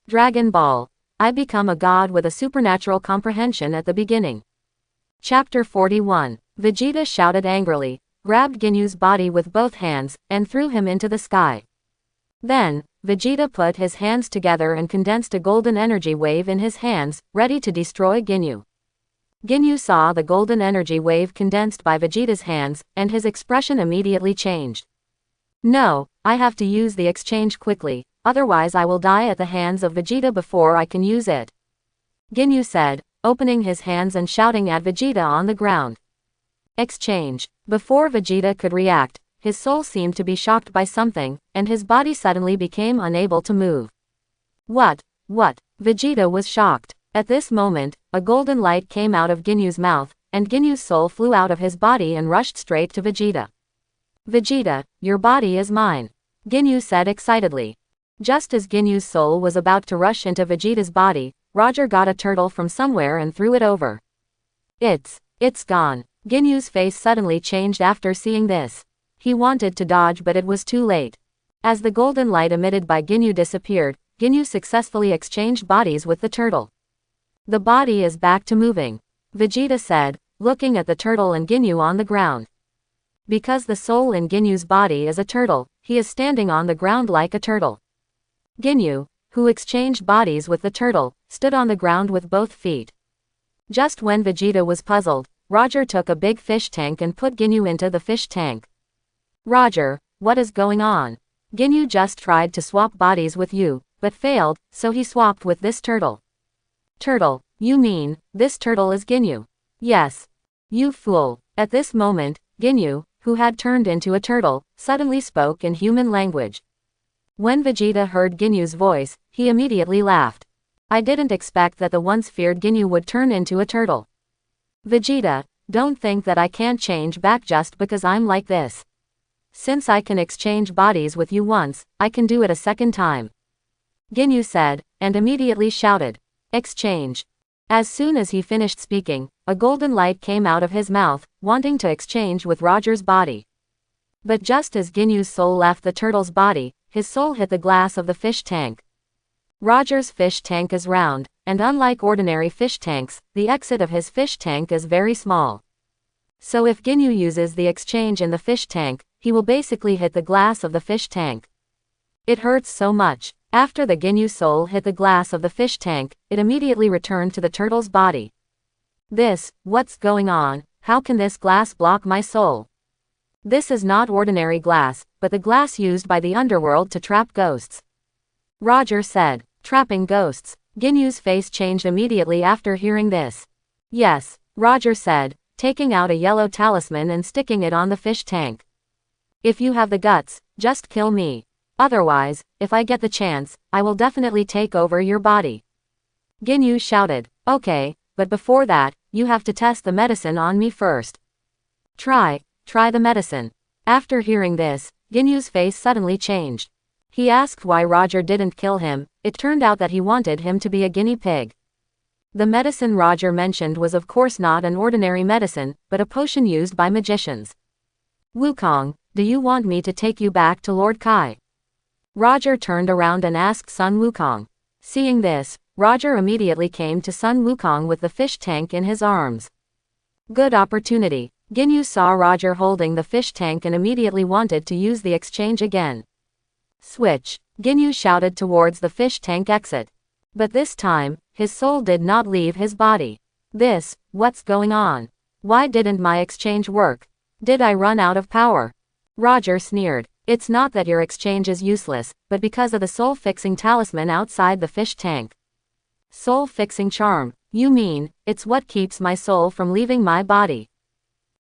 Dragon Ball. I become a god with a supernatural comprehension at the beginning. Chapter 41. Vegeta shouted angrily, grabbed Ginyu's body with both hands, and threw him into the sky. Then, Vegeta put his hands together and condensed a golden energy wave in his hands, ready to destroy Ginyu. Ginyu saw the golden energy wave condensed by Vegeta's hands, and his expression immediately changed. No, I have to use the exchange quickly, otherwise I will die at the hands of Vegeta before I can use it. Ginyu said, opening his hands and shouting at Vegeta on the ground. Exchange. Before Vegeta could react, his soul seemed to be shocked by something, and his body suddenly became unable to move. What? Vegeta was shocked. At this moment, a golden light came out of Ginyu's mouth, and Ginyu's soul flew out of his body and rushed straight to Vegeta. Vegeta, your body is mine, Ginyu said excitedly. Just as Ginyu's soul was about to rush into Vegeta's body, Roger got a turtle from somewhere and threw it over. It's gone. Ginyu's face suddenly changed after seeing this. He wanted to dodge but it was too late. As the golden light emitted by Ginyu disappeared, Ginyu successfully exchanged bodies with the turtle. The body is back to moving, Vegeta said, looking at the turtle and Ginyu on the ground. Because the soul in Ginyu's body is a turtle, he is standing on the ground like a turtle. Ginyu, who exchanged bodies with the turtle, stood on the ground with both feet. Just when Vegeta was puzzled, Roger took a big fish tank and put Ginyu into the fish tank. Roger, what is going on? Ginyu just tried to swap bodies with you, but failed, so he swapped with this turtle. Turtle, you mean, this turtle is Ginyu? Yes. You fool. At this moment, Ginyu, who had turned into a turtle, suddenly spoke in human language. When Vegeta heard Ginyu's voice, he immediately laughed. I didn't expect that the once feared Ginyu would turn into a turtle. Vegeta, don't think that I can't change back just because I'm like this. Since I can exchange bodies with you once, I can do it a second time, Ginyu said, and immediately shouted. Exchange. As soon as he finished speaking, a golden light came out of his mouth, wanting to exchange with Roger's body. But just as Ginyu's soul left the turtle's body, his soul hit the glass of the fish tank. Roger's fish tank is round, and unlike ordinary fish tanks, the exit of his fish tank is very small. So if Ginyu uses the exchange in the fish tank, he will basically hit the glass of the fish tank. It hurts so much. After the Ginyu soul hit the glass of the fish tank, it immediately returned to the turtle's body. What's going on? How can this glass block my soul? This is not ordinary glass, but the glass used by the underworld to trap ghosts, Roger said. Trapping ghosts. Ginyu's face changed immediately after hearing this. Yes, Roger said, taking out a yellow talisman and sticking it on the fish tank. If you have the guts, just kill me. Otherwise, if I get the chance, I will definitely take over your body. Ginyu shouted. Okay, but before that, you have to test the medicine on me first. Try the medicine. After hearing this, Ginyu's face suddenly changed. He asked why Roger didn't kill him. It turned out that he wanted him to be a guinea pig. The medicine Roger mentioned was of course not an ordinary medicine, but a potion used by magicians. Wukong, do you want me to take you back to Lord Kai? Roger turned around and asked Sun Wukong. Seeing this, Roger immediately came to Sun Wukong with the fish tank in his arms. Good opportunity. Ginyu saw Roger holding the fish tank and immediately wanted to use the exchange again. Switch. Ginyu shouted towards the fish tank exit. But this time, his soul did not leave his body. What's going on? Why didn't my exchange work? Did I run out of power? Roger sneered. It's not that your exchange is useless, but because of the soul-fixing talisman outside the fish tank. Soul-fixing charm, you mean, it's what keeps my soul from leaving my body.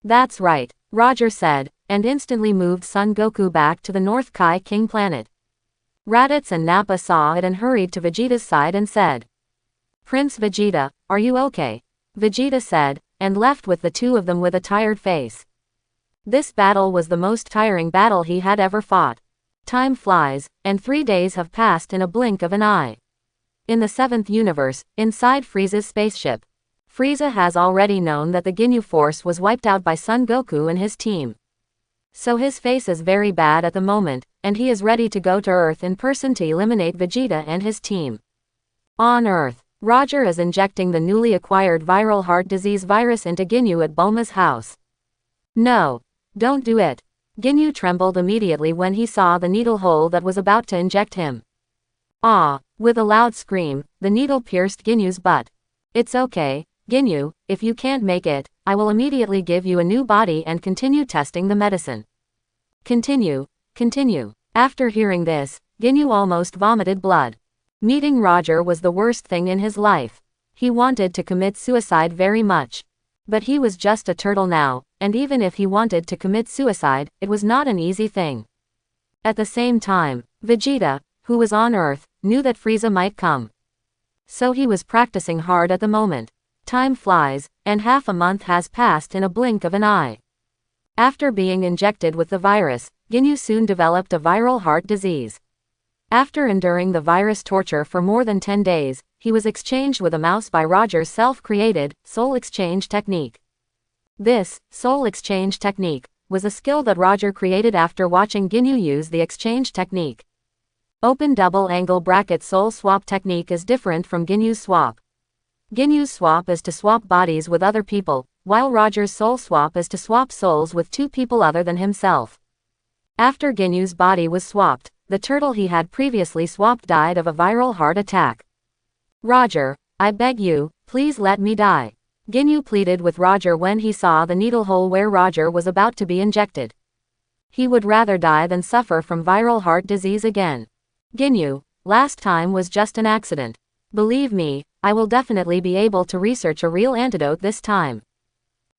That's right, Roger said, and instantly moved Son Goku back to the North Kai King planet. Raditz and Nappa saw it and hurried to Vegeta's side and said, Prince Vegeta, are you okay? Vegeta said, and left with the two of them with a tired face. This battle was the most tiring battle he had ever fought. Time flies, and 3 days have passed in a blink of an eye. In the 7th universe, inside Frieza's spaceship, Frieza has already known that the Ginyu force was wiped out by Son Goku and his team. So his face is very bad at the moment, and he is ready to go to Earth in person to eliminate Vegeta and his team. On Earth, Roger is injecting the newly acquired viral heart disease virus into Ginyu at Bulma's house. No. Don't do it. Ginyu trembled immediately when he saw the needle hole that was about to inject him. Ah! With a loud scream, the needle pierced Ginyu's butt. It's okay, Ginyu, if you can't make it, I will immediately give you a new body and continue testing the medicine. Continue. After hearing this, Ginyu almost vomited blood. Meeting Roger was the worst thing in his life. He wanted to commit suicide very much. But he was just a turtle now, and even if he wanted to commit suicide, it was not an easy thing. At the same time, Vegeta, who was on Earth, knew that Frieza might come. So he was practicing hard at the moment. Time flies, and half a month has passed in a blink of an eye. After being injected with the virus, Ginyu soon developed a viral heart disease. After enduring the virus torture for more than 10 days, he was exchanged with a mouse by Roger's self-created soul exchange technique. This soul exchange technique was a skill that Roger created after watching Ginyu use the exchange technique. Open double angle bracket soul swap technique is different from Ginyu's swap. Ginyu's swap is to swap bodies with other people, while Roger's soul swap is to swap souls with 2 people other than himself. After Ginyu's body was swapped, the turtle he had previously swapped died of a viral heart attack. Roger, I beg you, please let me die. Ginyu pleaded with Roger when he saw the needle hole where Roger was about to be injected. He would rather die than suffer from viral heart disease again. Ginyu, last time was just an accident. Believe me, I will definitely be able to research a real antidote this time.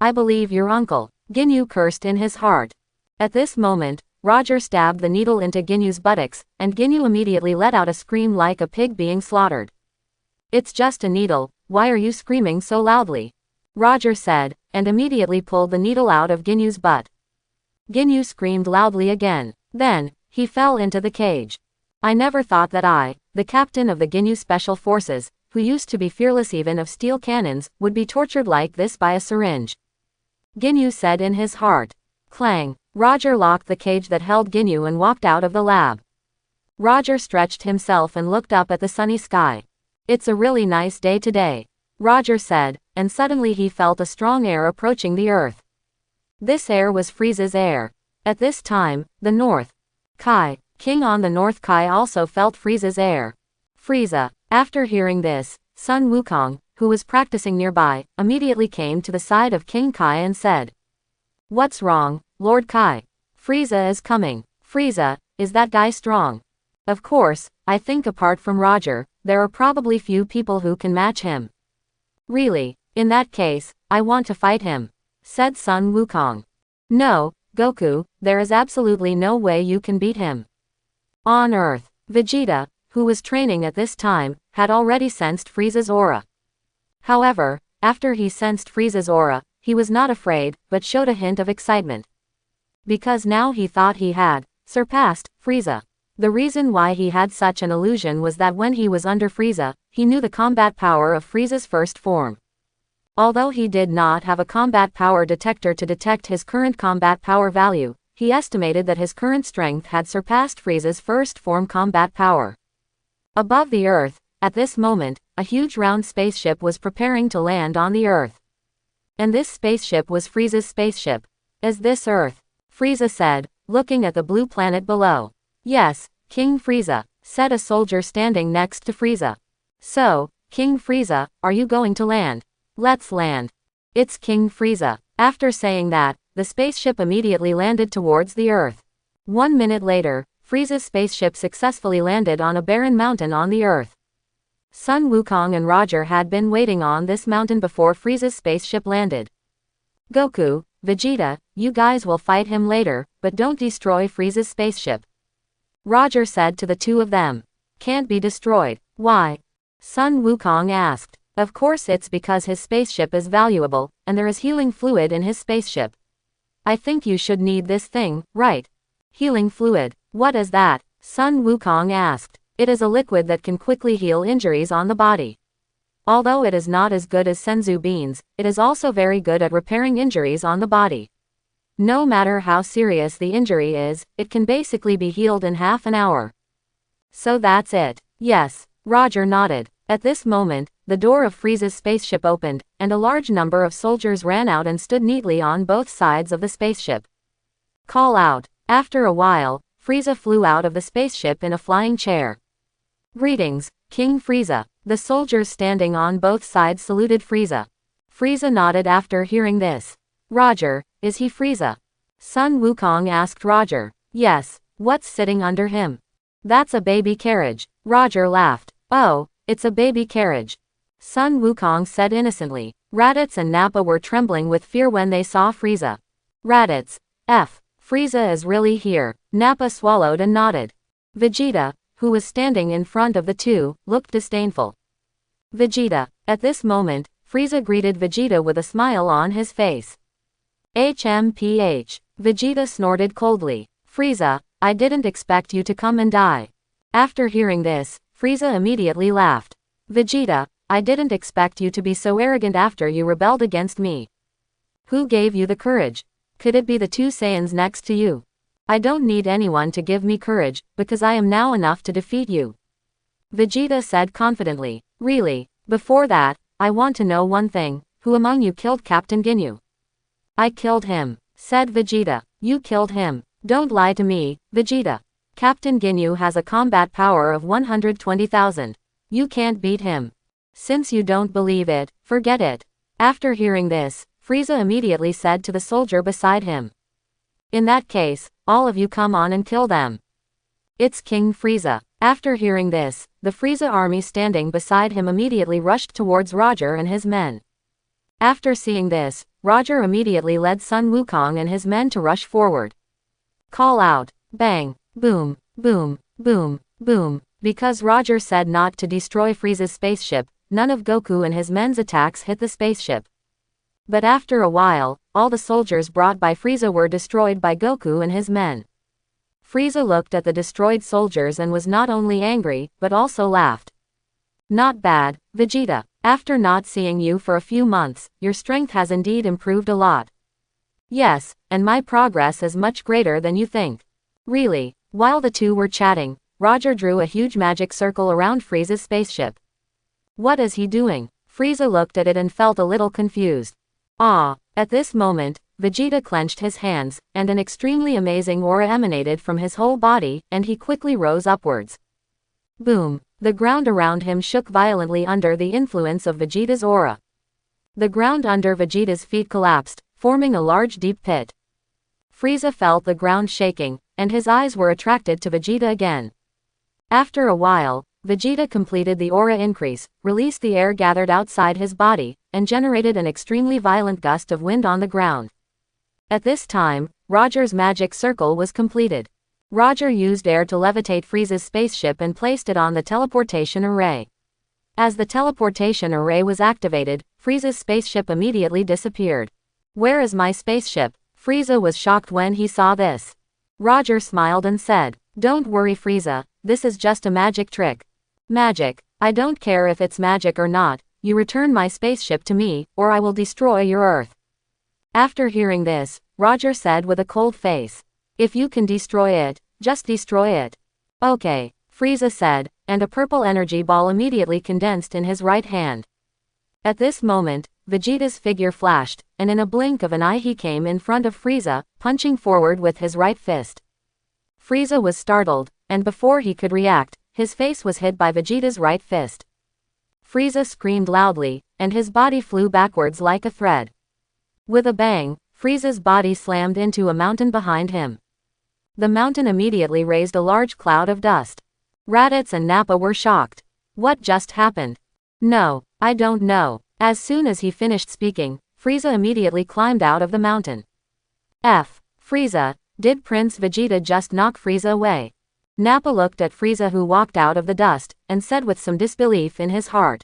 I believe your uncle. Ginyu cursed in his heart. At this moment, Roger stabbed the needle into Ginyu's buttocks, and Ginyu immediately let out a scream like a pig being slaughtered. It's just a needle, why are you screaming so loudly? Roger said, and immediately pulled the needle out of Ginyu's butt. Ginyu screamed loudly again. Then, he fell into the cage. I never thought that I, the captain of the Ginyu Special Forces, who used to be fearless even of steel cannons, would be tortured like this by a syringe. Ginyu said in his heart. Clang. Roger locked the cage that held Ginyu and walked out of the lab. Roger stretched himself and looked up at the sunny sky. It's a really nice day today, Roger said, and suddenly he felt a strong air approaching the earth. This air was Frieza's air. At this time, the North Kai, King on the North Kai also felt Frieza's air. Frieza, after hearing this, Sun Wukong, who was practicing nearby, immediately came to the side of King Kai and said, What's wrong, Lord Kai? Frieza is coming. Frieza, is that guy strong? Of course, I think apart from Roger, there are probably few people who can match him. Really, in that case, I want to fight him, said Sun Wukong. No, Goku, there is absolutely no way you can beat him. On Earth, Vegeta, who was training at this time, had already sensed Frieza's aura. However, after he sensed Frieza's aura, he was not afraid, but showed a hint of excitement. Because now he thought he had surpassed Frieza. The reason why he had such an illusion was that when he was under Frieza, he knew the combat power of Frieza's first form. Although he did not have a combat power detector to detect his current combat power value, he estimated that his current strength had surpassed Frieza's first form combat power. Above the Earth, at this moment, a huge round spaceship was preparing to land on the Earth. And this spaceship was Frieza's spaceship. Is this Earth? Frieza said, looking at the blue planet below. Yes, King Frieza, said a soldier standing next to Frieza. So, King Frieza, are you going to land? Let's land. It's King Frieza. After saying that, the spaceship immediately landed towards the Earth. 1 minute later, Frieza's spaceship successfully landed on a barren mountain on the Earth. Sun Wukong and Roger had been waiting on this mountain before Frieza's spaceship landed. Goku, Vegeta, you guys will fight him later, but don't destroy Frieza's spaceship, Roger said to the two of them. Can't be destroyed. Why? Sun Wukong asked. Of course it's because his spaceship is valuable, and there is healing fluid in his spaceship. I think you should need this thing, right? Healing fluid. What is that? Sun Wukong asked. It is a liquid that can quickly heal injuries on the body. Although it is not as good as senzu beans, it is also very good at repairing injuries on the body. No matter how serious the injury is, it can basically be healed in half an hour. So that's it. Yes, Roger nodded. At this moment, the door of Frieza's spaceship opened, and a large number of soldiers ran out and stood neatly on both sides of the spaceship. Call out. After a while, Frieza flew out of the spaceship in a flying chair. Greetings, King Frieza. The soldiers standing on both sides saluted Frieza. Frieza nodded after hearing this. Roger, is he Frieza? Sun Wukong asked Roger. Yes, what's sitting under him? That's a baby carriage. Roger laughed. Oh, it's a baby carriage. Sun Wukong said innocently. Raditz and Nappa were trembling with fear when they saw Frieza. Raditz. Frieza is really here. Nappa swallowed and nodded. Vegeta, who was standing in front of the two, looked disdainful. Vegeta. At this moment, Frieza greeted Vegeta with a smile on his face. HMPH. Vegeta snorted coldly. Frieza, I didn't expect you to come and die. After hearing this, Frieza immediately laughed. Vegeta, I didn't expect you to be so arrogant after you rebelled against me. Who gave you the courage? Could it be the two Saiyans next to you? I don't need anyone to give me courage, because I am now enough to defeat you. Vegeta said confidently. Really? Before that, I want to know one thing. Who among you killed Captain Ginyu? I killed him, said Vegeta. You killed him. Don't lie to me, Vegeta. Captain Ginyu has a combat power of 120,000. You can't beat him. Since you don't believe it, forget it. After hearing this, Frieza immediately said to the soldier beside him. In that case, all of you come on and kill them. It's King Frieza. After hearing this, the Frieza army standing beside him immediately rushed towards Roger and his men. After seeing this, Roger immediately led Sun Wukong and his men to rush forward. Call out. Bang. Boom. Boom. Boom. Boom. Because Roger said not to destroy Frieza's spaceship, none of Goku and his men's attacks hit the spaceship. But after a while, all the soldiers brought by Frieza were destroyed by Goku and his men. Frieza looked at the destroyed soldiers and was not only angry, but also laughed. Not bad, Vegeta. After not seeing you for a few months, your strength has indeed improved a lot. Yes, and my progress is much greater than you think. Really. While the two were chatting, Roger drew a huge magic circle around Frieza's spaceship. What is he doing? Frieza looked at it and felt a little confused. At this moment, Vegeta clenched his hands, and an extremely amazing aura emanated from his whole body, and he quickly rose upwards. Boom! The ground around him shook violently under the influence of Vegeta's aura. The ground under Vegeta's feet collapsed, forming a large deep pit. Frieza felt the ground shaking, and his eyes were attracted to Vegeta again. After a while, Vegeta completed the aura increase, released the air gathered outside his body, and generated an extremely violent gust of wind on the ground. At this time, Roger's magic circle was completed. Roger used air to levitate Frieza's spaceship and placed it on the teleportation array. As the teleportation array was activated, Frieza's spaceship immediately disappeared. Where is my spaceship? Frieza was shocked when he saw this. Roger smiled and said, Don't worry Frieza, this is just a magic trick. Magic? I don't care if it's magic or not, you return my spaceship to me, or I will destroy your Earth. After hearing this, Roger said with a cold face. If you can destroy it, just destroy it. Okay, Frieza said, and a purple energy ball immediately condensed in his right hand. At this moment, Vegeta's figure flashed, and in a blink of an eye he came in front of Frieza, punching forward with his right fist. Frieza was startled, and before he could react, his face was hit by Vegeta's right fist. Frieza screamed loudly, and his body flew backwards like a thread. With a bang, Frieza's body slammed into a mountain behind him. The mountain immediately raised a large cloud of dust. Raditz and Nappa were shocked. What just happened? No, I don't know. As soon as he finished speaking, Frieza immediately climbed out of the mountain. Frieza, did Prince Vegeta just knock Frieza away? Nappa looked at Frieza who walked out of the dust, and said with some disbelief in his heart.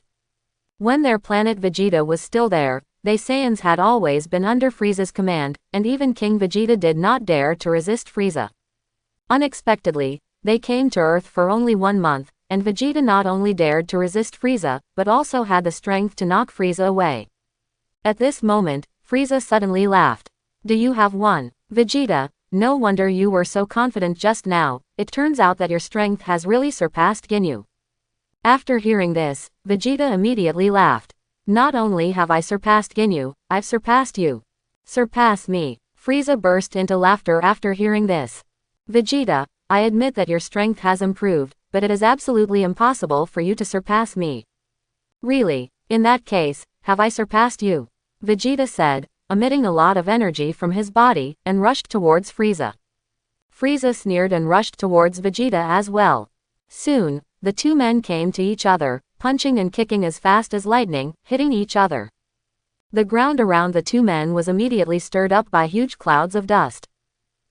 When their planet Vegeta was still there, they Saiyans had always been under Frieza's command, and even King Vegeta did not dare to resist Frieza. Unexpectedly, they came to Earth for only 1 month, and Vegeta not only dared to resist Frieza, but also had the strength to knock Frieza away. At this moment, Frieza suddenly laughed. Do you have won? Vegeta, no wonder you were so confident just now, it turns out that your strength has really surpassed Ginyu. After hearing this, Vegeta immediately laughed. Not only have I surpassed Ginyu, I've surpassed you. Surpass me. Frieza burst into laughter after hearing this. Vegeta, I admit that your strength has improved, but it is absolutely impossible for you to surpass me. Really? In that case, have I surpassed you? Vegeta said, emitting a lot of energy from his body, and rushed towards Frieza. Frieza sneered and rushed towards Vegeta as well. Soon, the two men came to each other, punching and kicking as fast as lightning, hitting each other. The ground around the two men was immediately stirred up by huge clouds of dust.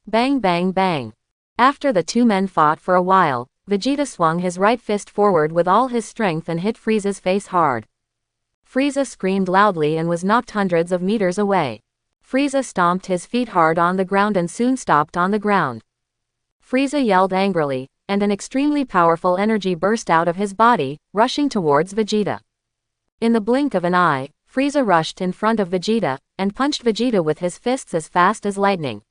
Bang bang bang. After the two men fought for a while, Vegeta swung his right fist forward with all his strength and hit Frieza's face hard. Frieza screamed loudly and was knocked hundreds of meters away. Frieza stomped his feet hard on the ground and soon stopped on the ground. Frieza yelled angrily, and an extremely powerful energy burst out of his body, rushing towards Vegeta. In the blink of an eye, Frieza rushed in front of Vegeta, and punched Vegeta with his fists as fast as lightning.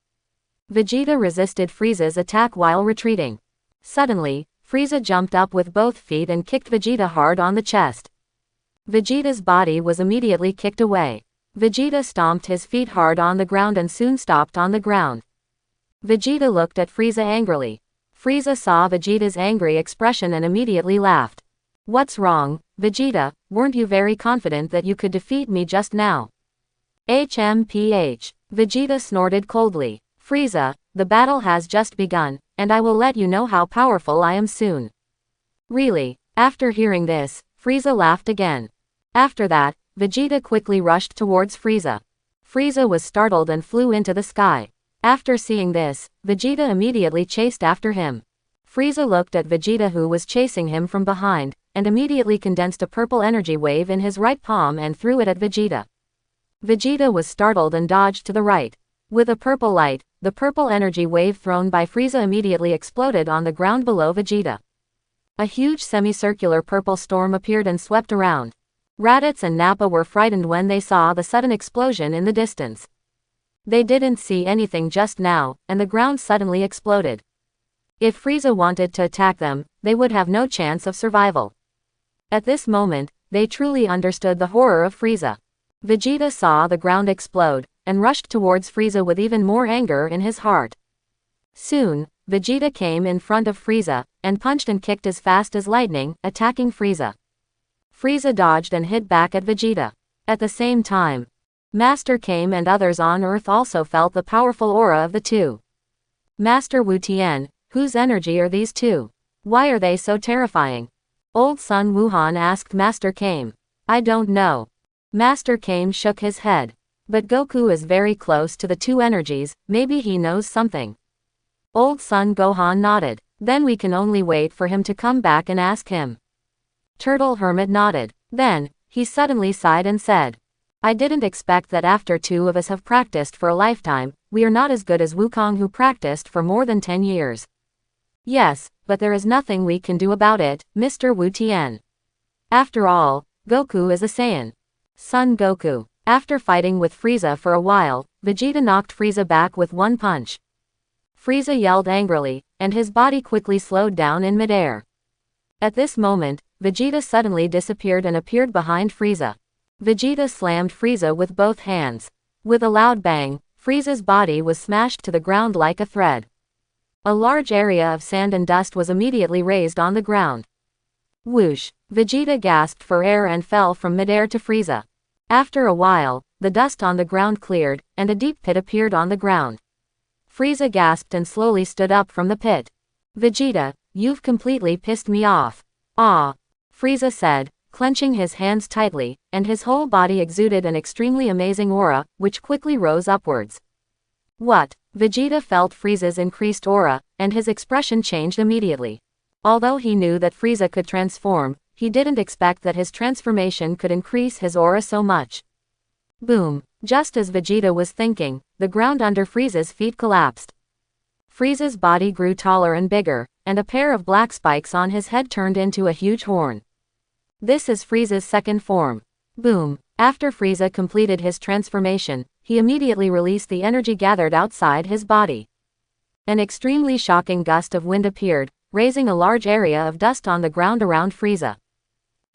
Vegeta resisted Frieza's attack while retreating. Suddenly, Frieza jumped up with both feet and kicked Vegeta hard on the chest. Vegeta's body was immediately kicked away. Vegeta stomped his feet hard on the ground and soon stopped on the ground. Vegeta looked at Frieza angrily. Frieza saw Vegeta's angry expression and immediately laughed. What's wrong, Vegeta? Weren't you very confident that you could defeat me just now? HMPH. Vegeta snorted coldly. Frieza, the battle has just begun, and I will let you know how powerful I am soon. Really? After hearing this, Frieza laughed again. After that, Vegeta quickly rushed towards Frieza. Frieza was startled and flew into the sky. After seeing this, Vegeta immediately chased after him. Frieza looked at Vegeta who was chasing him from behind, and immediately condensed a purple energy wave in his right palm and threw it at Vegeta. Vegeta was startled and dodged to the right. With a purple light, the purple energy wave thrown by Frieza immediately exploded on the ground below Vegeta. A huge semicircular purple storm appeared and swept around. Raditz and Nappa were frightened when they saw the sudden explosion in the distance. They didn't see anything just now, and the ground suddenly exploded. If Frieza wanted to attack them, they would have no chance of survival. At this moment, they truly understood the horror of Frieza. Vegeta saw the ground explode, and rushed towards Frieza with even more anger in his heart. Soon, Vegeta came in front of Frieza, and punched and kicked as fast as lightning, attacking Frieza. Frieza dodged and hit back at Vegeta. At the same time, Master came and others on Earth also felt the powerful aura of the two. Master Wu Tian, whose energy are these two? Why are they so terrifying? Old Sun Wuhan asked Master Kame. I don't know. Master Kame shook his head. But Goku is very close to the two energies, maybe he knows something. Old Sun Gohan nodded. Then we can only wait for him to come back and ask him. Turtle Hermit nodded. Then, he suddenly sighed and said, I didn't expect that after two of us have practiced for a lifetime, we are not as good as Wukong who practiced for more than 10 years. Yes, but there is nothing we can do about it, Mr. Wu Tian. After all, Goku is a Saiyan. Son Goku. After fighting with Frieza for a while, Vegeta knocked Frieza back with one punch. Frieza yelled angrily, and his body quickly slowed down in midair. At this moment, Vegeta suddenly disappeared and appeared behind Frieza. Vegeta slammed Frieza with both hands. With a loud bang, Frieza's body was smashed to the ground like a thread. A large area of sand and dust was immediately raised on the ground. Whoosh! Vegeta gasped for air and fell from midair to Frieza. After a while, the dust on the ground cleared, and a deep pit appeared on the ground. Frieza gasped and slowly stood up from the pit. Vegeta, you've completely pissed me off. Ah! Frieza said, clenching his hands tightly, and his whole body exuded an extremely amazing aura, which quickly rose upwards. What? Vegeta felt Frieza's increased aura, and his expression changed immediately. Although he knew that Frieza could transform, he didn't expect that his transformation could increase his aura so much. Boom! Just as Vegeta was thinking, the ground under Frieza's feet collapsed. Frieza's body grew taller and bigger, and a pair of black spikes on his head turned into a huge horn. This is Frieza's second form. Boom! After Frieza completed his transformation, he immediately released the energy gathered outside his body. An extremely shocking gust of wind appeared, raising a large area of dust on the ground around Frieza.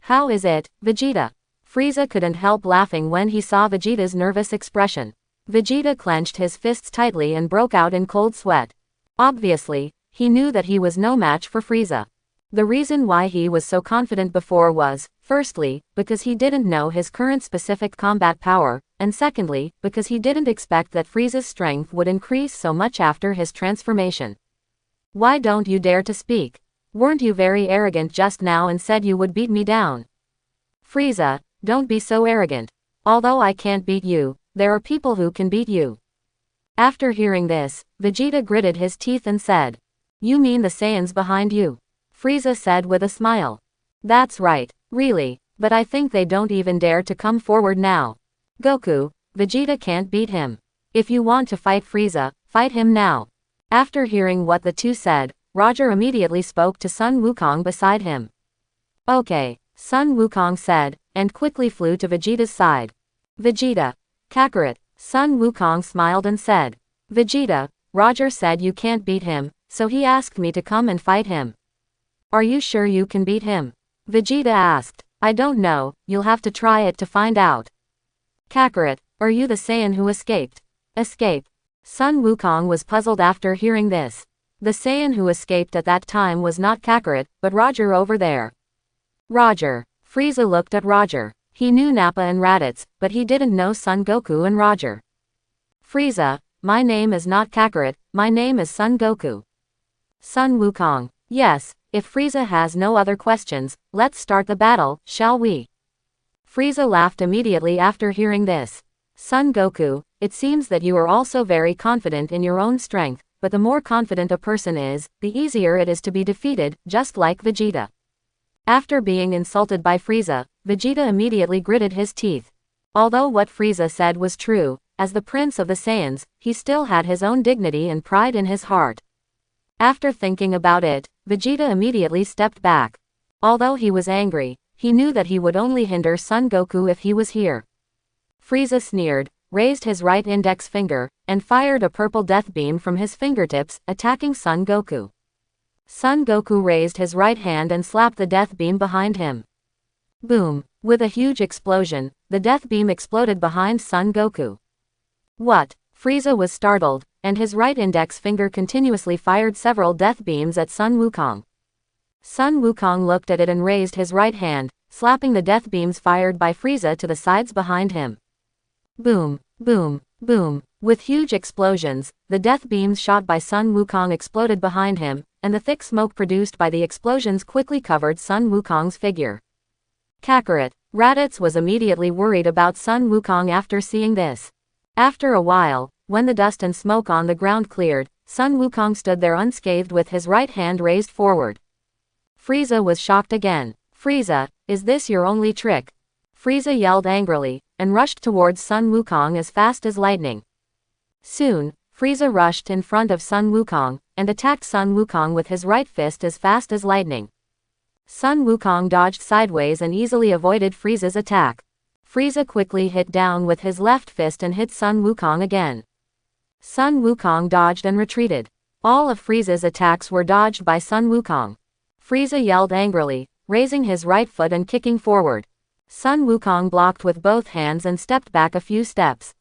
How is it, Vegeta? Frieza couldn't help laughing when he saw Vegeta's nervous expression. Vegeta clenched his fists tightly and broke out in cold sweat. Obviously, he knew that he was no match for Frieza. The reason why he was so confident before was, firstly, because he didn't know his current specific combat power, and secondly, because he didn't expect that Frieza's strength would increase so much after his transformation. Why don't you dare to speak? Weren't you very arrogant just now and said you would beat me down? Frieza, don't be so arrogant. Although I can't beat you, there are people who can beat you. After hearing this, Vegeta gritted his teeth and said, "You mean the Saiyans behind you?" Frieza said with a smile. "That's right, really, but I think they don't even dare to come forward now. Goku, Vegeta can't beat him. If you want to fight Frieza, fight him now." After hearing what the two said, Roger immediately spoke to Sun Wukong beside him. "Okay," Sun Wukong said, and quickly flew to Vegeta's side. "Vegeta, Kakarot," Sun Wukong smiled and said. "Vegeta, Roger said you can't beat him, so he asked me to come and fight him." "Are you sure you can beat him?" Vegeta asked. "I don't know, you'll have to try it to find out." "Kakarot, are you the Saiyan who escaped?" "Escape?" Sun Wukong was puzzled after hearing this. The Saiyan who escaped at that time was not Kakarot, but Roger over there. Roger. Frieza looked at Roger. He knew Nappa and Raditz, but he didn't know Son Goku and Roger. "Frieza, my name is not Kakarot, my name is Son Goku." Sun Wukong. "Yes, if Frieza has no other questions, let's start the battle, shall we?" Frieza laughed immediately after hearing this. "Son Goku, it seems that you are also very confident in your own strength, but the more confident a person is, the easier it is to be defeated, just like Vegeta." After being insulted by Frieza, Vegeta immediately gritted his teeth. Although what Frieza said was true, as the Prince of the Saiyans, he still had his own dignity and pride in his heart. After thinking about it, Vegeta immediately stepped back. Although he was angry, he knew that he would only hinder Son Goku if he was here. Frieza sneered, raised his right index finger, and fired a purple death beam from his fingertips, attacking Son Goku. Son Goku raised his right hand and slapped the death beam behind him. Boom! With a huge explosion, the death beam exploded behind Son Goku. What? Frieza was startled, and his right index finger continuously fired several death beams at Sun Wukong. Sun Wukong looked at it and raised his right hand, slapping the death beams fired by Frieza to the sides behind him. Boom! Boom! Boom! With huge explosions, the death beams shot by Sun Wukong exploded behind him, and the thick smoke produced by the explosions quickly covered Sun Wukong's figure. Kakarot. Raditz was immediately worried about Sun Wukong after seeing this. After a while, when the dust and smoke on the ground cleared, Sun Wukong stood there unscathed with his right hand raised forward. Frieza was shocked again. "Frieza, is this your only trick?" Frieza yelled angrily, and rushed towards Sun Wukong as fast as lightning. Soon, Frieza rushed in front of Sun Wukong, and attacked Sun Wukong with his right fist as fast as lightning. Sun Wukong dodged sideways and easily avoided Frieza's attack. Frieza quickly hit down with his left fist and hit Sun Wukong again. Sun Wukong dodged and retreated. All of Frieza's attacks were dodged by Sun Wukong. Frieza yelled angrily, raising his right foot and kicking forward. Sun Wukong blocked with both hands and stepped back a few steps.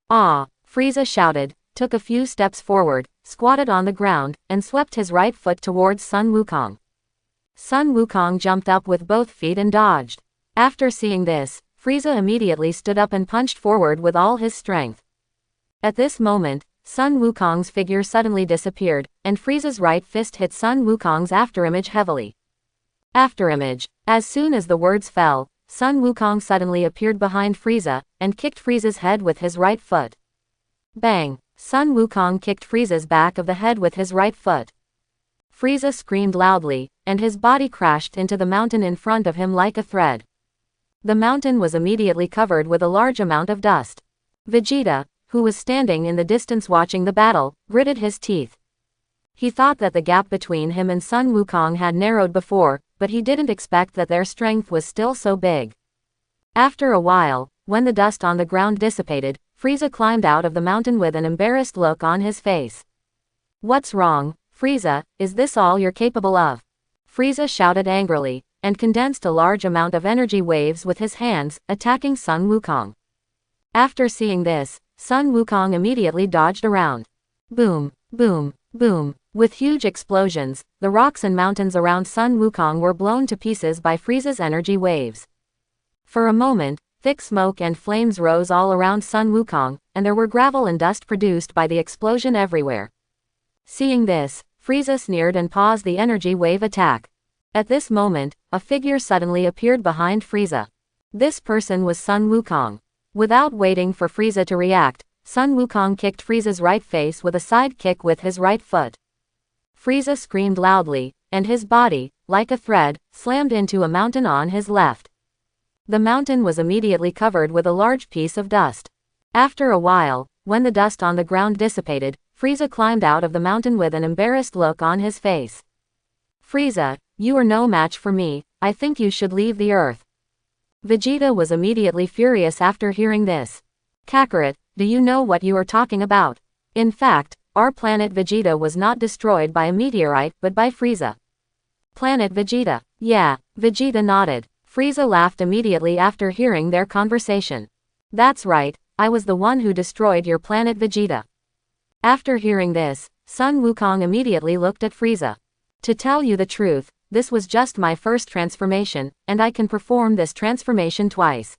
"Ah!" Frieza shouted, took a few steps forward, squatted on the ground, and swept his right foot towards Sun Wukong. Sun Wukong jumped up with both feet and dodged. After seeing this, Frieza immediately stood up and punched forward with all his strength. At this moment, Sun Wukong's figure suddenly disappeared, and Frieza's right fist hit Sun Wukong's afterimage heavily. Afterimage. As soon as the words fell, Sun Wukong suddenly appeared behind Frieza, and kicked Frieza's head with his right foot. Bang! Sun Wukong kicked Frieza's back of the head with his right foot. Frieza screamed loudly, and his body crashed into the mountain in front of him like a thread. The mountain was immediately covered with a large amount of dust. Vegeta, who was standing in the distance watching the battle, gritted his teeth. He thought that the gap between him and Sun Wukong had narrowed before, but he didn't expect that their strength was still so big. After a while, when the dust on the ground dissipated, Frieza climbed out of the mountain with an embarrassed look on his face. "What's wrong, Frieza? Is this all you're capable of?" Frieza shouted angrily, and condensed a large amount of energy waves with his hands, attacking Sun Wukong. After seeing this, Sun Wukong immediately dodged around. Boom, boom, boom. With huge explosions, the rocks and mountains around Sun Wukong were blown to pieces by Frieza's energy waves. For a moment, thick smoke and flames rose all around Sun Wukong, and there were gravel and dust produced by the explosion everywhere. Seeing this, Frieza sneered and paused the energy wave attack. At this moment, a figure suddenly appeared behind Frieza. This person was Sun Wukong. Without waiting for Frieza to react, Sun Wukong kicked Frieza's right face with a side kick with his right foot. Frieza screamed loudly, and his body, like a thread, slammed into a mountain on his left. The mountain was immediately covered with a large piece of dust. After a while, when the dust on the ground dissipated, Frieza climbed out of the mountain with an embarrassed look on his face. Frieza, you are no match for me, I think you should leave the earth. Vegeta was immediately furious after hearing this. Kakarot, do you know what you are talking about? In fact, our planet Vegeta was not destroyed by a meteorite but by Frieza. Planet Vegeta? Yeah, Vegeta nodded. Frieza laughed immediately after hearing their conversation. That's right, I was the one who destroyed your planet Vegeta. After hearing this, Sun Wukong immediately looked at Frieza. To tell you the truth, this was just my first transformation, and I can perform this transformation twice.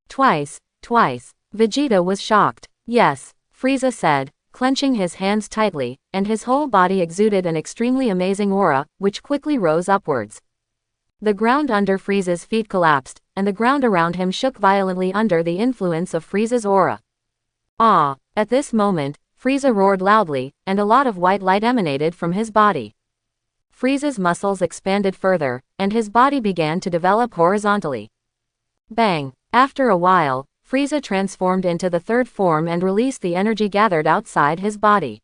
Twice. Vegeta was shocked. Yes, Frieza said, clenching his hands tightly, and his whole body exuded an extremely amazing aura, which quickly rose upwards. The ground under Frieza's feet collapsed, and the ground around him shook violently under the influence of Frieza's aura. Ah! At this moment, Frieza roared loudly, and a lot of white light emanated from his body. Frieza's muscles expanded further, and his body began to develop horizontally. Bang! After a while, Frieza transformed into the third form and released the energy gathered outside his body.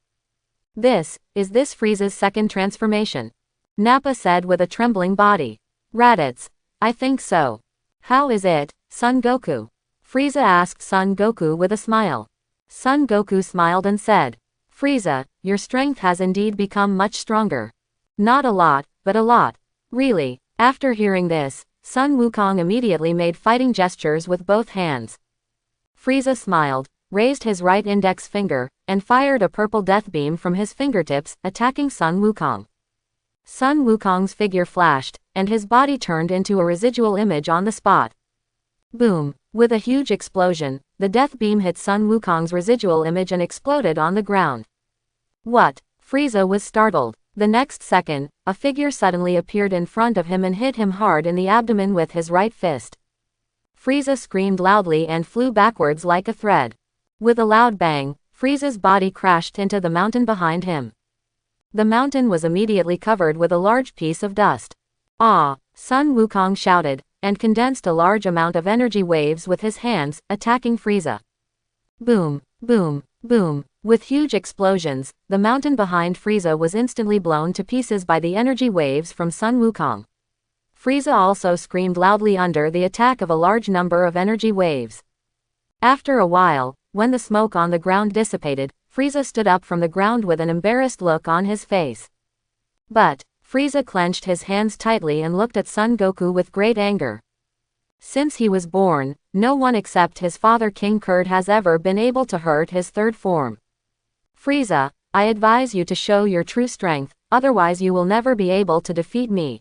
Is this Frieza's second transformation? Nappa said with a trembling body. Raditz, I think so. How is it, Son Goku? Frieza asked Son Goku with a smile. Son Goku smiled and said, Frieza, your strength has indeed become much stronger. Not a lot, but a lot. Really? After hearing this, Sun Wukong immediately made fighting gestures with both hands. Frieza smiled, raised his right index finger, and fired a purple death beam from his fingertips, attacking Sun Wukong. Sun Wukong's figure flashed, and his body turned into a residual image on the spot. Boom! With a huge explosion, the death beam hit Sun Wukong's residual image and exploded on the ground. What? Frieza was startled. The next second, a figure suddenly appeared in front of him and hit him hard in the abdomen with his right fist. Frieza screamed loudly and flew backwards like a thread. With a loud bang, Frieza's body crashed into the mountain behind him. The mountain was immediately covered with a large piece of dust. Ah! Sun Wukong shouted, and condensed a large amount of energy waves with his hands, attacking Frieza. Boom! Boom! Boom! With huge explosions, the mountain behind Frieza was instantly blown to pieces by the energy waves from Sun Wukong. Frieza also screamed loudly under the attack of a large number of energy waves. After a while, when the smoke on the ground dissipated, Frieza stood up from the ground with an embarrassed look on his face. But, Frieza clenched his hands tightly and looked at Son Goku with great anger. Since he was born, no one except his father King Kurd has ever been able to hurt his third form. Frieza, I advise you to show your true strength, otherwise you will never be able to defeat me.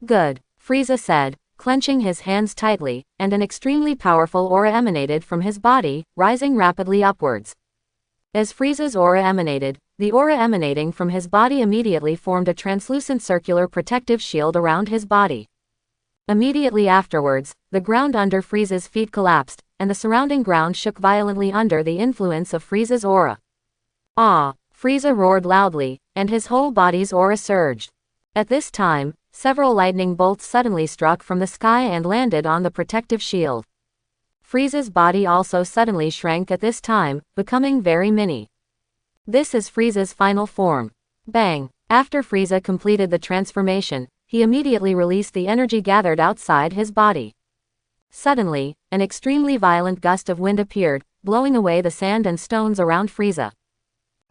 Good, Frieza said, clenching his hands tightly, and an extremely powerful aura emanated from his body, rising rapidly upwards. As Frieza's aura emanated, the aura emanating from his body immediately formed a translucent circular protective shield around his body. Immediately afterwards, the ground under Frieza's feet collapsed, and the surrounding ground shook violently under the influence of Frieza's aura. Ah! Frieza roared loudly, and his whole body's aura surged. At this time, several lightning bolts suddenly struck from the sky and landed on the protective shield. Frieza's body also suddenly shrank at this time, becoming very mini. This is Frieza's final form. Bang! After Frieza completed the transformation, he immediately released the energy gathered outside his body. Suddenly, an extremely violent gust of wind appeared, blowing away the sand and stones around Frieza.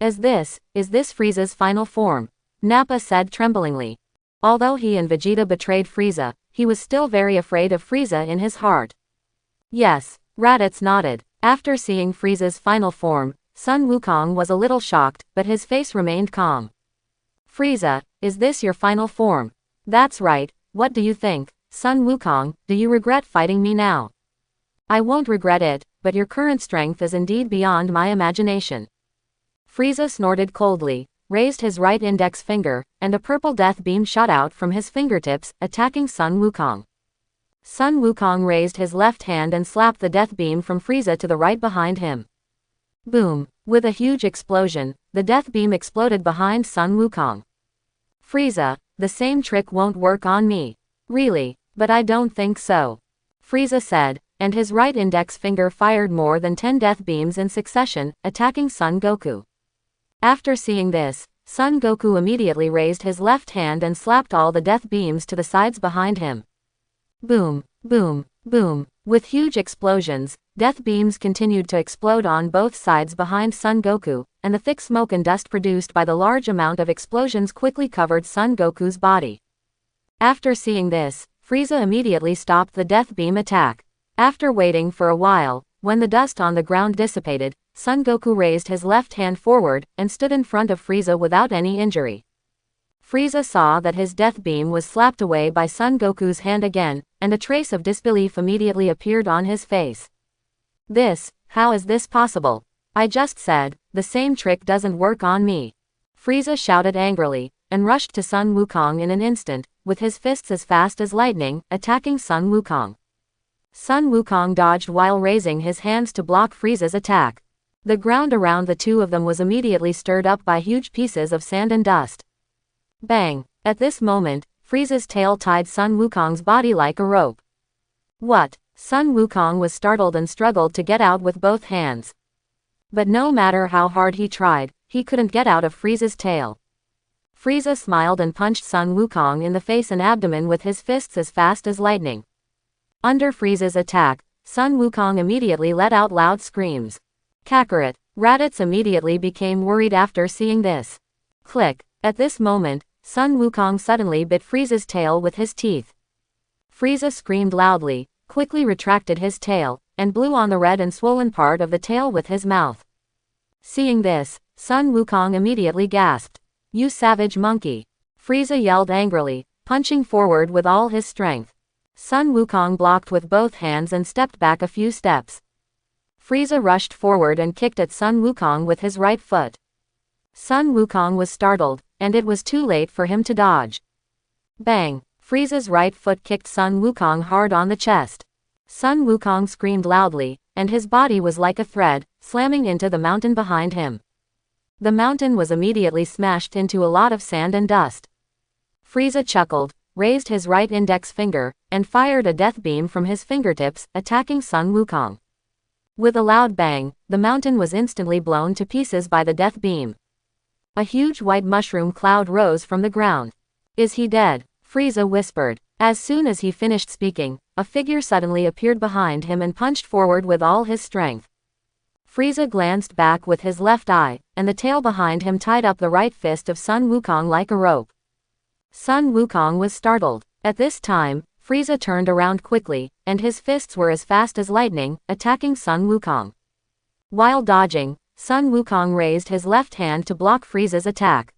Is this Frieza's final form? Nappa said tremblingly. Although he and Vegeta betrayed Frieza, he was still very afraid of Frieza in his heart. Yes, Raditz nodded. After seeing Frieza's final form, Sun Wukong was a little shocked, but his face remained calm. Frieza, is this your final form? That's right, what do you think, Sun Wukong, do you regret fighting me now? I won't regret it, but your current strength is indeed beyond my imagination. Frieza snorted coldly, raised his right index finger, and a purple death beam shot out from his fingertips, attacking Sun Wukong. Sun Wukong raised his left hand and slapped the death beam from Frieza to the right behind him. Boom! With a huge explosion, the death beam exploded behind Sun Wukong. Frieza, the same trick won't work on me. Really, but I don't think so. Frieza said, and his right index finger fired more than 10 death beams in succession, attacking Son Goku. After seeing this, Son Goku immediately raised his left hand and slapped all the death beams to the sides behind him. Boom, boom, boom. With huge explosions, death beams continued to explode on both sides behind Son Goku, and the thick smoke and dust produced by the large amount of explosions quickly covered Son Goku's body. After seeing this, Frieza immediately stopped the death beam attack. After waiting for a while, when the dust on the ground dissipated, Son Goku raised his left hand forward and stood in front of Frieza without any injury. Frieza saw that his death beam was slapped away by Son Goku's hand again, and a trace of disbelief immediately appeared on his face. How is this possible? I just said, the same trick doesn't work on me. Frieza shouted angrily, and rushed to Sun Wukong in an instant, with his fists as fast as lightning, attacking Sun Wukong. Sun Wukong dodged while raising his hands to block Frieza's attack. The ground around the two of them was immediately stirred up by huge pieces of sand and dust. Bang! At this moment, Frieza's tail tied Sun Wukong's body like a rope. What? Sun Wukong was startled and struggled to get out with both hands. But no matter how hard he tried, he couldn't get out of Frieza's tail. Frieza smiled and punched Sun Wukong in the face and abdomen with his fists as fast as lightning. Under Frieza's attack, Sun Wukong immediately let out loud screams. Kakarot, Raditz immediately became worried after seeing this. Click. At this moment, Sun Wukong suddenly bit Frieza's tail with his teeth. Frieza screamed loudly, quickly retracted his tail, and blew on the red and swollen part of the tail with his mouth. Seeing this, Sun Wukong immediately gasped. You savage monkey! Frieza yelled angrily, punching forward with all his strength. Sun Wukong blocked with both hands and stepped back a few steps. Frieza rushed forward and kicked at Sun Wukong with his right foot. Sun Wukong was startled, and it was too late for him to dodge. Bang! Frieza's right foot kicked Sun Wukong hard on the chest. Sun Wukong screamed loudly, and his body was like a thread, slamming into the mountain behind him. The mountain was immediately smashed into a lot of sand and dust. Frieza chuckled, raised his right index finger, and fired a death beam from his fingertips, attacking Sun Wukong. With a loud bang, the mountain was instantly blown to pieces by the death beam. A huge white mushroom cloud rose from the ground. Is he dead? Frieza whispered. As soon as he finished speaking, a figure suddenly appeared behind him and punched forward with all his strength. Frieza glanced back with his left eye, and the tail behind him tied up the right fist of Sun Wukong like a rope. Sun Wukong was startled. At this time, Frieza turned around quickly, and his fists were as fast as lightning, attacking Sun Wukong. While dodging, Sun Wukong raised his left hand to block Frieza's attack.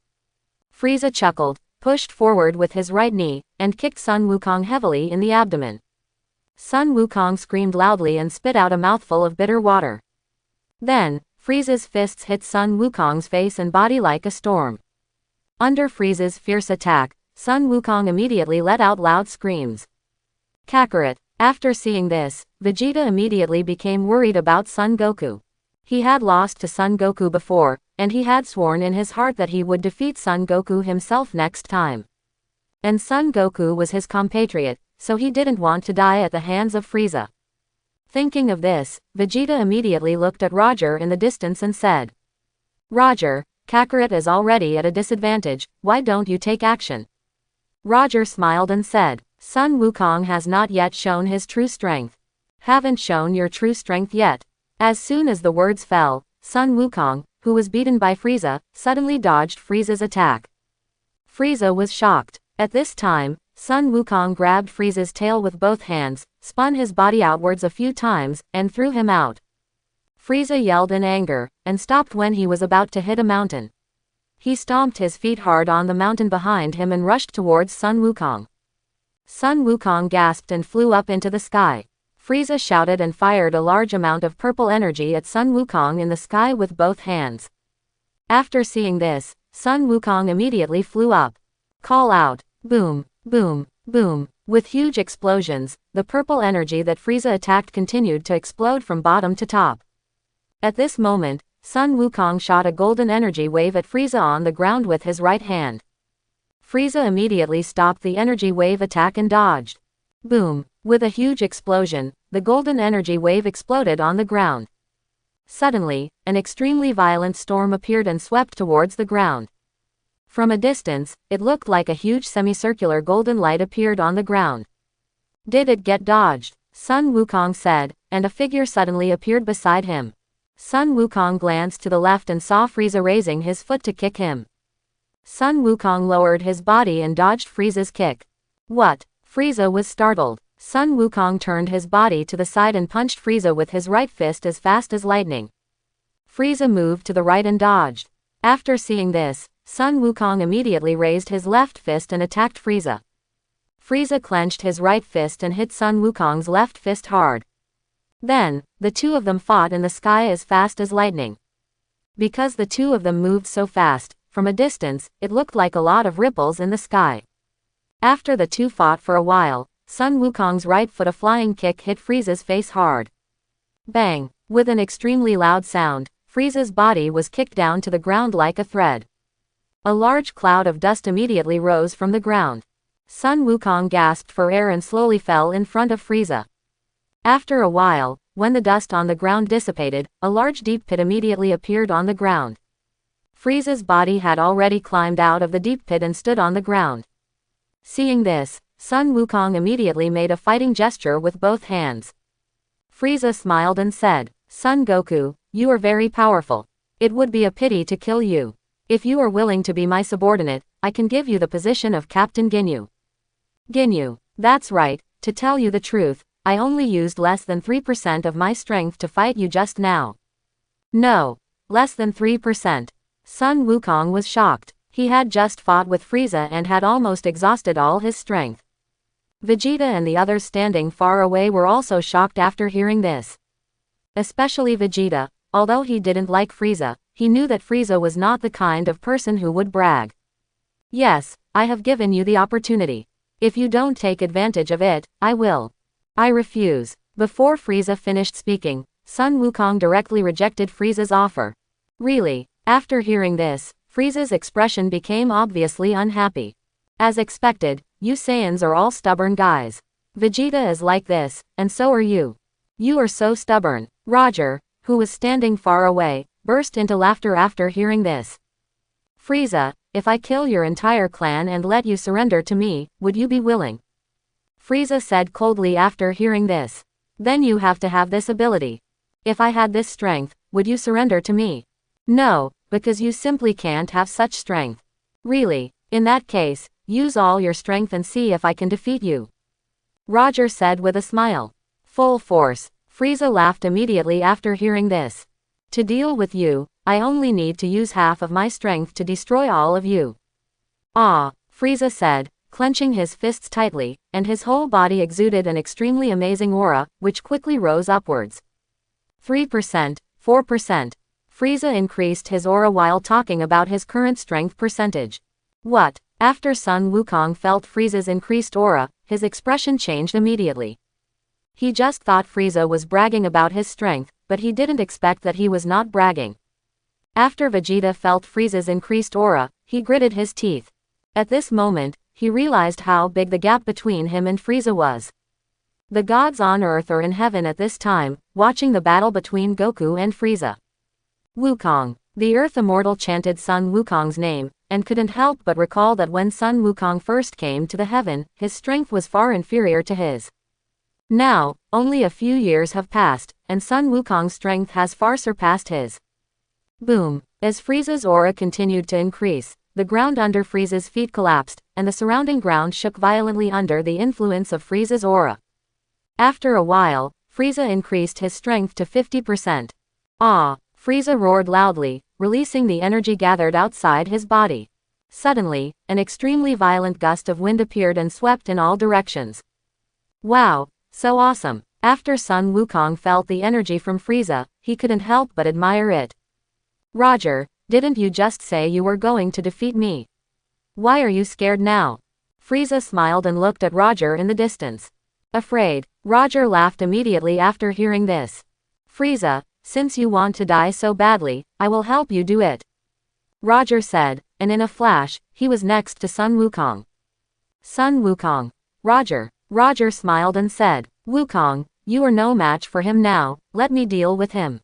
Frieza chuckled, pushed forward with his right knee, and kicked Sun Wukong heavily in the abdomen. Sun Wukong screamed loudly and spit out a mouthful of bitter water. Then, Frieza's fists hit Sun Wukong's face and body like a storm. Under Frieza's fierce attack, Sun Wukong immediately let out loud screams. Kakarot. After seeing this, Vegeta immediately became worried about Son Goku. He had lost to Son Goku before, and he had sworn in his heart that he would defeat Son Goku himself next time. And Son Goku was his compatriot, so he didn't want to die at the hands of Frieza. Thinking of this, Vegeta immediately looked at Roger in the distance and said, Roger, Kakarot is already at a disadvantage, why don't you take action? Roger smiled and said, Sun Wukong has not yet shown his true strength. Haven't shown your true strength yet. As soon as the words fell, Sun Wukong, who was beaten by Frieza, suddenly dodged Frieza's attack. Frieza was shocked. At this time, Sun Wukong grabbed Frieza's tail with both hands, spun his body outwards a few times, and threw him out. Frieza yelled in anger, and stopped when he was about to hit a mountain. He stomped his feet hard on the mountain behind him and rushed towards Sun Wukong. Sun Wukong gasped and flew up into the sky. Frieza shouted and fired a large amount of purple energy at Sun Wukong in the sky with both hands. After seeing this, Sun Wukong immediately flew up. Call out, boom, boom, boom. With huge explosions, the purple energy that Frieza attacked continued to explode from bottom to top. At this moment, Sun Wukong shot a golden energy wave at Frieza on the ground with his right hand. Frieza immediately stopped the energy wave attack and dodged. Boom! With a huge explosion, the golden energy wave exploded on the ground. Suddenly, an extremely violent storm appeared and swept towards the ground. From a distance, it looked like a huge semicircular golden light appeared on the ground. Did it get dodged? Sun Wukong said, and a figure suddenly appeared beside him. Sun Wukong glanced to the left and saw Frieza raising his foot to kick him. Sun Wukong lowered his body and dodged Frieza's kick. What? Frieza was startled. Sun Wukong turned his body to the side and punched Frieza with his right fist as fast as lightning. Frieza moved to the right and dodged. After seeing this, Sun Wukong immediately raised his left fist and attacked Frieza. Frieza clenched his right fist and hit Sun Wukong's left fist hard. Then, the two of them fought in the sky as fast as lightning. Because the two of them moved so fast, from a distance, it looked like a lot of ripples in the sky. After the two fought for a while, Sun Wukong's right foot a flying kick hit Frieza's face hard. Bang! With an extremely loud sound, Frieza's body was kicked down to the ground like a thread. A large cloud of dust immediately rose from the ground. Sun Wukong gasped for air and slowly fell in front of Frieza. After a while, when the dust on the ground dissipated, a large deep pit immediately appeared on the ground. Frieza's body had already climbed out of the deep pit and stood on the ground. Seeing this, Sun Wukong immediately made a fighting gesture with both hands. Frieza smiled and said, Son Goku, you are very powerful. It would be a pity to kill you. If you are willing to be my subordinate, I can give you the position of Captain Ginyu. Ginyu, that's right, to tell you the truth, I only used less than 3% of my strength to fight you just now. No, less than 3%. Sun Wukong was shocked. He had just fought with Frieza and had almost exhausted all his strength. Vegeta and the others standing far away were also shocked after hearing this. Especially Vegeta, although he didn't like Frieza, he knew that Frieza was not the kind of person who would brag. Yes, I have given you the opportunity. If you don't take advantage of it, I will. I refuse. Before Frieza finished speaking, Sun Wukong directly rejected Frieza's offer. Really? After hearing this, Frieza's expression became obviously unhappy. As expected, you Saiyans are all stubborn guys. Vegeta is like this, and so are you. You are so stubborn. Roger, who was standing far away, burst into laughter after hearing this. Frieza, if I kill your entire clan and let you surrender to me, would you be willing? Frieza said coldly after hearing this. Then you have to have this ability. If I had this strength, would you surrender to me? No, because you simply can't have such strength. Really, in that case, use all your strength and see if I can defeat you. Roger said with a smile. Full force. Frieza laughed immediately after hearing this. To deal with you, I only need to use half of my strength to destroy all of you. Ah, Frieza said, clenching his fists tightly, and his whole body exuded an extremely amazing aura, which quickly rose upwards. 3%, 4%. Frieza increased his aura while talking about his current strength percentage. What? After Sun Wukong felt Frieza's increased aura, his expression changed immediately. He just thought Frieza was bragging about his strength, but he didn't expect that he was not bragging. After Vegeta felt Frieza's increased aura, he gritted his teeth. At this moment, he realized how big the gap between him and Frieza was. The gods on Earth or in heaven at this time, watching the battle between Goku and Frieza. Wukong. The Earth Immortal chanted Sun Wukong's name, and couldn't help but recall that when Sun Wukong first came to the heaven, his strength was far inferior to his. Now, only a few years have passed, and Sun Wukong's strength has far surpassed his. Boom! As Frieza's aura continued to increase, the ground under Frieza's feet collapsed, and the surrounding ground shook violently under the influence of Frieza's aura. After a while, Frieza increased his strength to 50%. Ah! Frieza roared loudly, releasing the energy gathered outside his body. Suddenly, an extremely violent gust of wind appeared and swept in all directions. Wow! So awesome! After Sun Wukong felt the energy from Frieza, he couldn't help but admire it. Roger, didn't you just say you were going to defeat me? Why are you scared now? Frieza smiled and looked at Roger in the distance. Afraid? Roger laughed immediately after hearing this. Frieza, since you want to die so badly, I will help you do it. Roger said, and in a flash, he was next to Sun Wukong. Sun Wukong. Roger smiled and said, Wukong, you are no match for him now, let me deal with him.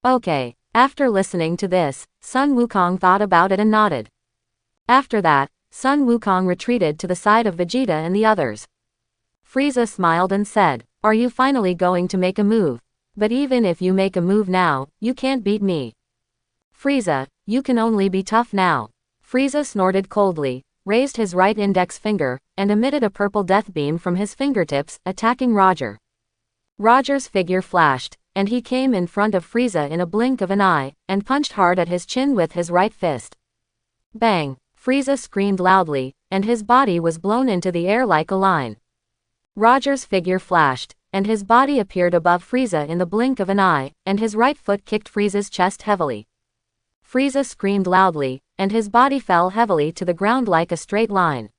Okay. After listening to this, Sun Wukong thought about it and nodded. After that, Sun Wukong retreated to the side of Vegeta and the others. Frieza smiled and said, are you finally going to make a move? But even if you make a move now, you can't beat me. Frieza, you can only be tough now. Frieza snorted coldly, raised his right index finger, and emitted a purple death beam from his fingertips, attacking Roger. Roger's figure flashed, and he came in front of Frieza in a blink of an eye, and punched hard at his chin with his right fist. Bang! Frieza screamed loudly, and his body was blown into the air like a line. Roger's figure flashed, and his body appeared above Frieza in the blink of an eye, and his right foot kicked Frieza's chest heavily. Frieza screamed loudly, and his body fell heavily to the ground like a straight line.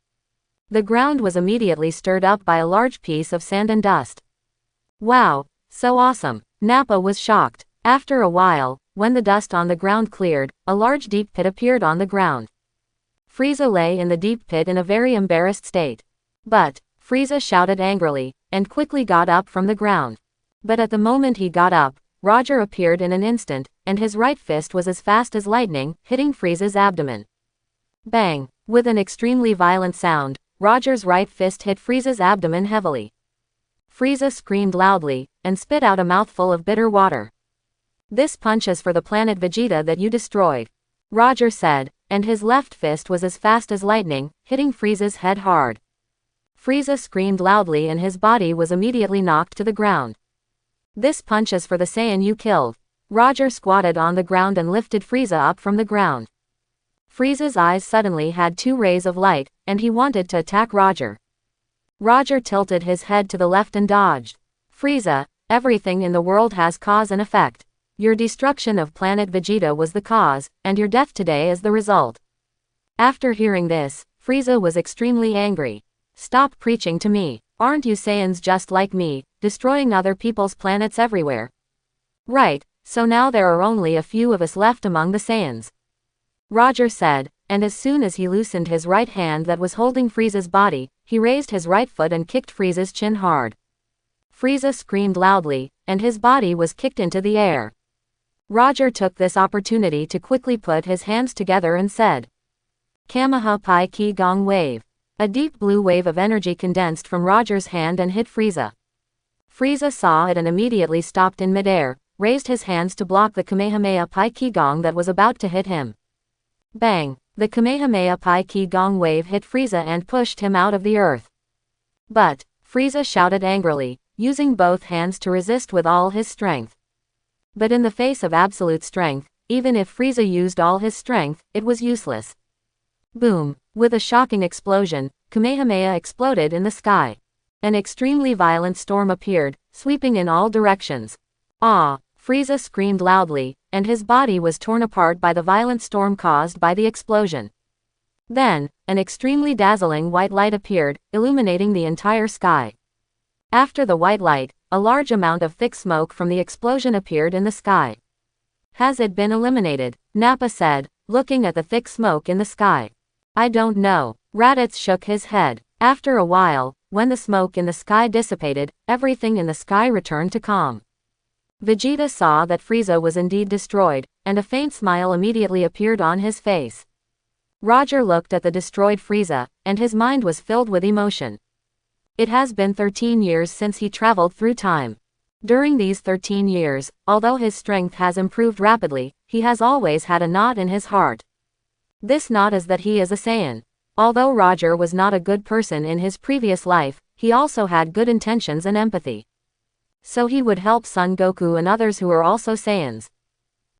The ground was immediately stirred up by a large piece of sand and dust. Wow! So awesome! Nappa was shocked. After a while, when the dust on the ground cleared, a large deep pit appeared on the ground. Frieza lay in the deep pit in a very embarrassed state. But, Frieza shouted angrily, and quickly got up from the ground. But at the moment he got up, Roger appeared in an instant, and his right fist was as fast as lightning, hitting Frieza's abdomen. Bang! With an extremely violent sound, Roger's right fist hit Frieza's abdomen heavily. Frieza screamed loudly, and spit out a mouthful of bitter water. This punch is for the planet Vegeta that you destroyed, Roger said, and his left fist was as fast as lightning, hitting Frieza's head hard. Frieza screamed loudly and his body was immediately knocked to the ground. This punch is for the Saiyan you killed. Roger squatted on the ground and lifted Frieza up from the ground. Frieza's eyes suddenly had two rays of light, and he wanted to attack Roger. Roger tilted his head to the left and dodged. Frieza, everything in the world has cause and effect. Your destruction of planet Vegeta was the cause, and your death today is the result. After hearing this, Frieza was extremely angry. Stop preaching to me. Aren't you Saiyans just like me, destroying other people's planets everywhere? Right, so now there are only a few of us left among the Saiyans. Roger said, and as soon as he loosened his right hand that was holding Frieza's body, he raised his right foot and kicked Frieza's chin hard. Frieza screamed loudly, and his body was kicked into the air. Roger took this opportunity to quickly put his hands together and said, Kameha Pai Ki Gong Wave. A deep blue wave of energy condensed from Roger's hand and hit Frieza. Frieza saw it and immediately stopped in midair, raised his hands to block the Kamehameha Pai Ki Gong that was about to hit him. Bang! The Kamehameha Pai Ki Gong wave hit Frieza and pushed him out of the earth. But, Frieza shouted angrily, using both hands to resist with all his strength. But in the face of absolute strength, even if Frieza used all his strength, it was useless. Boom! With a shocking explosion, Kamehameha exploded in the sky. An extremely violent storm appeared, sweeping in all directions. Ah! Frieza screamed loudly, and his body was torn apart by the violent storm caused by the explosion. Then, an extremely dazzling white light appeared, illuminating the entire sky. After the white light, a large amount of thick smoke from the explosion appeared in the sky. Has it been eliminated? Nappa said, looking at the thick smoke in the sky. I don't know. Raditz shook his head. After a while, when the smoke in the sky dissipated, everything in the sky returned to calm. Vegeta saw that Frieza was indeed destroyed, and a faint smile immediately appeared on his face. Roger looked at the destroyed Frieza, and his mind was filled with emotion. It has been 13 years since he traveled through time. During these 13 years, although his strength has improved rapidly, he has always had a knot in his heart. This knot is that he is a Saiyan. Although Roger was not a good person in his previous life, he also had good intentions and empathy. So he would help Son Goku and others who are also Saiyans.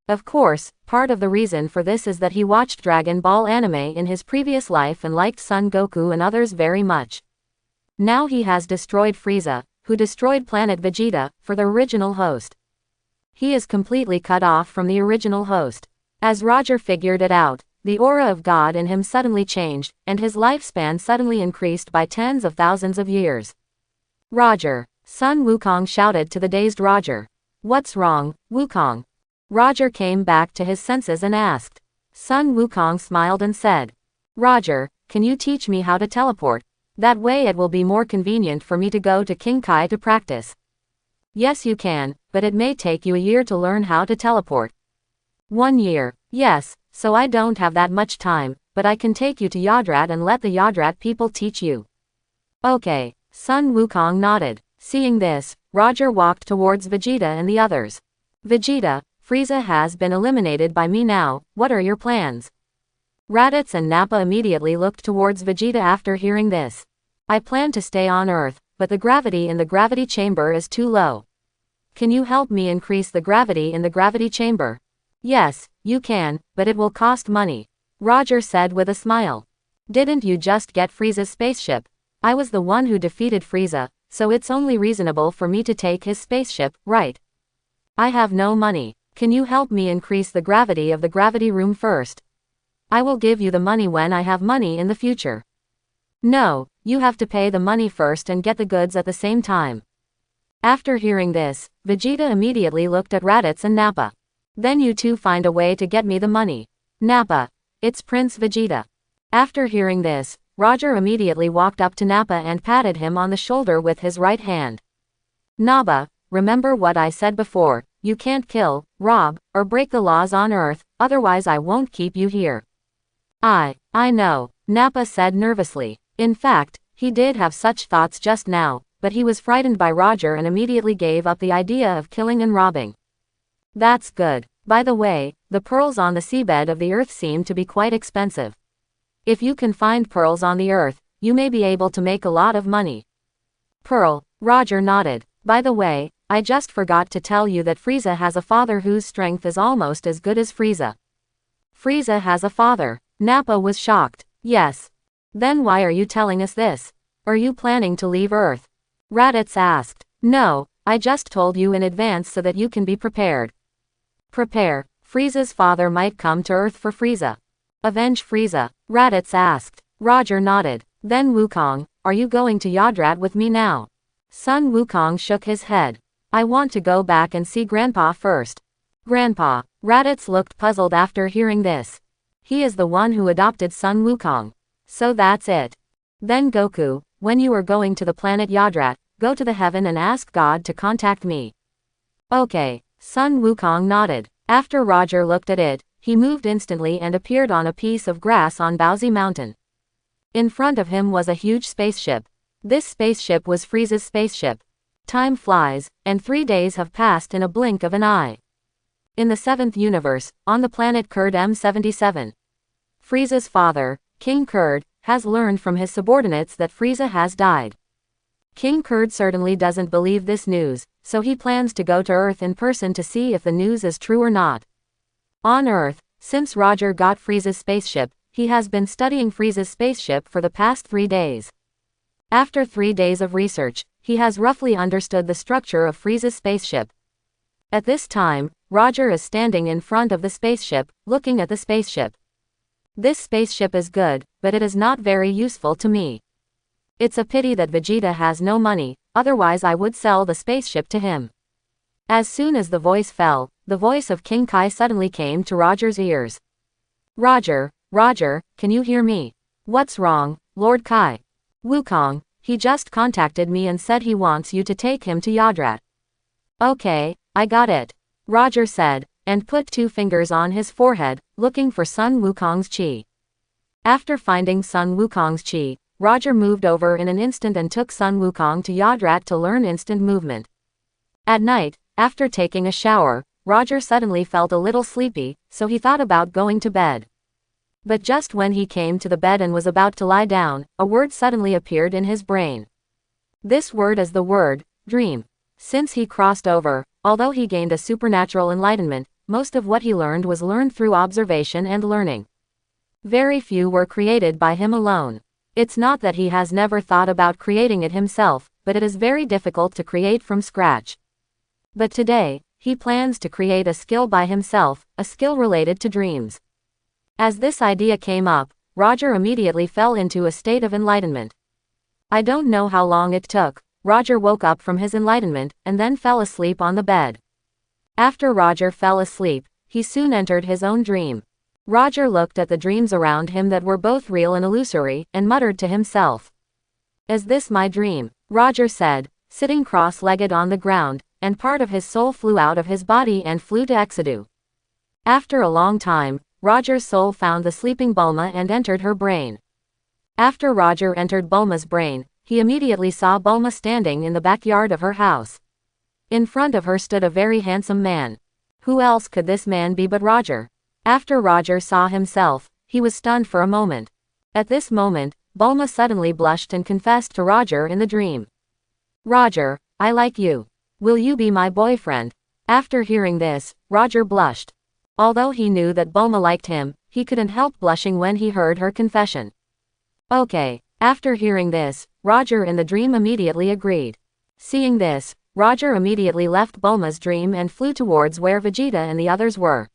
Of course, part of the reason for this is that he watched Dragon Ball anime in his previous life and liked Son Goku and others very much. Now he has destroyed Frieza, who destroyed Planet Vegeta, for the original host. He is completely cut off from the original host. As Roger figured it out, the aura of God in him suddenly changed, and his lifespan suddenly increased by tens of thousands of years. Roger! Sun Wukong shouted to the dazed Roger. What's wrong, Wukong? Roger came back to his senses and asked. Sun Wukong smiled and said, Roger, can you teach me how to teleport? That way it will be more convenient for me to go to King Kai to practice. Yes you can, but it may take you a year to learn how to teleport. 1 year, yes, so I don't have that much time, but I can take you to Yodrat and let the Yodrat people teach you. Okay, Sun Wukong nodded. Seeing this, Roger walked towards Vegeta and the others. Vegeta, Frieza has been eliminated by me now, what are your plans? Raditz and Nappa immediately looked towards Vegeta after hearing this. I plan to stay on Earth, but the gravity in the gravity chamber is too low. Can you help me increase the gravity in the gravity chamber? Yes, you can, but it will cost money. Roger said with a smile. Didn't you just get Frieza's spaceship? I was the one who defeated Frieza, so it's only reasonable for me to take his spaceship, right? I have no money. Can you help me increase the gravity of the gravity room first? I will give you the money when I have money in the future. No, you have to pay the money first and get the goods at the same time. After hearing this, Vegeta immediately looked at Raditz and Nappa. Then you two find a way to get me the money. Nappa. It's Prince Vegeta. After hearing this, Roger immediately walked up to Nappa and patted him on the shoulder with his right hand. Nappa, remember what I said before, you can't kill, rob, or break the laws on Earth, otherwise I won't keep you here. I know, Nappa said nervously. In fact, he did have such thoughts just now, but he was frightened by Roger and immediately gave up the idea of killing and robbing. That's good. By the way, the pearls on the seabed of the Earth seem to be quite expensive. If you can find pearls on the Earth, you may be able to make a lot of money. Pearl, Roger nodded. By the way, I just forgot to tell you that Frieza has a father whose strength is almost as good as Frieza. Frieza has a father. Nappa was shocked. Yes. Then why are you telling us this? Are you planning to leave Earth? Raditz asked. No, I just told you in advance so that you can be prepared. Prepare. Frieza's father might come to Earth for Frieza. Avenge Frieza? Raditz asked. Roger nodded. Then Wukong, are you going to Yodrat with me now? Sun Wukong shook his head. I want to go back and see Grandpa first. Grandpa. Raditz looked puzzled after hearing this. He is the one who adopted Sun Wukong. So that's it. Then Goku, when you are going to the planet Yodrat, go to the heaven and ask God to contact me. Okay. Sun Wukong nodded. After Roger looked at it, he moved instantly and appeared on a piece of grass on Bowsy Mountain. In front of him was a huge spaceship. This spaceship was Frieza's spaceship. Time flies, and 3 days have passed in a blink of an eye. In the 7th universe, on the planet Kurd M77. Frieza's father, King Kurd, has learned from his subordinates that Frieza has died. King Kurd certainly doesn't believe this news, so he plans to go to Earth in person to see if the news is true or not. On Earth, since Roger got Frieza's spaceship, he has been studying Frieza's spaceship for the past 3 days. After 3 days of research, he has roughly understood the structure of Frieza's spaceship. At this time, Roger is standing in front of the spaceship, looking at the spaceship. This spaceship is good, but it is not very useful to me. It's a pity that Vegeta has no money, otherwise I would sell the spaceship to him. As soon as the voice fell, the voice of King Kai suddenly came to Roger's ears. Roger, can you hear me? What's wrong, Lord Kai? Wukong, he just contacted me and said he wants you to take him to Yodrat. Okay, I got it. Roger said, and put 2 fingers on his forehead, looking for Sun Wukong's chi. After finding Sun Wukong's chi, Roger moved over in an instant and took Sun Wukong to Yodrat to learn instant movement. At night, after taking a shower, Roger suddenly felt a little sleepy, so he thought about going to bed. But just when he came to the bed and was about to lie down, a word suddenly appeared in his brain. This word is the word, dream. Since he crossed over, although he gained a supernatural enlightenment, most of what he learned was learned through observation and learning. Very few were created by him alone. It's not that he has never thought about creating it himself, but it is very difficult to create from scratch. But today, he plans to create a skill by himself, a skill related to dreams. As this idea came up, Roger immediately fell into a state of enlightenment. I don't know how long it took. Roger woke up from his enlightenment, and then fell asleep on the bed. After Roger fell asleep, he soon entered his own dream. Roger looked at the dreams around him that were both real and illusory, and muttered to himself. "Is this my dream?" Roger said, sitting cross-legged on the ground, and part of his soul flew out of his body and flew to Exedu. After a long time, Roger's soul found the sleeping Bulma and entered her brain. After Roger entered Bulma's brain, he immediately saw Bulma standing in the backyard of her house. In front of her stood a very handsome man. Who else could this man be but Roger? After Roger saw himself, he was stunned for a moment. At this moment, Bulma suddenly blushed and confessed to Roger in the dream. "Roger, I like you. Will you be my boyfriend?" After hearing this, Roger blushed. Although he knew that Bulma liked him, he couldn't help blushing when he heard her confession. Okay. After hearing this, Roger in the dream immediately agreed. Seeing this, Roger immediately left Bulma's dream and flew towards where Vegeta and the others were.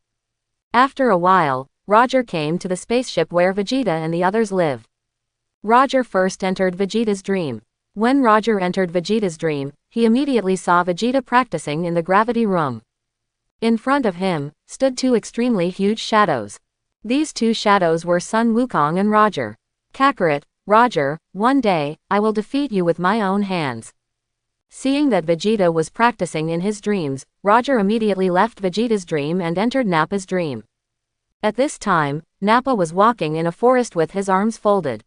After a while, Roger came to the spaceship where Vegeta and the others live. Roger first entered Vegeta's dream. When Roger entered Vegeta's dream, he immediately saw Vegeta practicing in the gravity room. In front of him, stood two extremely huge shadows. These two shadows were Sun Wukong and Roger. Kakarot, "Roger, one day, I will defeat you with my own hands." Seeing that Vegeta was practicing in his dreams, Roger immediately left Vegeta's dream and entered Nappa's dream. At this time, Nappa was walking in a forest with his arms folded.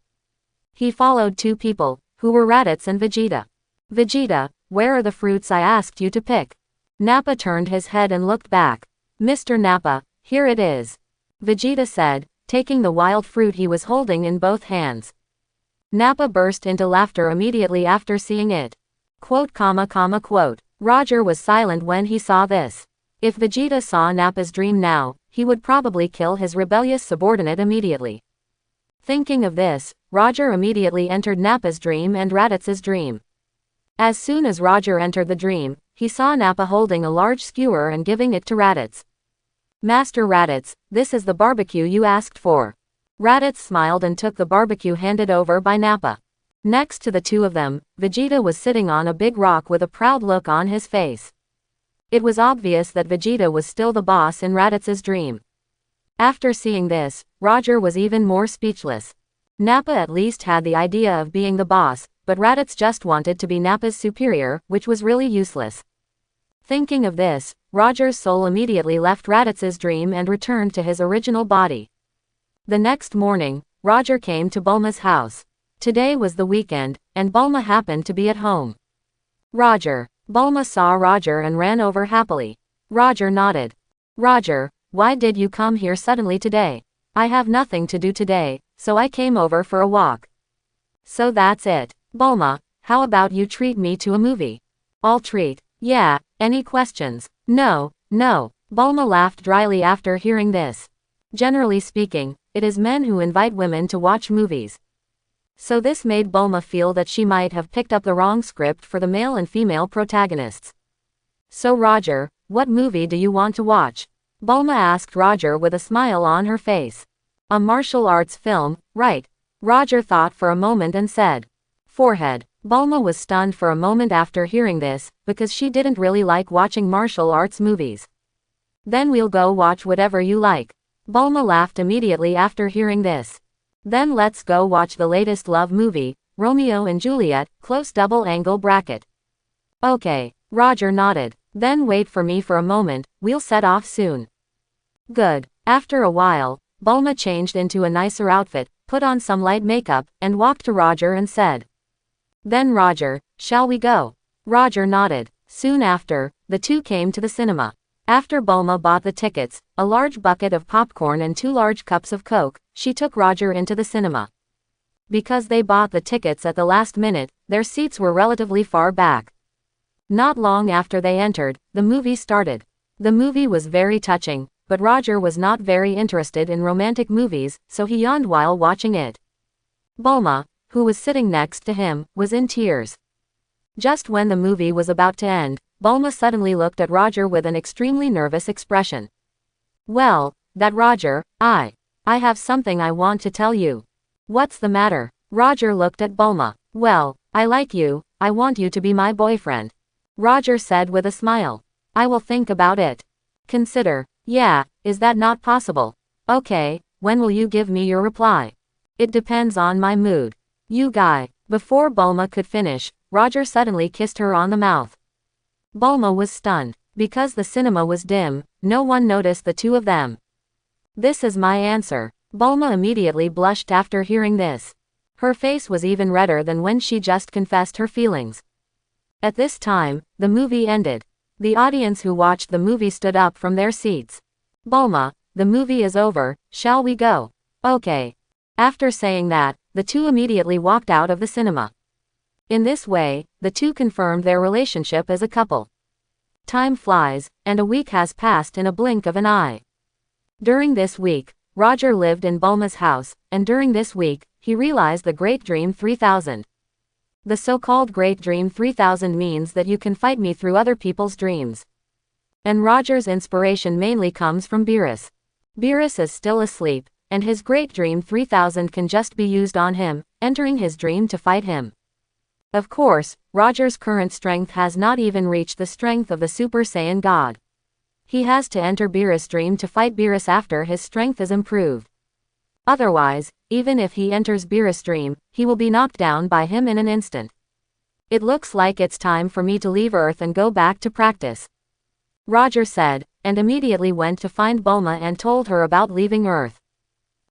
He followed two people, who were Raditz and Vegeta. "Vegeta, where are the fruits I asked you to pick?" Nappa turned his head and looked back. "Mr. Nappa, here it is," Vegeta said, taking the wild fruit he was holding in both hands. Nappa burst into laughter immediately after seeing it. Quote. Roger was silent when he saw this. If Vegeta saw Nappa's dream now, he would probably kill his rebellious subordinate immediately. Thinking of this, Roger immediately entered Nappa's dream and Raditz's dream. As soon as Roger entered the dream, he saw Nappa holding a large skewer and giving it to Raditz. "Master Raditz, this is the barbecue you asked for." Raditz smiled and took the barbecue handed over by Nappa. Next to the two of them, Vegeta was sitting on a big rock with a proud look on his face. It was obvious that Vegeta was still the boss in Raditz's dream. After seeing this, Roger was even more speechless. Nappa at least had the idea of being the boss, but Raditz just wanted to be Nappa's superior, which was really useless. Thinking of this, Roger's soul immediately left Raditz's dream and returned to his original body. The next morning, Roger came to Bulma's house. Today was the weekend, and Bulma happened to be at home. "Roger." Bulma saw Roger and ran over happily. Roger nodded. "Roger, why did you come here suddenly today?" "I have nothing to do today, so I came over for a walk." "So that's it." "Bulma, how about you treat me to a movie?" "I'll treat." "Yeah, any questions?" No. Bulma laughed dryly after hearing this. Generally speaking, it is men who invite women to watch movies. So this made Bulma feel that she might have picked up the wrong script for the male and female protagonists. "So Roger, what movie do you want to watch?" Bulma asked Roger with a smile on her face. "A martial arts film, right?" Roger thought for a moment and said. Forehead. Bulma was stunned for a moment after hearing this, because she didn't really like watching martial arts movies. "Then we'll go watch whatever you like." Bulma laughed immediately after hearing this. "Then let's go watch the latest love movie, Romeo and Juliet, close double angle bracket." "Okay." Roger nodded. "Then wait for me for a moment, we'll set off soon." Good. After a while, Bulma changed into a nicer outfit, put on some light makeup, and walked to Roger and said. "Then Roger, shall we go?" Roger nodded. Soon after, the two came to the cinema. After Bulma bought the tickets, a large bucket of popcorn and 2 large cups of Coke, she took Roger into the cinema. Because they bought the tickets at the last minute, their seats were relatively far back. Not long after they entered, the movie started. The movie was very touching, but Roger was not very interested in romantic movies, so he yawned while watching it. Bulma, who was sitting next to him, was in tears. Just when the movie was about to end, Bulma suddenly looked at Roger with an extremely nervous expression. "Well, that Roger, I have something I want to tell you." "What's the matter?" Roger looked at Bulma. "Well, I like you, I want you to be my boyfriend," Roger said with a smile. "I will think about it. Consider." "Yeah, is that not possible?" "Okay, when will you give me your reply?" "It depends on my mood." "You guy." Before Bulma could finish, Roger suddenly kissed her on the mouth. Bulma was stunned. Because the cinema was dim, no one noticed the two of them. "This is my answer." Bulma immediately blushed after hearing this. Her face was even redder than when she just confessed her feelings. At this time, the movie ended. The audience who watched the movie stood up from their seats. "Bulma, the movie is over, shall we go?" "Okay." After saying that, the two immediately walked out of the cinema. In this way, the two confirmed their relationship as a couple. Time flies, and a week has passed in a blink of an eye. During this week, Roger lived in Bulma's house, and during this week, he realized the Great Dream 3000. The so-called Great Dream 3000 means that you can fight me through other people's dreams. And Roger's inspiration mainly comes from Beerus. Beerus is still asleep, and his Great Dream 3000 can just be used on him, entering his dream to fight him. Of course, Roger's current strength has not even reached the strength of the Super Saiyan God. He has to enter Beerus' dream to fight Beerus after his strength is improved. Otherwise, even if he enters Beerus' dream, he will be knocked down by him in an instant. "It looks like it's time for me to leave Earth and go back to practice," Roger said, and immediately went to find Bulma and told her about leaving Earth.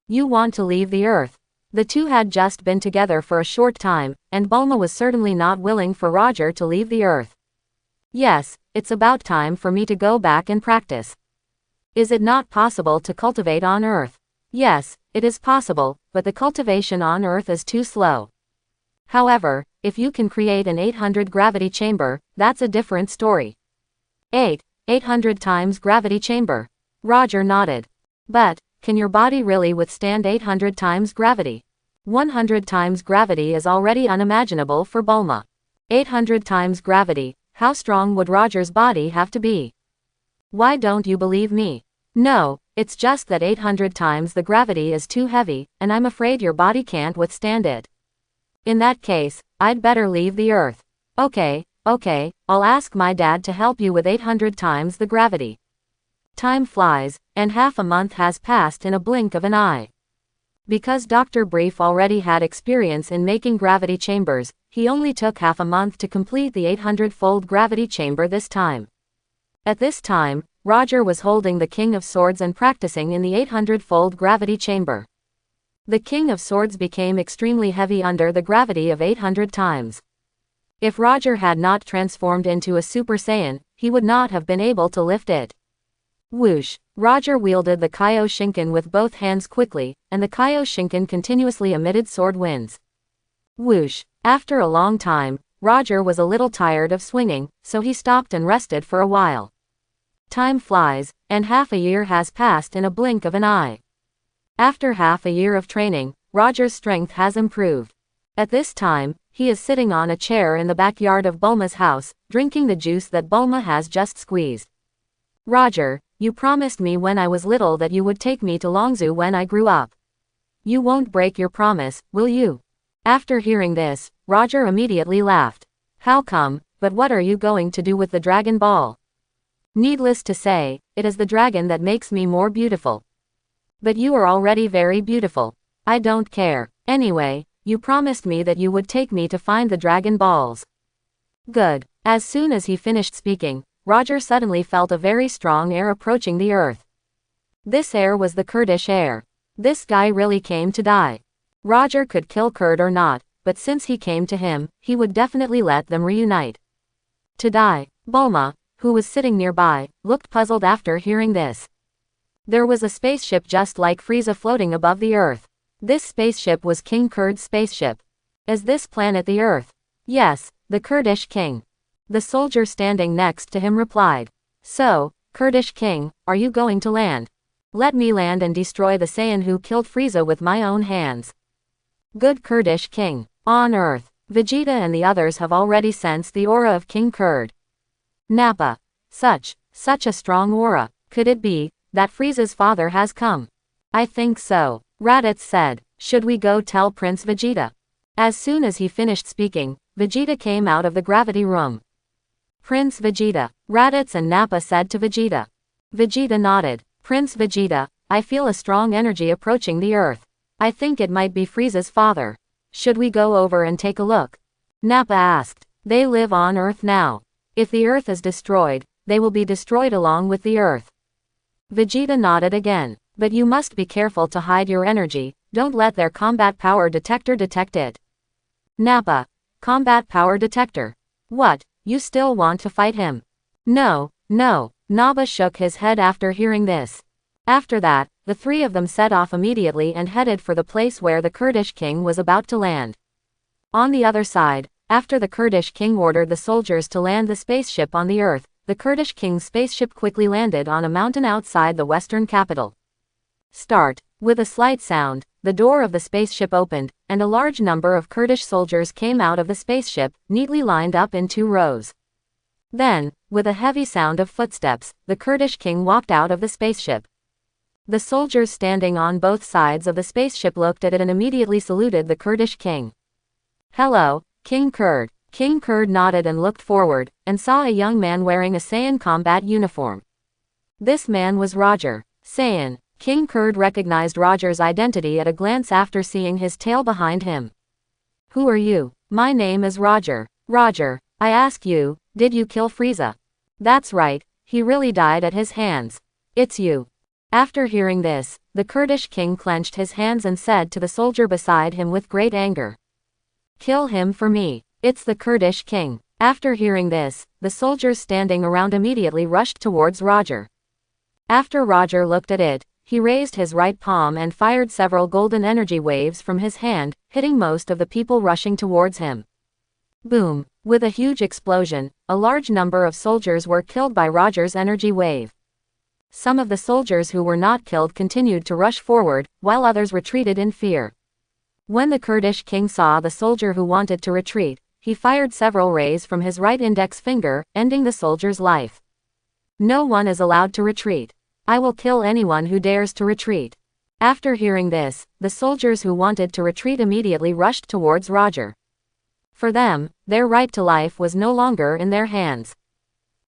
"You want to leave the Earth?" The two had just been together for a short time, and Bulma was certainly not willing for Roger to leave the Earth. "Yes, it's about time for me to go back and practice." "Is it not possible to cultivate on Earth?" "Yes, it is possible, but the cultivation on Earth is too slow. However, if you can create an 800 gravity chamber, that's a different story." 800 times gravity chamber. Roger nodded. "But, can your body really withstand 800 times gravity?" 100 times gravity is already unimaginable for Bulma. 800 times gravity, how strong would Roger's body have to be? "Why don't you believe me?" "No, it's just that 800 times the gravity is too heavy, and I'm afraid your body can't withstand it." "In that case, I'd better leave the Earth." Okay, I'll ask my dad to help you with 800 times the gravity." Time flies, and half a month has passed in a blink of an eye. Because Dr. Brief already had experience in making gravity chambers, he only took half a month to complete the 800-fold gravity chamber this time. At this time, Roger was holding the King of Swords and practicing in the 800-fold gravity chamber. The King of Swords became extremely heavy under the gravity of 800 times. If Roger had not transformed into a Super Saiyan, he would not have been able to lift it. Whoosh! Roger wielded the Kaioshinkan with both hands quickly, and the Kaioshinkan continuously emitted sword winds. Whoosh! After a long time, Roger was a little tired of swinging, so he stopped and rested for a while. Time flies, and half a year has passed in a blink of an eye. After half a year of training, Roger's strength has improved. At this time, he is sitting on a chair in the backyard of Bulma's house, drinking the juice that Bulma has just squeezed. "Roger, you promised me when I was little that you would take me to Longzhou when I grew up. You won't break your promise, will you?" After hearing this, Roger immediately laughed. "How come, but what are you going to do with the Dragon Ball?" "Needless to say, it is the dragon that makes me more beautiful." "But you are already very beautiful." "I don't care. Anyway, you promised me that you would take me to find the Dragon Balls." "Good." As soon as he finished speaking, Roger suddenly felt a very strong air approaching the earth. This air was the Kurdish air. This guy really came to die. Roger could kill Kurd or not, but since he came to him, he would definitely let them reunite. To die. Bulma, who was sitting nearby, looked puzzled after hearing this. There was a spaceship just like Frieza floating above the Earth. This spaceship was King Kurd's spaceship. Is this planet the Earth? Yes, the Kurdish king. The soldier standing next to him replied. So, Kurdish king, are you going to land? Let me land and destroy the Saiyan who killed Frieza with my own hands. Good Kurdish king. On Earth, Vegeta and the others have already sensed the aura of King Kurd. Nappa. Such a strong aura. Could it be that Frieza's father has come? I think so, Raditz said. Should we go tell Prince Vegeta? As soon as he finished speaking, Vegeta came out of the gravity room. Prince Vegeta, Raditz and Nappa said to Vegeta. Vegeta nodded. Prince Vegeta, I feel a strong energy approaching the Earth. I think it might be Frieza's father. Should we go over and take a look? Nappa asked. They live on Earth now. If the Earth is destroyed, they will be destroyed along with the Earth. Vegeta nodded again. But you must be careful to hide your energy, don't let their combat power detector detect it. Nappa. Combat power detector. What, you still want to fight him? No. Nappa shook his head after hearing this. After that, the three of them set off immediately and headed for the place where the Kurdish king was about to land. On the other side, after the Kurdish king ordered the soldiers to land the spaceship on the Earth, the Kurdish king's spaceship quickly landed on a mountain outside the western capital. Start. With a slight sound, the door of the spaceship opened, and a large number of Kurdish soldiers came out of the spaceship, neatly lined up in 2 rows. Then, with a heavy sound of footsteps, the Kurdish king walked out of the spaceship. The soldiers standing on both sides of the spaceship looked at it and immediately saluted the Kurdish king. Hello, King Kurd. King Kurd nodded and looked forward, and saw a young man wearing a Saiyan combat uniform. This man was Roger. Saiyan. King Kurd recognized Roger's identity at a glance after seeing his tail behind him. Who are you? My name is Roger. Roger, I ask you, did you kill Frieza? That's right, he really died at his hands. It's you. After hearing this, the Kurdish king clenched his hands and said to the soldier beside him with great anger. Kill him for me. It's the Kurdish king. After hearing this, the soldiers standing around immediately rushed towards Roger. After Roger looked at it, he raised his right palm and fired several golden energy waves from his hand, hitting most of the people rushing towards him. Boom! With a huge explosion, a large number of soldiers were killed by Roger's energy wave. Some of the soldiers who were not killed continued to rush forward, while others retreated in fear. When the Kurdish king saw the soldier who wanted to retreat, he fired several rays from his right index finger, ending the soldier's life. No one is allowed to retreat. I will kill anyone who dares to retreat. After hearing this, the soldiers who wanted to retreat immediately rushed towards Roger. For them, their right to life was no longer in their hands.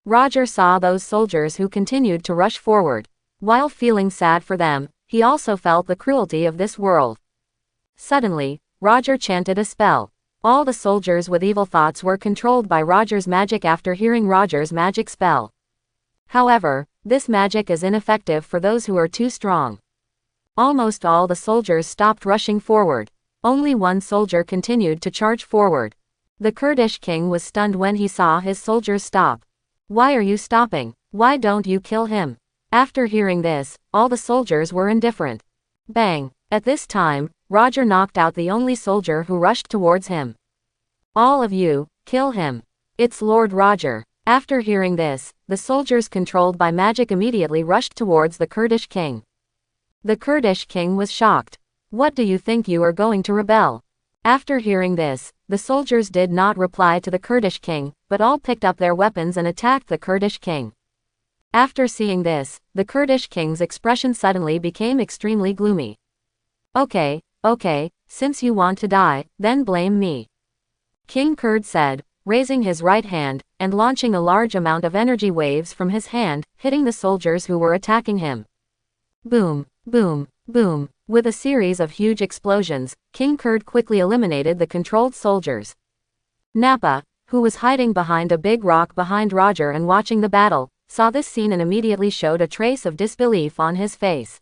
Roger saw those soldiers who continued to rush forward. While feeling sad for them, he also felt the cruelty of this world. Suddenly, Roger chanted a spell. All the soldiers with evil thoughts were controlled by Roger's magic after hearing Roger's magic spell. However, this magic is ineffective for those who are too strong. Almost all the soldiers stopped rushing forward. Only one soldier continued to charge forward. The Kurdish king was stunned when he saw his soldiers stop. Why are you stopping? Why don't you kill him? After hearing this, all the soldiers were indifferent. Bang! At this time, Roger knocked out the only soldier who rushed towards him. All of you, kill him. It's Lord Roger. After hearing this, the soldiers controlled by magic immediately rushed towards the Kurdish king. The Kurdish king was shocked. What do you think you are going to rebel? After hearing this, the soldiers did not reply to the Kurdish king, but all picked up their weapons and attacked the Kurdish king. After seeing this, the Kurdish king's expression suddenly became extremely gloomy. Okay, since you want to die, then blame me. King Kurd said, raising his right hand, and launching a large amount of energy waves from his hand, hitting the soldiers who were attacking him. Boom, boom, boom. With a series of huge explosions, King Kurd quickly eliminated the controlled soldiers. Nappa, who was hiding behind a big rock behind Roger and watching the battle, saw this scene and immediately showed a trace of disbelief on his face.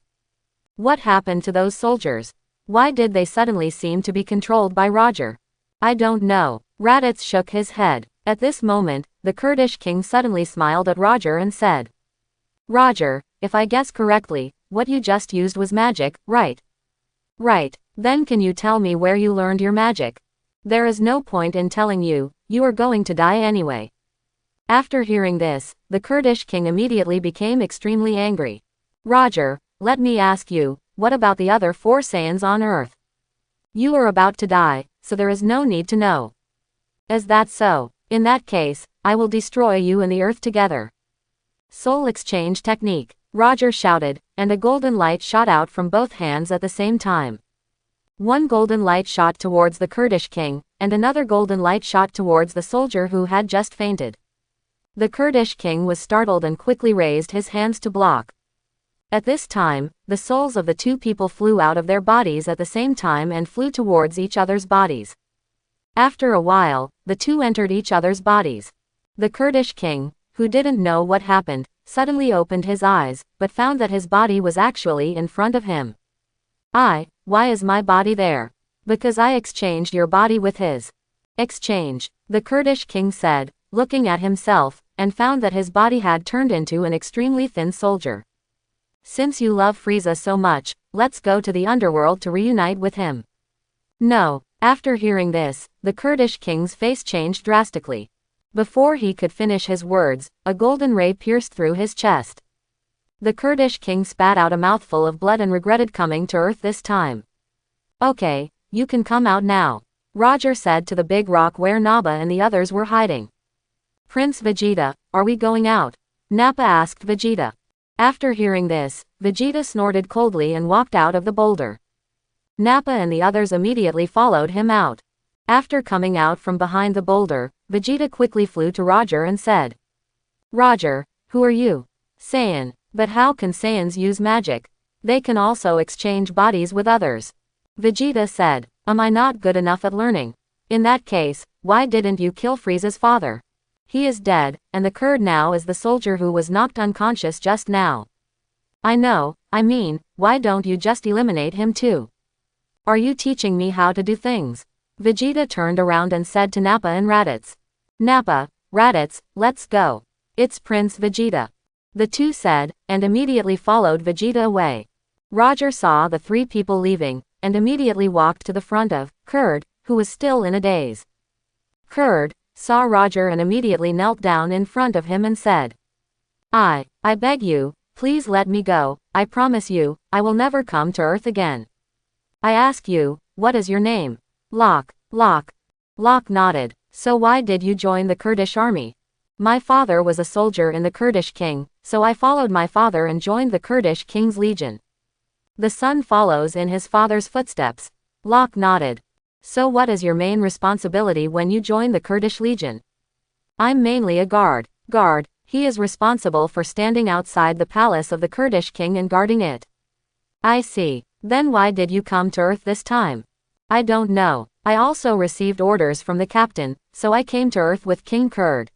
What happened to those soldiers? Why did they suddenly seem to be controlled by Roger? I don't know. Raditz shook his head. At this moment, the Kurdish king suddenly smiled at Roger and said, Roger, if I guess correctly, what you just used was magic, right? Right. Then can you tell me where you learned your magic? There is no point in telling you, you are going to die anyway. After hearing this, the Kurdish king immediately became extremely angry. Roger, let me ask you, what about the other 4 Saiyans on Earth? You are about to die, so there is no need to know. Is that so? In that case, I will destroy you and the Earth together. Soul exchange technique, Roger shouted, and a golden light shot out from both hands at the same time. One golden light shot towards the Kurdish king, and another golden light shot towards the soldier who had just fainted. The Kurdish king was startled and quickly raised his hands to block. At this time, the souls of the 2 people flew out of their bodies at the same time and flew towards each other's bodies. After a while, the 2 entered each other's bodies. The Kurdish king, who didn't know what happened, suddenly opened his eyes, but found that his body was actually in front of him. Why is my body there? Because I exchanged your body with his. Exchange, the Kurdish king said, looking at himself, and found that his body had turned into an extremely thin soldier. Since you love Frieza so much, let's go to the underworld to reunite with him. No. After hearing this, the Kurdish king's face changed drastically. Before he could finish his words, a golden ray pierced through his chest. The Kurdish king spat out a mouthful of blood and regretted coming to Earth this time. Okay, you can come out now, Roger said to the big rock where Nappa and the others were hiding. Prince Vegeta, are we going out? Nappa asked Vegeta. After hearing this, Vegeta snorted coldly and walked out of the boulder. Nappa and the others immediately followed him out. After coming out from behind the boulder, Vegeta quickly flew to Roger and said, Roger, who are you? Saiyan. But how can Saiyans use magic? They can also exchange bodies with others. Vegeta said, am I not good enough at learning? In that case, why didn't you kill Frieza's father? He is dead, and the Kurd now is the soldier who was knocked unconscious just now. I know, why don't you just eliminate him too? Are you teaching me how to do things? Vegeta turned around and said to Nappa and Raditz. Nappa, Raditz, let's go. It's Prince Vegeta. The 2 said, and immediately followed Vegeta away. Roger saw the 3 people leaving, and immediately walked to the front of Kurd, who was still in a daze. Kurd saw Roger and immediately knelt down in front of him and said, I beg you, please let me go, I promise you, I will never come to Earth again. I ask you, what is your name? Locke. Locke nodded. So why did you join the Kurdish army? My father was a soldier in the Kurdish king, so I followed my father and joined the Kurdish king's legion. The son follows in his father's footsteps. Locke nodded. So what is your main responsibility when you join the Kurdish legion? I'm mainly a guard. He is responsible for standing outside the palace of the Kurdish king and guarding it. I see. Then why did you come to Earth this time? I don't know. I also received orders from the captain, so I came to Earth with King Kurd.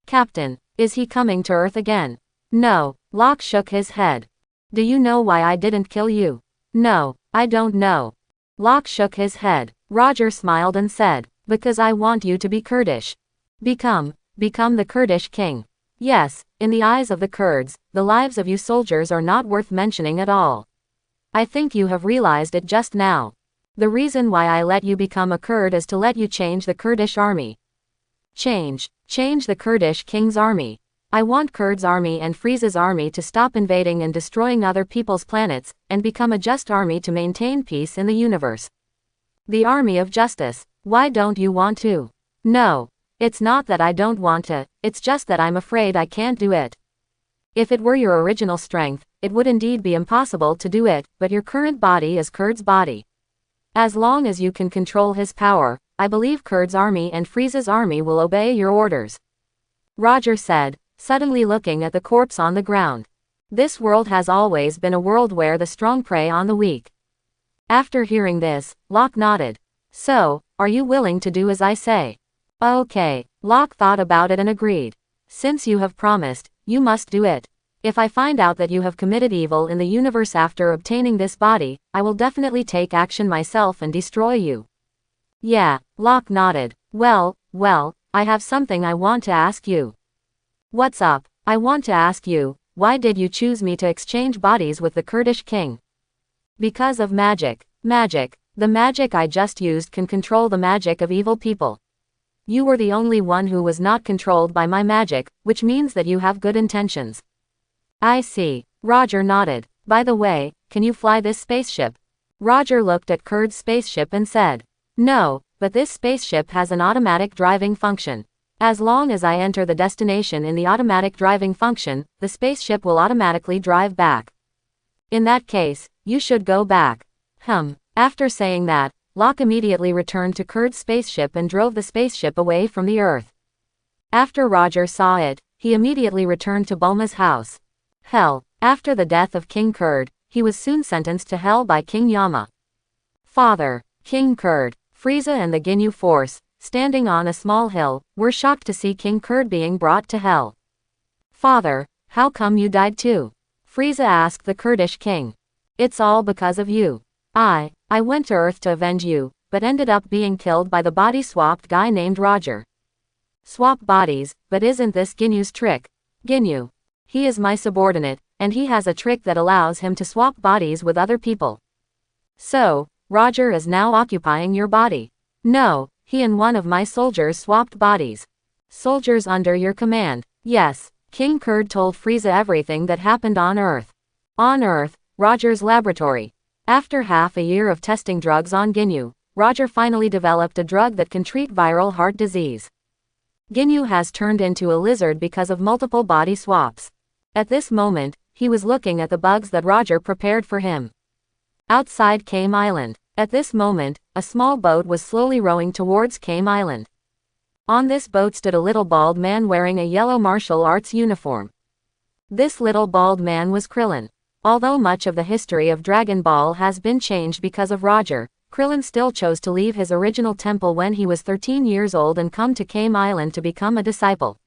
Captain, is he coming to Earth again? No, Locke shook his head. Do you know why I didn't kill you? No, I don't know. Locke shook his head. Roger smiled and said, because I want you to be Kurdish. Become the Kurdish king. Yes, in the eyes of the Kurds, the lives of you soldiers are not worth mentioning at all. I think you have realized it just now. The reason why I let you become a Kurd is to let you change the Kurdish army. Change the Kurdish king's army. I want Kurd's army and Frieza's army to stop invading and destroying other people's planets, and become a just army to maintain peace in the universe. The army of justice. Why don't you want to? No. It's not that I don't want to, it's just that I'm afraid I can't do it. If it were your original strength, it would indeed be impossible to do it, but your current body is Kurd's body. As long as you can control his power, I believe Kurd's army and Frieza's army will obey your orders. Roger said, suddenly looking at the corpse on the ground. This world has always been a world where the strong prey on the weak. After hearing this, Locke nodded. So, are you willing to do as I say? Okay. Locke thought about it and agreed. Since you have promised, you must do it. If I find out that you have committed evil in the universe after obtaining this body, I will definitely take action myself and destroy you. Yeah, Locke nodded. Well, I have something I want to ask you. What's up? I want to ask you, why did you choose me to exchange bodies with the Kurdish king? Because of magic. Magic. The magic I just used can control the magic of evil people. You were the only one who was not controlled by my magic, which means that you have good intentions. I see. Roger nodded. By the way, can you fly this spaceship? Roger looked at Kurt's spaceship and said, no, but this spaceship has an automatic driving function. As long as I enter the destination in the automatic driving function, the spaceship will automatically drive back. In that case, you should go back. After saying that, Locke immediately returned to Kurt's spaceship and drove the spaceship away from the Earth. After Roger saw it, he immediately returned to Bulma's house. Hell, after the death of King Kurd, he was soon sentenced to hell by King Yama. Father, King Kurd, Frieza and the Ginyu Force, standing on a small hill, were shocked to see King Kurd being brought to hell. Father, how come you died too? Frieza asked the Kurdish king. It's all because of you. I went to Earth to avenge you, but ended up being killed by the body-swapped guy named Roger. Swap bodies, but isn't this Ginyu's trick? Ginyu. He is my subordinate, and he has a trick that allows him to swap bodies with other people. So, Roger is now occupying your body. No, he and one of my soldiers swapped bodies. Soldiers under your command. Yes, King Kurd told Frieza everything that happened on Earth. On Earth, Roger's laboratory. After half a year of testing drugs on Ginyu, Roger finally developed a drug that can treat viral heart disease. Ginyu has turned into a lizard because of multiple body swaps. At this moment, he was looking at the bugs that Roger prepared for him. Outside Kame Island. At this moment, a small boat was slowly rowing towards Kame Island. On this boat stood a little bald man wearing a yellow martial arts uniform. This little bald man was Krillin. Although much of the history of Dragon Ball has been changed because of Roger, Krillin still chose to leave his original temple when he was 13 years old and come to Kame Island to become a disciple.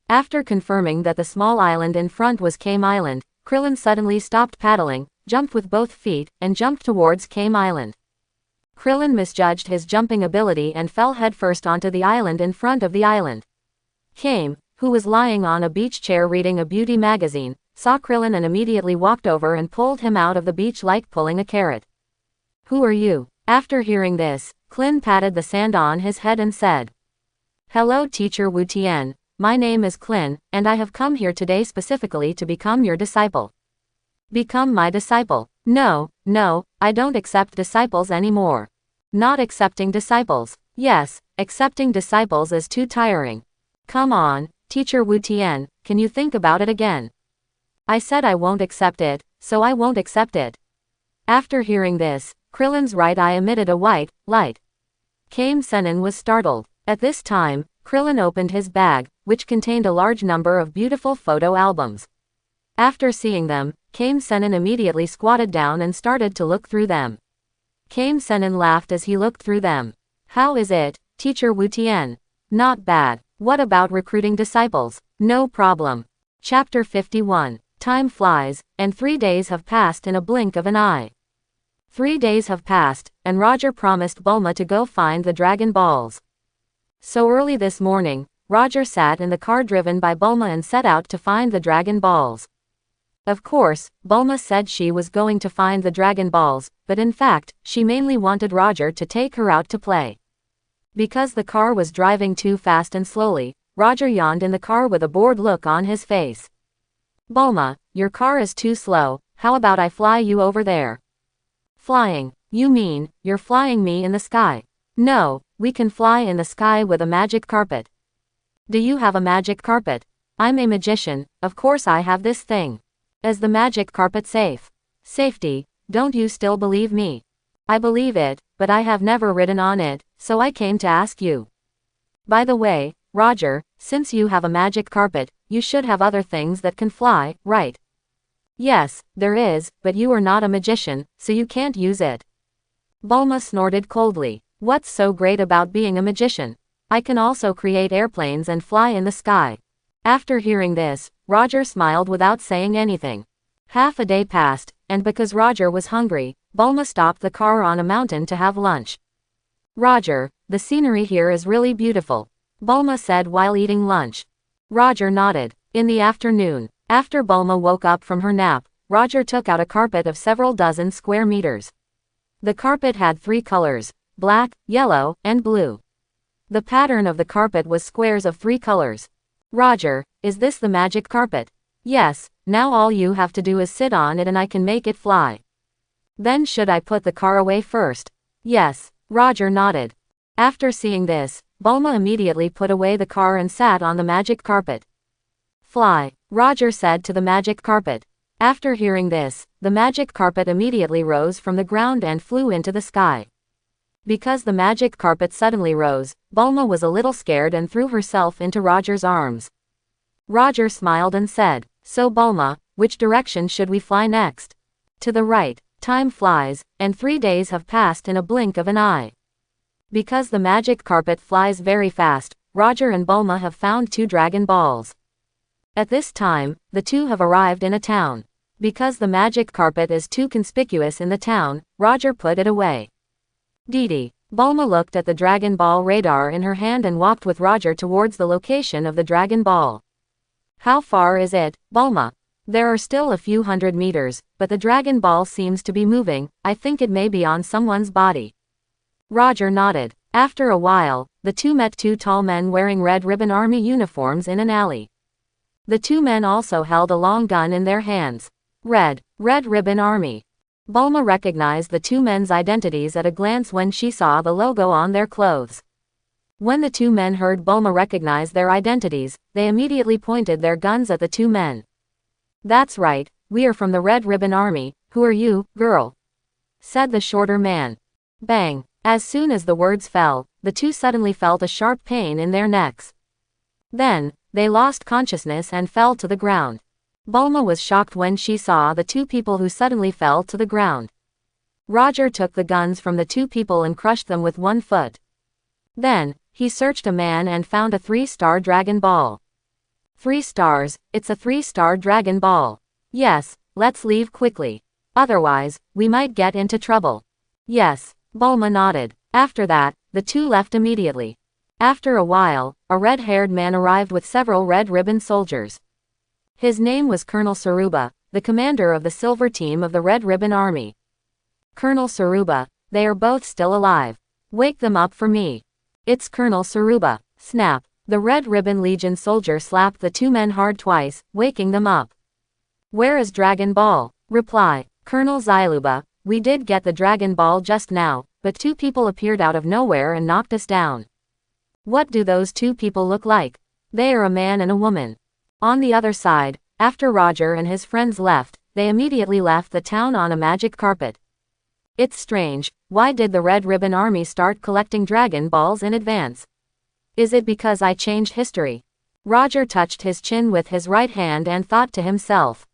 After confirming that the small island in front was Kame Island, Krillin suddenly stopped paddling, jumped with both feet, and jumped towards Kame Island. Krillin misjudged his jumping ability and fell headfirst onto the island in front of the island. Kame, who was lying on a beach chair reading a beauty magazine, saw Krillin and immediately walked over and pulled him out of the beach like pulling a carrot. Who are you? After hearing this, Klin patted the sand on his head and said, Hello Teacher Wu Tian, my name is Klin, and I have come here today specifically to become your disciple. Become my disciple? No, I don't accept disciples anymore. Not accepting disciples? Yes, accepting disciples is too tiring. Come on, Teacher Wu Tian, can you think about it again? I said I won't accept it, so I won't accept it. After hearing this, Krillin's right eye emitted a white light. Kame Sennin was startled. At this time, Krillin opened his bag, which contained a large number of beautiful photo albums. After seeing them, Kame Sennin immediately squatted down and started to look through them. Kame Sennin laughed as he looked through them. How is it, Teacher Wu Tian? Not bad. What about recruiting disciples? No problem. Chapter 51. Time flies, and 3 days have passed in a blink of an eye. 3 days have passed, and Roger promised Bulma to go find the Dragon Balls. So early this morning, Roger sat in the car driven by Bulma and set out to find the Dragon Balls. Of course, Bulma said she was going to find the Dragon Balls, but in fact, she mainly wanted Roger to take her out to play. Because the car was driving too fast and slowly, Roger yawned in the car with a bored look on his face. Bulma, your car is too slow, how about I fly you over there? Flying? You mean, you're flying me in the sky? No, we can fly in the sky with a magic carpet. Do you have a magic carpet? I'm a magician, of course I have this thing. Is the magic carpet safe? Safety, don't you still believe me? I believe it, but I have never ridden on it, so I came to ask you. By the way, Roger, since you have a magic carpet, you should have other things that can fly, right? Yes, there is, but you are not a magician, so you can't use it. Bulma snorted coldly. What's so great about being a magician? I can also create airplanes and fly in the sky. After hearing this, Roger smiled without saying anything. Half a day passed, and because Roger was hungry, Bulma stopped the car on a mountain to have lunch. Roger, the scenery here is really beautiful. Bulma said while eating lunch. Roger nodded. In the afternoon, after Bulma woke up from her nap, Roger took out a carpet of several dozen square meters. The carpet had 3 colors: black, yellow, and blue. The pattern of the carpet was squares of 3 colors. Roger, is this the magic carpet? Yes, now all you have to do is sit on it and I can make it fly. Then should I put the car away first? Yes, Roger nodded. After seeing this, Bulma immediately put away the car and sat on the magic carpet. Fly, Roger said to the magic carpet. After hearing this, the magic carpet immediately rose from the ground and flew into the sky. Because the magic carpet suddenly rose, Bulma was a little scared and threw herself into Roger's arms. Roger smiled and said, "So Bulma, which direction should we fly next?" "To the right." Time flies, and 3 days have passed in a blink of an eye. Because the magic carpet flies very fast, Roger and Bulma have found 2 Dragon Balls. At this time, the 2 have arrived in a town. Because the magic carpet is too conspicuous in the town, Roger put it away. Didi. Bulma looked at the Dragon Ball radar in her hand and walked with Roger towards the location of the Dragon Ball. "How far is it, Bulma?" "There are still a few hundred meters, but the Dragon Ball seems to be moving. I think it may be on someone's body." Roger nodded. After a while, the 2 met 2 tall men wearing Red Ribbon Army uniforms in an alley. The 2 men also held a long gun in their hands. Red Ribbon Army. Bulma recognized the 2 men's identities at a glance when she saw the logo on their clothes. When the 2 men heard Bulma recognize their identities, they immediately pointed their guns at the 2 men. "That's right, we are from the Red Ribbon Army. Who are you, girl?" said the shorter man. Bang! As soon as the words fell, the 2 suddenly felt a sharp pain in their necks. Then, they lost consciousness and fell to the ground. Bulma was shocked when she saw the 2 people who suddenly fell to the ground. Roger took the guns from the 2 people and crushed them with 1 foot. Then, he searched a man and found a 3-star Dragon Ball. 3 stars, it's a 3-star Dragon Ball. Yes, let's leave quickly. Otherwise, we might get into trouble. Yes, Bulma nodded. After that, the 2 left immediately. After a while, a red-haired man arrived with several red ribbon soldiers. His name was Colonel Saruba, the commander of the Silver Team of the Red Ribbon Army. "Colonel Saruba, they are both still alive. Wake them up for me." "It's Colonel Saruba." Snap! The Red Ribbon Legion soldier slapped the 2 men hard twice, waking them up. "Where is Dragon Ball?" Reply: "Colonel Zyluba, we did get the Dragon Ball just now, but 2 people appeared out of nowhere and knocked us down." "What do those 2 people look like?" "They are a man and a woman." On the other side, after Roger and his friends left, they immediately left the town on a magic carpet. It's strange, why did the Red Ribbon Army start collecting Dragon Balls in advance? Is it because I changed history? Roger touched his chin with his right hand and thought to himself.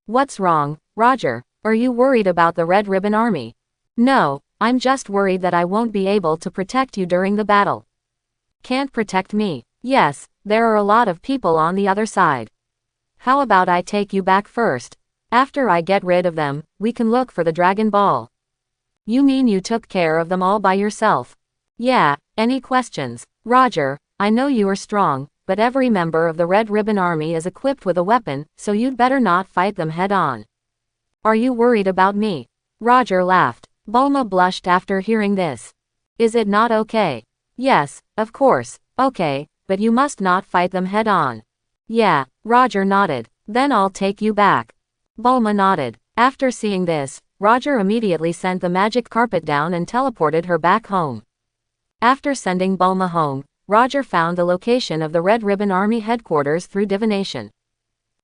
What's wrong, Roger? Are you worried about the Red Ribbon Army? No, I'm just worried that I won't be able to protect you during the battle. Can't protect me? Yes, there are a lot of people on the other side. How about I take you back first? After I get rid of them, we can look for the Dragon Ball. You mean you took care of them all by yourself? Yeah, any questions? Roger, I know you are strong, but every member of the Red Ribbon Army is equipped with a weapon, so you'd better not fight them head on. Are you worried about me? Roger laughed. Bulma blushed after hearing this. Is it not okay? Yes, of course, okay, but you must not fight them head on. Yeah, Roger nodded. Then I'll take you back. Bulma nodded. After seeing this, Roger immediately sent the magic carpet down and teleported her back home. After sending Bulma home, Roger found the location of the Red Ribbon Army headquarters through divination.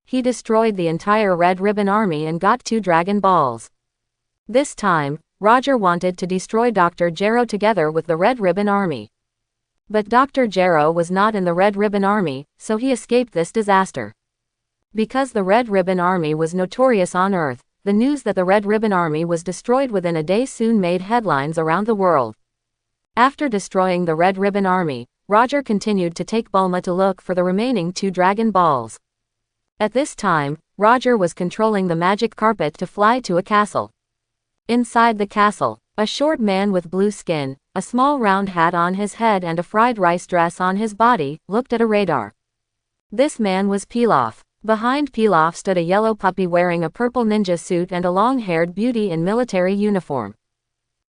He destroyed the entire Red Ribbon Army and got 2 Dragon Balls. This time, Roger wanted to destroy Dr. Gero together with the Red Ribbon Army. But Dr. Gero was not in the Red Ribbon Army, so he escaped this disaster. Because the Red Ribbon Army was notorious on Earth, the news that the Red Ribbon Army was destroyed within a day soon made headlines around the world. After destroying the Red Ribbon Army, Roger continued to take Bulma to look for the remaining 2 Dragon Balls. At this time, Roger was controlling the magic carpet to fly to a castle. Inside the castle, A short man with blue skin, a small round hat on his head and a fried rice dress on his body, looked at a radar. This man was Pilaf. Behind Pilaf stood a yellow puppy wearing a purple ninja suit and a long-haired beauty in military uniform.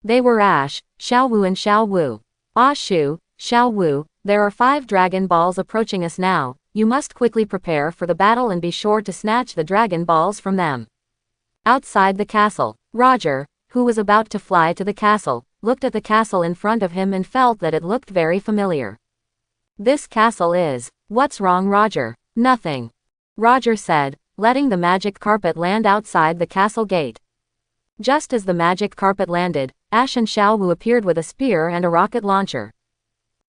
They were Ash, Xiaowu and Xiaowu. Ah Shu, Xiaowu, there are 5 Dragon Balls approaching us now, you must quickly prepare for the battle and be sure to snatch the Dragon Balls from them. Outside the castle, Roger, who was about to fly to the castle, looked at the castle in front of him and felt that it looked very familiar. This castle is... What's wrong, Roger? Nothing. Roger said, letting the magic carpet land outside the castle gate. Just as the magic carpet landed, Ash and Xiaowu appeared with a spear and a rocket launcher.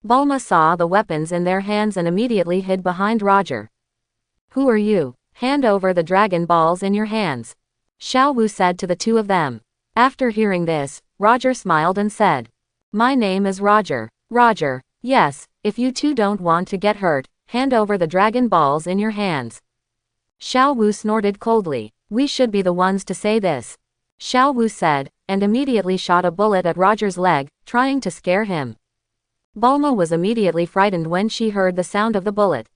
Bulma saw the weapons in their hands and immediately hid behind Roger. Who are you? Hand over the Dragon Balls in your hands. Xiaowu said to the two of them. After hearing this, Roger smiled and said, my name is Roger. Roger, yes, if you two don't want to get hurt, hand over the Dragon Balls in your hands. Xiaowu snorted coldly. We should be the ones to say this. Xiaowu said, and immediately shot a bullet at Roger's leg, trying to scare him. Bulma was immediately frightened when she heard the sound of the bullet.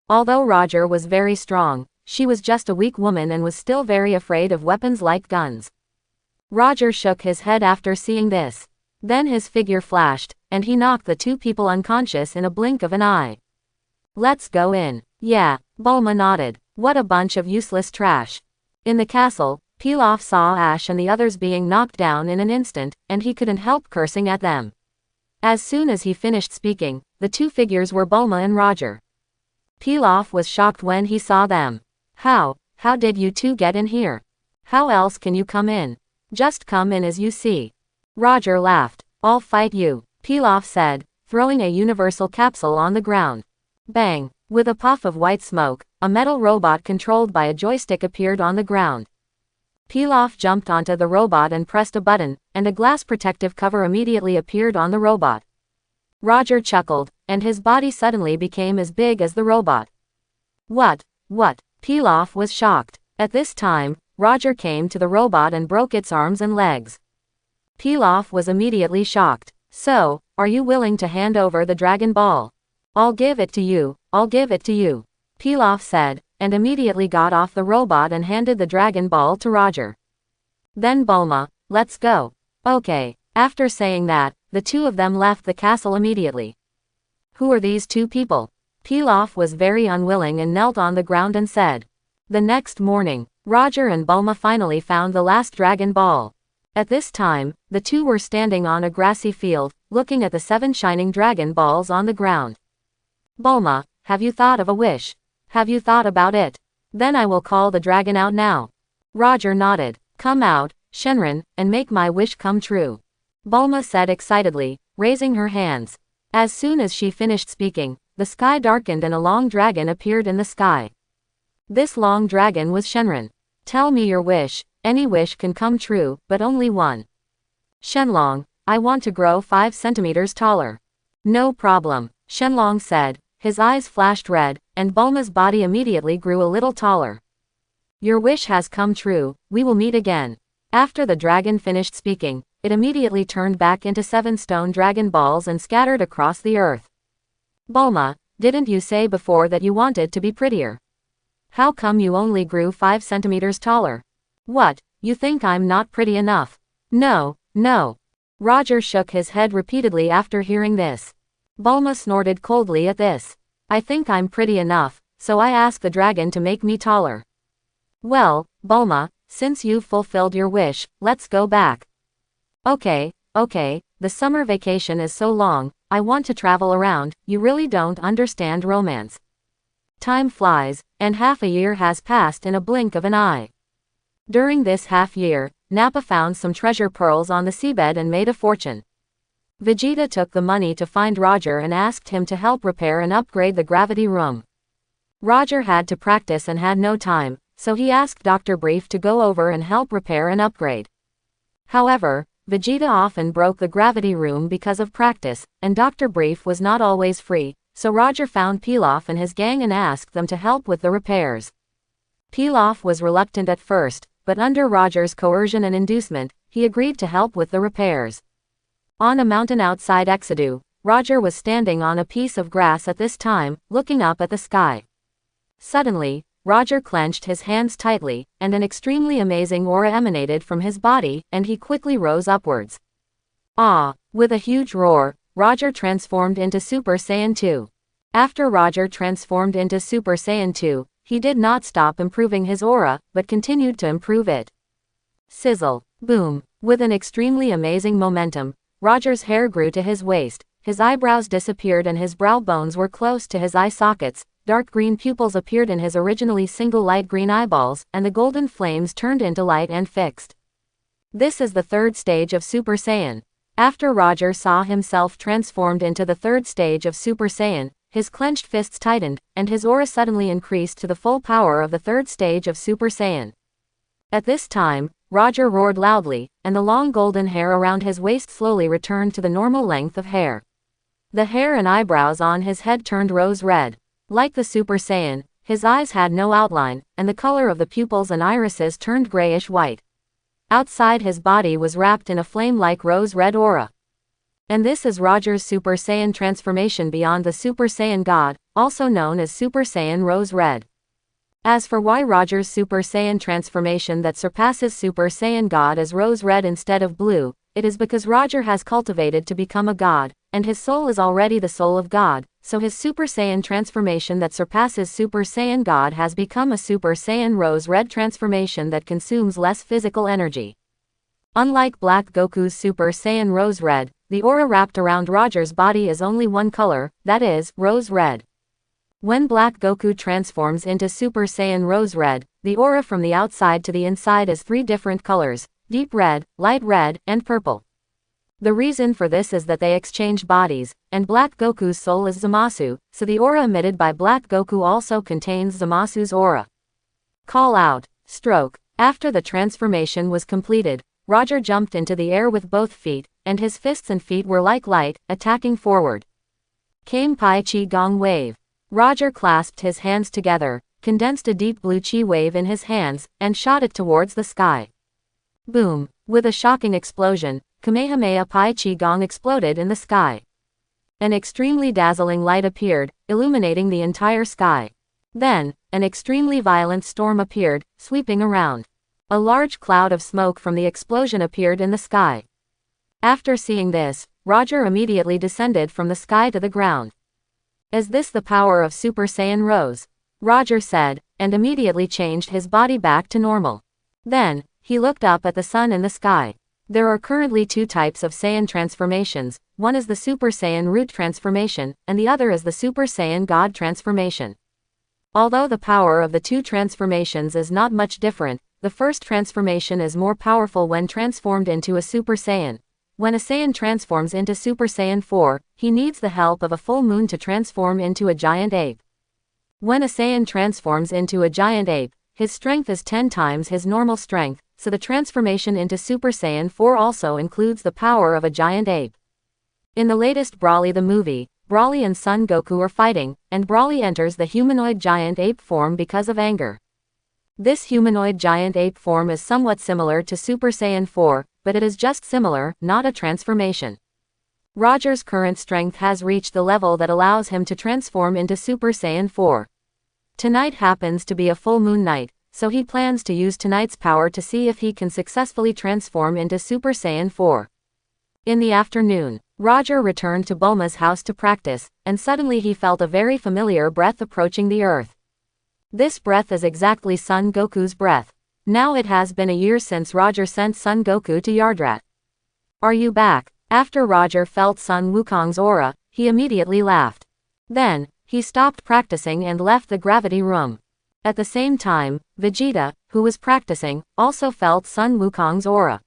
Although Roger was very strong, she was just a weak woman and was still very afraid of weapons like guns. Roger shook his head after seeing this. Then his figure flashed, and he knocked the two people unconscious in a blink of an eye. Let's go in. Yeah, Bulma nodded. What a bunch of useless trash. In the castle, Pilaf saw Ash and the others being knocked down in an instant, and he couldn't help cursing at them. As soon as he finished speaking, the two figures were Bulma and Roger. Pilaf was shocked when he saw them. How did you two get in here? How else can you come in? Just come in as you see. Roger laughed. I'll fight you, Pilaf said, throwing a universal capsule on the ground. Bang! With a puff of white smoke, a metal robot controlled by a joystick appeared on the ground. Pilaf jumped onto the robot and pressed a button, and a glass protective cover immediately appeared on the robot. Roger chuckled, and his body suddenly became as big as the robot. What? Pilaf was shocked. At this time, Roger came to the robot and broke its arms and legs. Pilaf was immediately shocked. So, are you willing to hand over the Dragon Ball? I'll give it to you, Pilaf said, and immediately got off the robot and handed the Dragon Ball to Roger. Then Bulma, let's go. Okay. After saying that, the two of them left the castle immediately. Who are these two people? Pilaf was very unwilling and knelt on the ground and said. The next morning, Roger and Bulma finally found the last Dragon Ball. At this time, the two were standing on a grassy field, looking at the 7 shining Dragon Balls on the ground. Bulma, have you thought of a wish? Have you thought about it? Then I will call the dragon out now. Roger nodded. Come out, Shenron, and make my wish come true. Bulma said excitedly, raising her hands. As soon as she finished speaking, the sky darkened and a long dragon appeared in the sky. This long dragon was Shenron. Tell me your wish. Any wish can come true, but only one. Shenlong, I want to grow 5 centimeters taller. No problem, Shenlong said. His eyes flashed red, and Bulma's body immediately grew a little taller. Your wish has come true, we will meet again. After the dragon finished speaking, it immediately turned back into 7 stone Dragon Balls and scattered across the earth. Bulma, didn't you say before that you wanted to be prettier? How come you only grew 5 centimeters taller? What, you think I'm not pretty enough? No. Roger shook his head repeatedly after hearing this. Bulma snorted coldly at this. I think I'm pretty enough, so I ask the dragon to make me taller. Well, Bulma, since you've fulfilled your wish, let's go back. Okay, the summer vacation is so long, I want to travel around, you really don't understand romance. Time flies, and half a year has passed in a blink of an eye. During this half year, Nappa found some treasure pearls on the seabed and made a fortune. Vegeta took the money to find Roger and asked him to help repair and upgrade the gravity room. Roger had to practice and had no time, so he asked Dr. Brief to go over and help repair and upgrade. However, Vegeta often broke the gravity room because of practice, and Dr. Brief was not always free, so Roger found Pilaf and his gang and asked them to help with the repairs. Pilaf was reluctant at first, but under Roger's coercion and inducement, he agreed to help with the repairs. On a mountain outside Exedu, Roger was standing on a piece of grass at this time, looking up at the sky. Suddenly, Roger clenched his hands tightly, and an extremely amazing aura emanated from his body, and he quickly rose upwards. Ah! With a huge roar, Roger transformed into Super Saiyan 2. After Roger transformed into Super Saiyan 2, he did not stop improving his aura, but continued to improve it. Sizzle. Boom. With an extremely amazing momentum, Roger's hair grew to his waist, his eyebrows disappeared and his brow bones were close to his eye sockets, dark green pupils appeared in his originally single light green eyeballs, and the golden flames turned into light and fixed. This is the third stage of Super Saiyan. After Roger saw himself transformed into the third stage of Super Saiyan, his clenched fists tightened, and his aura suddenly increased to the full power of the third stage of Super Saiyan. At this time, Roger roared loudly, and the long golden hair around his waist slowly returned to the normal length of hair. The hair and eyebrows on his head turned rose red. Like the Super Saiyan, his eyes had no outline, and the color of the pupils and irises turned grayish white. Outside his body was wrapped in a flame-like rose-red aura. And this is Roger's Super Saiyan transformation beyond the Super Saiyan God, also known as Super Saiyan Rose Red. As for why Roger's Super Saiyan transformation that surpasses Super Saiyan God is rose red instead of blue, it is because Roger has cultivated to become a god, and his soul is already the soul of God, so his Super Saiyan transformation that surpasses Super Saiyan God has become a Super Saiyan Rose Red transformation that consumes less physical energy. Unlike Black Goku's Super Saiyan Rose Red, the aura wrapped around Roger's body is only one color, that is, rose red. When Black Goku transforms into Super Saiyan Rose Red, the aura from the outside to the inside is three different colors: deep red, light red, and purple. The reason for this is that they exchange bodies, and Black Goku's soul is Zamasu, so the aura emitted by Black Goku also contains Zamasu's aura. Call out. Stroke. After the transformation was completed, Roger jumped into the air with both feet, and his fists and feet were like light, attacking forward. Came Pai Chi Gong Wave. Roger clasped his hands together, condensed a deep blue chi wave in his hands, and shot it towards the sky. Boom! With a shocking explosion, Kamehameha Pai Chi Gong exploded in the sky. An extremely dazzling light appeared, illuminating the entire sky. Then, an extremely violent storm appeared, sweeping around. A large cloud of smoke from the explosion appeared in the sky. After seeing this, Roger immediately descended from the sky to the ground. Is this the power of Super Saiyan Rose? Roger said, and immediately changed his body back to normal. Then, he looked up at the sun in the sky. There are currently two types of Saiyan transformations, one is the Super Saiyan Root transformation, and the other is the Super Saiyan God transformation. Although the power of the two transformations is not much different, the first transformation is more powerful when transformed into a Super Saiyan. When a Saiyan transforms into Super Saiyan 4, he needs the help of a full moon to transform into a giant ape. When a Saiyan transforms into a giant ape, his strength is 10 times his normal strength, so the transformation into Super Saiyan 4 also includes the power of a giant ape. In the latest Broly the movie, Broly and Son Goku are fighting, and Broly enters the humanoid giant ape form because of anger. This humanoid giant ape form is somewhat similar to Super Saiyan 4, but it is just similar, not a transformation. Roger's current strength has reached the level that allows him to transform into Super Saiyan 4. Tonight happens to be a full moon night, so he plans to use tonight's power to see if he can successfully transform into Super Saiyan 4. In the afternoon, Roger returned to Bulma's house to practice, and suddenly he felt a very familiar breath approaching the earth. This breath is exactly Son Goku's breath. Now it has been a year since Roger sent Son Goku to Yardrat. Are you back? After Roger felt Sun Wukong's aura, he immediately laughed. Then, he stopped practicing and left the gravity room. At the same time, Vegeta, who was practicing, also felt Sun Wukong's aura.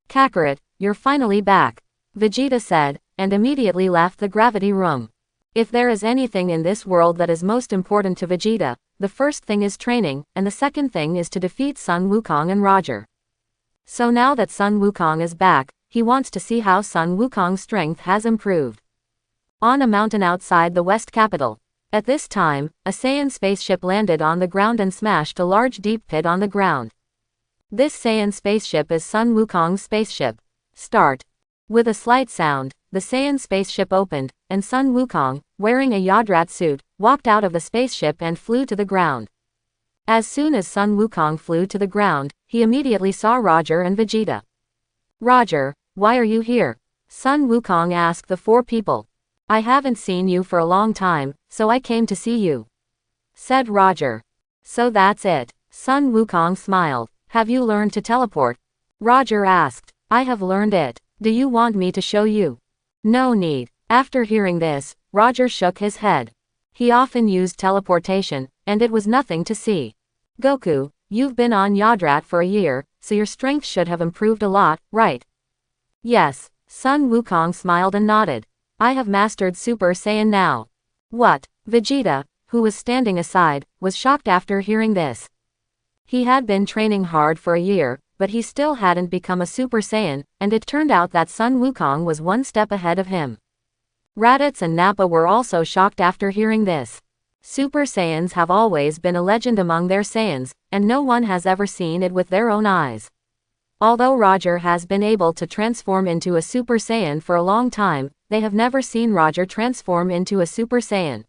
Kakarot, you're finally back, Vegeta said, and immediately left the gravity room. If there is anything in this world that is most important to Vegeta, the first thing is training, and the second thing is to defeat Sun Wukong and Roger. So now that Sun Wukong is back, he wants to see how Sun Wukong's strength has improved. On a mountain outside the West capital. At this time, a Saiyan spaceship landed on the ground and smashed a large deep pit on the ground. This Saiyan spaceship is Sun Wukong's spaceship. Start. With a slight sound, the Saiyan spaceship opened, and Sun Wukong, wearing a Yodrat suit, walked out of the spaceship and flew to the ground. As soon as Sun Wukong flew to the ground, he immediately saw Roger and Vegeta. Roger, why are you here? Sun Wukong asked the four people. I haven't seen you for a long time, so I came to see you, said Roger. So that's it. Sun Wukong smiled. Have you learned to teleport? Roger asked. I have learned it. Do you want me to show you? No need. After hearing this, Roger shook his head. He often used teleportation, and it was nothing to see. Goku, you've been on Yodrat for a year, so your strength should have improved a lot, right? Yes. Sun Wukong smiled and nodded. I have mastered Super Saiyan now. What? Vegeta, who was standing aside, was shocked after hearing this. He had been training hard for a year, but he still hadn't become a Super Saiyan, and it turned out that Sun Wukong was one step ahead of him. Raditz and Nappa were also shocked after hearing this. Super Saiyans have always been a legend among their Saiyans, and no one has ever seen it with their own eyes. Although Roger has been able to transform into a Super Saiyan for a long time, they have never seen Roger transform into a Super Saiyan.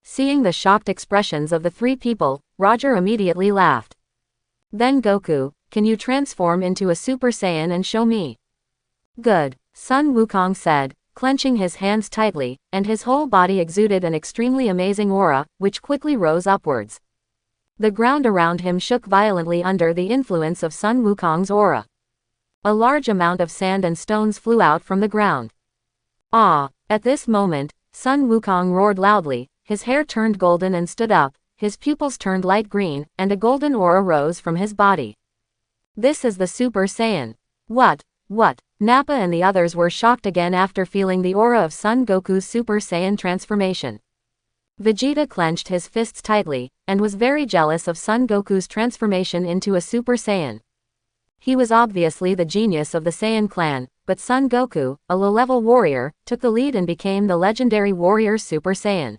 Seeing the shocked expressions of the three people, Roger immediately laughed. Then Goku, can you transform into a Super Saiyan and show me? Good, Sun Wukong said, clenching his hands tightly, and his whole body exuded an extremely amazing aura, which quickly rose upwards. The ground around him shook violently under the influence of Sun Wukong's aura. A large amount of sand and stones flew out from the ground. Ah! At this moment, Sun Wukong roared loudly, his hair turned golden and stood up, his pupils turned light green, and a golden aura rose from his body. This is the Super Saiyan. What? Nappa and the others were shocked again after feeling the aura of Son Goku's Super Saiyan transformation. Vegeta clenched his fists tightly, and was very jealous of Son Goku's transformation into a Super Saiyan. He was obviously the genius of the Saiyan clan, but Son Goku, a low-level warrior, took the lead and became the legendary warrior Super Saiyan.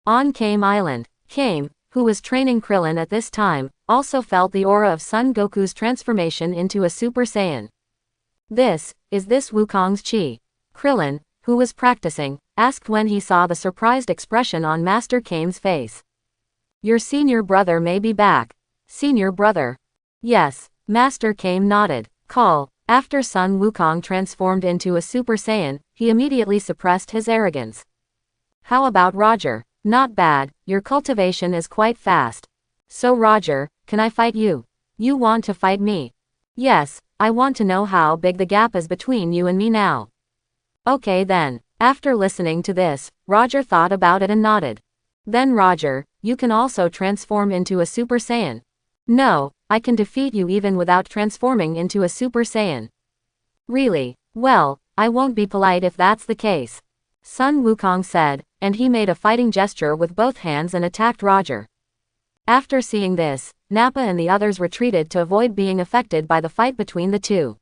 On Kame Island, Kame, who was training Krillin at this time, also felt the aura of Son Goku's transformation into a Super Saiyan. This Wukong's chi? Krillin, who was practicing, asked when he saw the surprised expression on Master Kame's face. Your senior brother may be back. Senior brother? Yes, Master Kame nodded. After Sun Wukong transformed into a Super Saiyan, he immediately suppressed his arrogance. How about Roger? Not bad, your cultivation is quite fast. So Roger, can I fight you? You want to fight me? Yes, I want to know how big the gap is between you and me now. Okay then. After listening to this, Roger thought about it and nodded. Then Roger, you can also transform into a Super Saiyan. No, I can defeat you even without transforming into a Super Saiyan. Really? Well, I won't be polite if that's the case. Sun Wukong said, and he made a fighting gesture with both hands and attacked Roger. After seeing this, Nappa and the others retreated to avoid being affected by the fight between the two.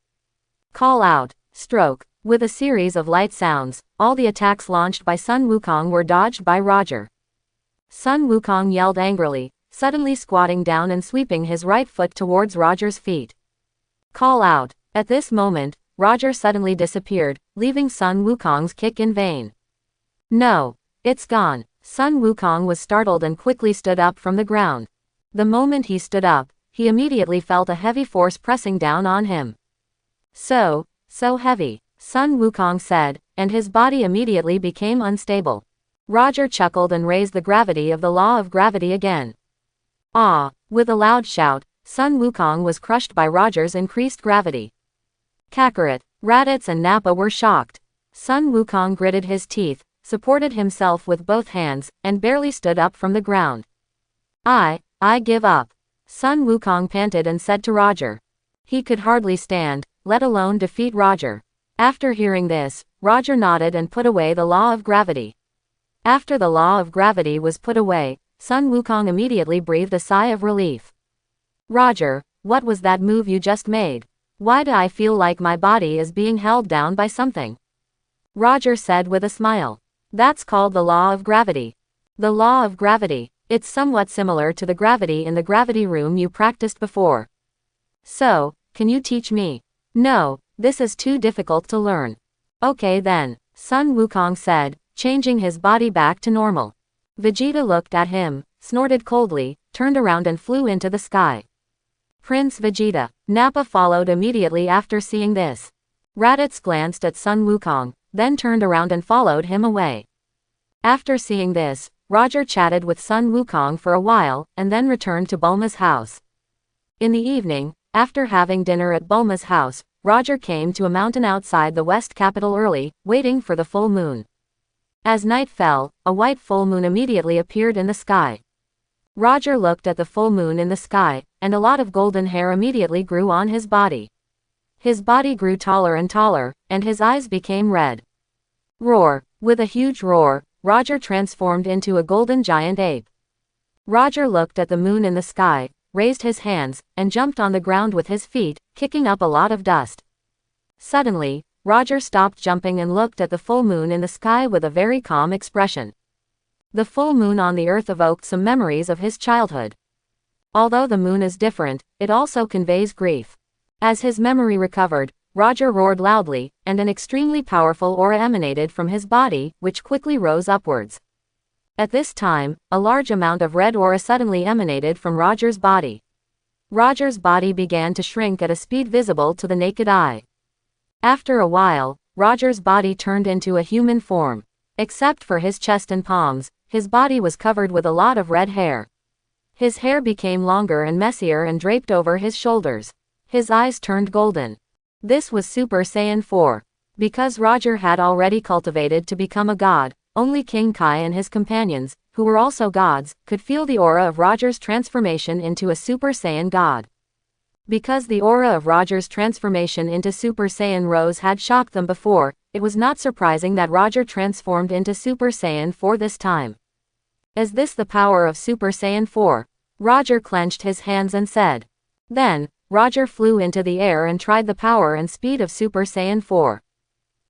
Call out, stroke. With a series of light sounds, all the attacks launched by Sun Wukong were dodged by Roger. Sun Wukong yelled angrily, suddenly squatting down and sweeping his right foot towards Roger's feet. Call out. At this moment, Roger suddenly disappeared, leaving Sun Wukong's kick in vain. No, it's gone. Sun Wukong was startled and quickly stood up from the ground. The moment he stood up, he immediately felt a heavy force pressing down on him. So heavy, Sun Wukong said, and his body immediately became unstable. Roger chuckled and raised the gravity of the law of gravity again. Ah! With a loud shout, Sun Wukong was crushed by Roger's increased gravity. Kakarot, Raditz and Nappa were shocked. Sun Wukong gritted his teeth, supported himself with both hands, and barely stood up from the ground. I give up. Sun Wukong panted and said to Roger. He could hardly stand, let alone defeat Roger. After hearing this, Roger nodded and put away the law of gravity. After the law of gravity was put away, Sun Wukong immediately breathed a sigh of relief. Roger, what was that move you just made? Why do I feel like my body is being held down by something? Roger said with a smile. That's called the law of gravity. The law of gravity. It's somewhat similar to the gravity in the gravity room you practiced before. So, can you teach me? No, this is too difficult to learn. Okay then, Sun Wukong said, changing his body back to normal. Vegeta looked at him, snorted coldly, turned around and flew into the sky. Prince Vegeta. Nappa followed immediately after seeing this. Raditz glanced at Sun Wukong, then turned around and followed him away. After seeing this, Roger chatted with Sun Wukong for a while, and then returned to Bulma's house. In the evening, after having dinner at Bulma's house, Roger came to a mountain outside the West capital early, waiting for the full moon. As night fell, a white full moon immediately appeared in the sky. Roger looked at the full moon in the sky, and a lot of golden hair immediately grew on his body. His body grew taller and taller, and his eyes became red. Roar! With a huge roar, Roger transformed into a golden giant ape. Roger looked at the moon in the sky, raised his hands, and jumped on the ground with his feet, kicking up a lot of dust. Suddenly, Roger stopped jumping and looked at the full moon in the sky with a very calm expression. The full moon on the earth evoked some memories of his childhood. Although the moon is different, it also conveys grief. As his memory recovered, Roger roared loudly, and an extremely powerful aura emanated from his body, which quickly rose upwards. At this time, a large amount of red aura suddenly emanated from Roger's body. Roger's body began to shrink at a speed visible to the naked eye. After a while, Roger's body turned into a human form. Except for his chest and palms, his body was covered with a lot of red hair. His hair became longer and messier and draped over his shoulders. His eyes turned golden. This was Super Saiyan 4. Because Roger had already cultivated to become a god, only King Kai and his companions, who were also gods, could feel the aura of Roger's transformation into a Super Saiyan god. Because the aura of Roger's transformation into Super Saiyan Rose had shocked them before, it was not surprising that Roger transformed into Super Saiyan 4 this time. Is this the power of Super Saiyan 4? Roger clenched his hands and said. Then, Roger flew into the air and tried the power and speed of Super Saiyan 4.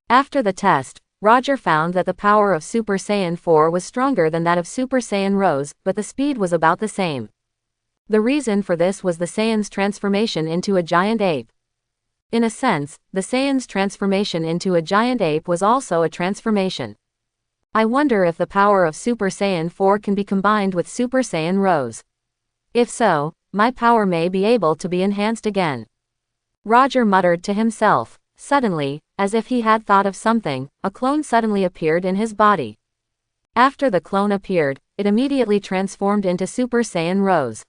After the test, Roger found that the power of Super Saiyan 4 was stronger than that of Super Saiyan Rose, but the speed was about the same. The reason for this was the Saiyan's transformation into a giant ape. In a sense, the Saiyan's transformation into a giant ape was also a transformation. I wonder if the power of Super Saiyan 4 can be combined with Super Saiyan Rose. If so, my power may be able to be enhanced again. Roger muttered to himself. Suddenly, as if he had thought of something, a clone suddenly appeared in his body. After the clone appeared, it immediately transformed into Super Saiyan Rose.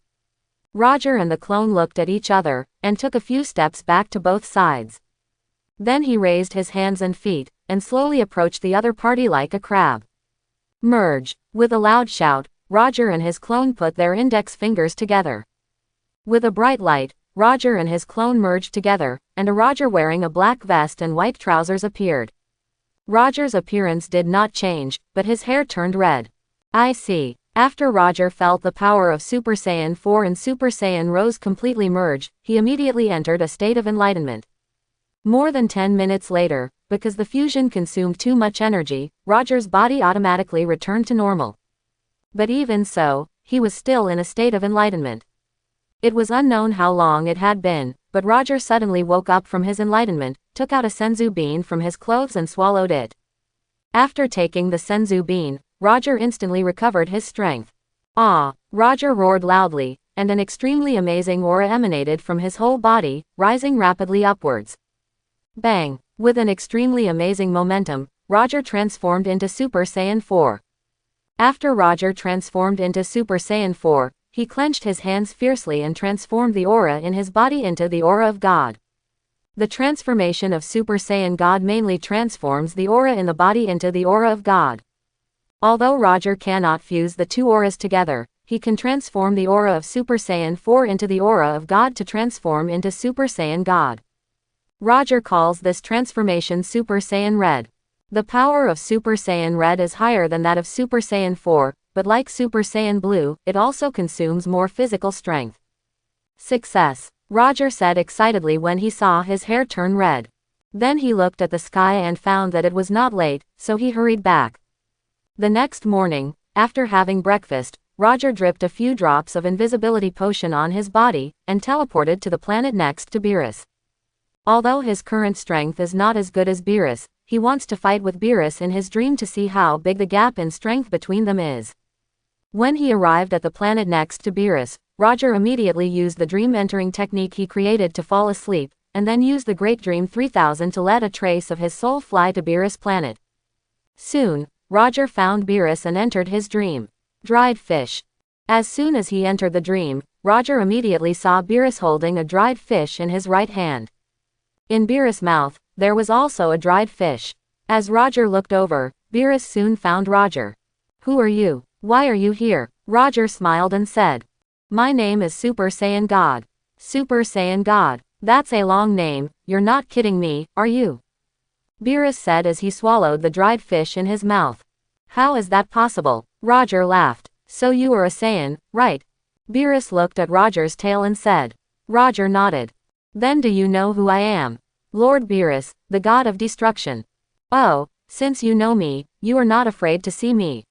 Roger and the clone looked at each other, and took a few steps back to both sides. Then he raised his hands and feet, and slowly approached the other party like a crab. Merge! With a loud shout, Roger and his clone put their index fingers together. With a bright light, Roger and his clone merged together, and a Roger wearing a black vest and white trousers appeared. Roger's appearance did not change, but his hair turned red. I see. After Roger felt the power of Super Saiyan 4 and Super Saiyan Rose completely merge, he immediately entered a state of enlightenment. More than 10 minutes later, because the fusion consumed too much energy, Roger's body automatically returned to normal. But even so, he was still in a state of enlightenment. It was unknown how long it had been, but Roger suddenly woke up from his enlightenment, took out a senzu bean from his clothes and swallowed it. After taking the senzu bean, Roger instantly recovered his strength. Ah! Roger roared loudly, and an extremely amazing aura emanated from his whole body, rising rapidly upwards. Bang! With an extremely amazing momentum, Roger transformed into Super Saiyan 4. After Roger transformed into Super Saiyan 4, he clenched his hands fiercely and transformed the aura in his body into the aura of God. The transformation of Super Saiyan God mainly transforms the aura in the body into the aura of God. Although Roger cannot fuse the two auras together, he can transform the aura of Super Saiyan 4 into the aura of God to transform into Super Saiyan God. Roger calls this transformation Super Saiyan Red. The power of Super Saiyan Red is higher than that of Super Saiyan 4, but like Super Saiyan Blue, it also consumes more physical strength. Success! Roger said excitedly when he saw his hair turn red. Then he looked at the sky and found that it was not late, so he hurried back. The next morning, after having breakfast, Roger dripped a few drops of invisibility potion on his body, and teleported to the planet next to Beerus. Although his current strength is not as good as Beerus, he wants to fight with Beerus in his dream to see how big the gap in strength between them is. When he arrived at the planet next to Beerus, Roger immediately used the dream entering technique he created to fall asleep, and then used the Great Dream 3000 to let a trace of his soul fly to Beerus' planet. Soon, Roger found Beerus and entered his dream. Dried fish. As soon as he entered the dream, Roger immediately saw Beerus holding a dried fish in his right hand. In Beerus' mouth, there was also a dried fish. As Roger looked over, Beerus soon found Roger. "Who are you? Why are you here?" Roger smiled and said. "My name is Super Saiyan God." Super Saiyan God. That's a long name, you're not kidding me, are you? Beerus said as he swallowed the dried fish in his mouth. How is that possible? Roger laughed. So you are a Saiyan, right? Beerus looked at Roger's tail and said. Roger nodded. Then do you know who I am? Lord Beerus, the god of destruction. Oh, since you know me, you are not afraid to see me.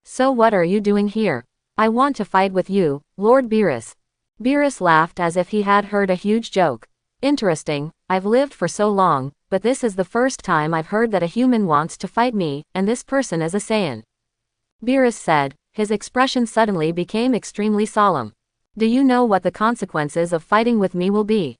So what are you doing here? I want to fight with you, Lord Beerus. Beerus laughed as if he had heard a huge joke. Interesting, I've lived for so long, but this is the first time I've heard that a human wants to fight me, and this person is a Saiyan. Beerus said, his expression suddenly became extremely solemn. Do you know what the consequences of fighting with me will be?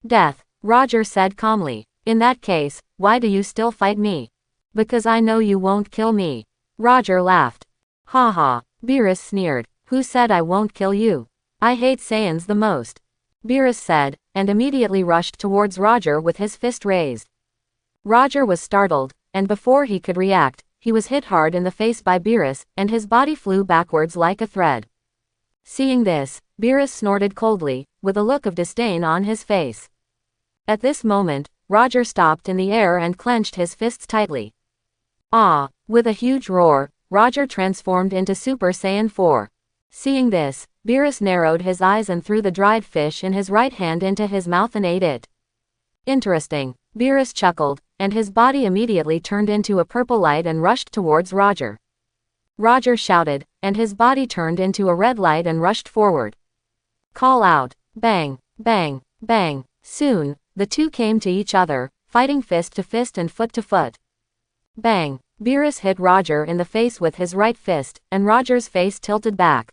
Death, Roger said calmly. In that case, why do you still fight me? Because I know you won't kill me. Roger laughed. Ha ha, Beerus sneered. Who said I won't kill you? I hate Saiyans the most. Beerus said, and immediately rushed towards Roger with his fist raised. Roger was startled, and before he could react, he was hit hard in the face by Beerus, and his body flew backwards like a thread. Seeing this, Beerus snorted coldly, with a look of disdain on his face. At this moment, Roger stopped in the air and clenched his fists tightly. Ah! With a huge roar, Roger transformed into Super Saiyan 4. Seeing this, Beerus narrowed his eyes and threw the dried fish in his right hand into his mouth and ate it. Interesting, Beerus chuckled, and his body immediately turned into a purple light and rushed towards Roger. Roger shouted, and his body turned into a red light and rushed forward. Call out, bang, bang, bang. Soon, the two came to each other, fighting fist to fist and foot to foot. Bang, Beerus hit Roger in the face with his right fist, and Roger's face tilted back.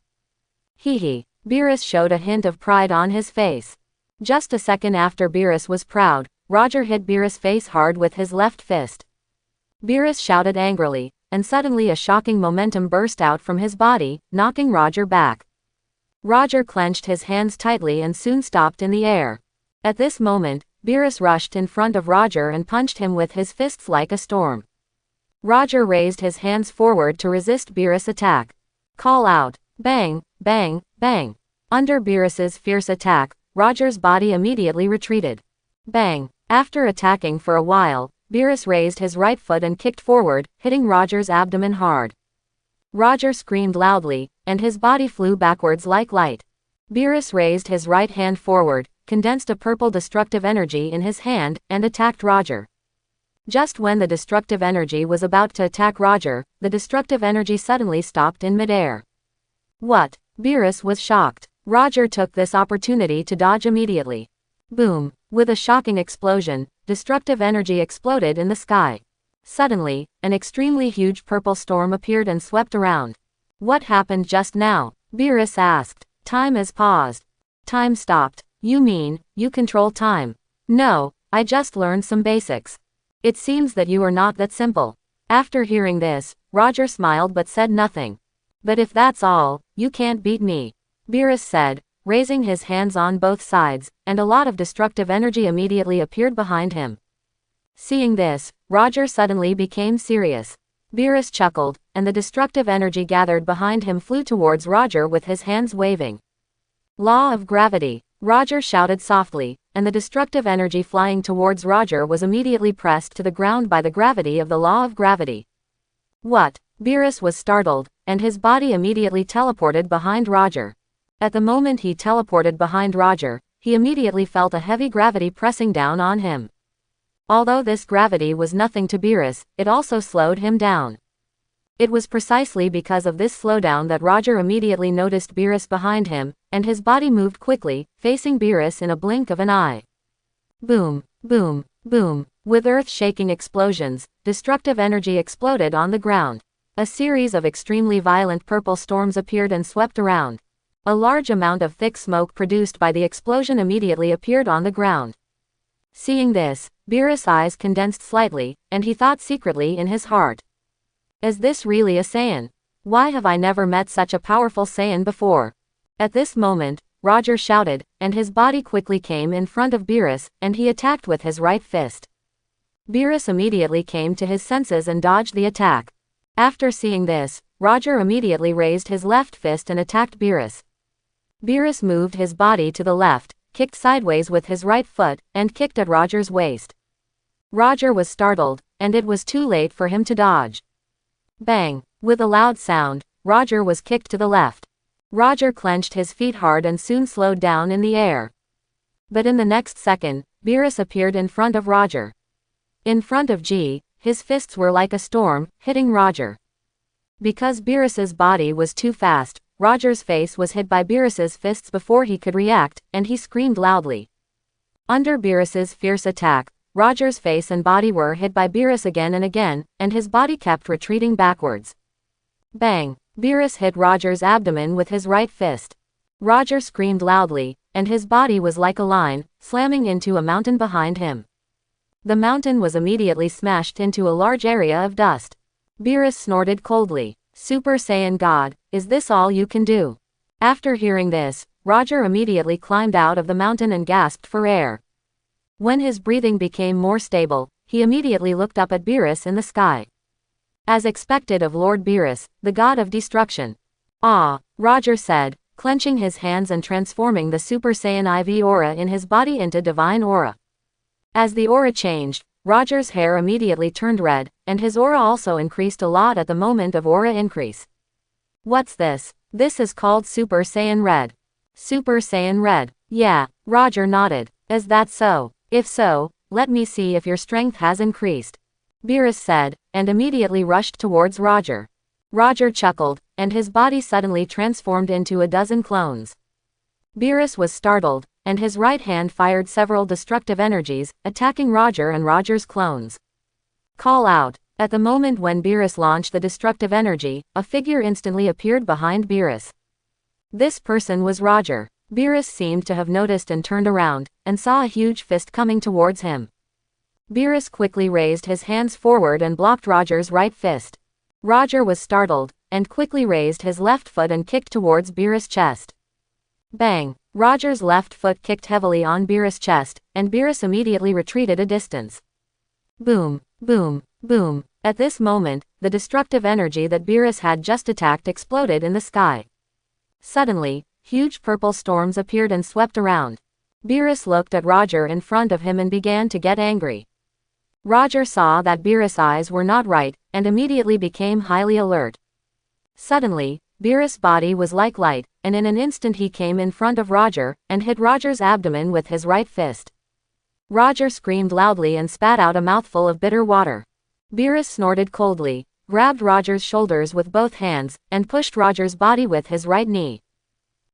Hee hee, Beerus showed a hint of pride on his face. Just a second after Beerus was proud, Roger hit Beerus' face hard with his left fist. Beerus shouted angrily, and suddenly a shocking momentum burst out from his body, knocking Roger back. Roger clenched his hands tightly and soon stopped in the air. At this moment, Beerus rushed in front of Roger and punched him with his fists like a storm. Roger raised his hands forward to resist Beerus' attack. Call out, bang, bang, bang. Under Beerus's fierce attack, Roger's body immediately retreated. Bang. After attacking for a while, Beerus raised his right foot and kicked forward, hitting Roger's abdomen hard. Roger screamed loudly, and his body flew backwards like light. Beerus raised his right hand forward, condensed a purple destructive energy in his hand, and attacked Roger. Just when the destructive energy was about to attack Roger, the destructive energy suddenly stopped in midair. What? Beerus was shocked. Roger took this opportunity to dodge immediately. Boom! With a shocking explosion, destructive energy exploded in the sky. Suddenly, an extremely huge purple storm appeared and swept around. What happened just now? Beerus asked. Time is paused. Time stopped. You mean, you control time? No, I just learned some basics. It seems that you are not that simple. After hearing this, Roger smiled but said nothing. But if that's all, you can't beat me. Beerus said, raising his hands on both sides, and a lot of destructive energy immediately appeared behind him. Seeing this, Roger suddenly became serious. Beerus chuckled, and the destructive energy gathered behind him flew towards Roger with his hands waving. Law of gravity. Roger shouted softly, and the destructive energy flying towards Roger was immediately pressed to the ground by the gravity of the law of gravity. What? Beerus was startled, and his body immediately teleported behind Roger. At the moment he teleported behind Roger, he immediately felt a heavy gravity pressing down on him. Although this gravity was nothing to Beerus, it also slowed him down. It was precisely because of this slowdown that Roger immediately noticed Beerus behind him, and his body moved quickly, facing Beerus in a blink of an eye. Boom, boom, boom. With earth-shaking explosions, destructive energy exploded on the ground. A series of extremely violent purple storms appeared and swept around. A large amount of thick smoke produced by the explosion immediately appeared on the ground. Seeing this, Beerus' eyes condensed slightly, and he thought secretly in his heart. Is this really a Saiyan? Why have I never met such a powerful Saiyan before? At this moment, Roger shouted, and his body quickly came in front of Beerus, and he attacked with his right fist. Beerus immediately came to his senses and dodged the attack. After seeing this, Roger immediately raised his left fist and attacked Beerus. Beerus moved his body to the left, kicked sideways with his right foot, and kicked at Roger's waist. Roger was startled, and it was too late for him to dodge. Bang! With a loud sound, Roger was kicked to the left. Roger clenched his feet hard and soon slowed down in the air. But in the next second, Beerus appeared in front of Roger. In front of G, his fists were like a storm, hitting Roger. Because Beerus's body was too fast, Roger's face was hit by Beerus's fists before he could react, and he screamed loudly. Under Beerus's fierce attack, Roger's face and body were hit by Beerus again and again, and his body kept retreating backwards. Bang! Beerus hit Roger's abdomen with his right fist. Roger screamed loudly, and his body was like a line, slamming into a mountain behind him. The mountain was immediately smashed into a large area of dust. Beerus snorted coldly. Super Saiyan God, is this all you can do? After hearing this, Roger immediately climbed out of the mountain and gasped for air. When his breathing became more stable, he immediately looked up at Beerus in the sky. As expected of Lord Beerus, the god of destruction. Ah, Roger said, clenching his hands and transforming the Super Saiyan IV aura in his body into divine aura. As the aura changed, Roger's hair immediately turned red, and his aura also increased a lot at the moment of aura increase. What's this? This is called Super Saiyan Red. Super Saiyan Red. Yeah, Roger nodded. Is that so? If so, let me see if your strength has increased. Beerus said, and immediately rushed towards Roger. Roger chuckled, and his body suddenly transformed into a dozen clones. Beerus was startled, and his right hand fired several destructive energies, attacking Roger and Roger's clones. Call out. At the moment when Beerus launched the destructive energy, a figure instantly appeared behind Beerus. This person was Roger. Beerus seemed to have noticed and turned around, and saw a huge fist coming towards him. Beerus quickly raised his hands forward and blocked Roger's right fist. Roger was startled, and quickly raised his left foot and kicked towards Beerus' chest. Bang! Roger's left foot kicked heavily on Beerus' chest, and Beerus immediately retreated a distance. Boom, boom, boom. At this moment, the destructive energy that Beerus had just attacked exploded in the sky. Suddenly, huge purple storms appeared and swept around. Beerus looked at Roger in front of him and began to get angry. Roger saw that Beerus' eyes were not right, and immediately became highly alert. Suddenly, Beerus' body was like light, and in an instant he came in front of Roger, and hit Roger's abdomen with his right fist. Roger screamed loudly and spat out a mouthful of bitter water. Beerus snorted coldly, grabbed Roger's shoulders with both hands, and pushed Roger's body with his right knee.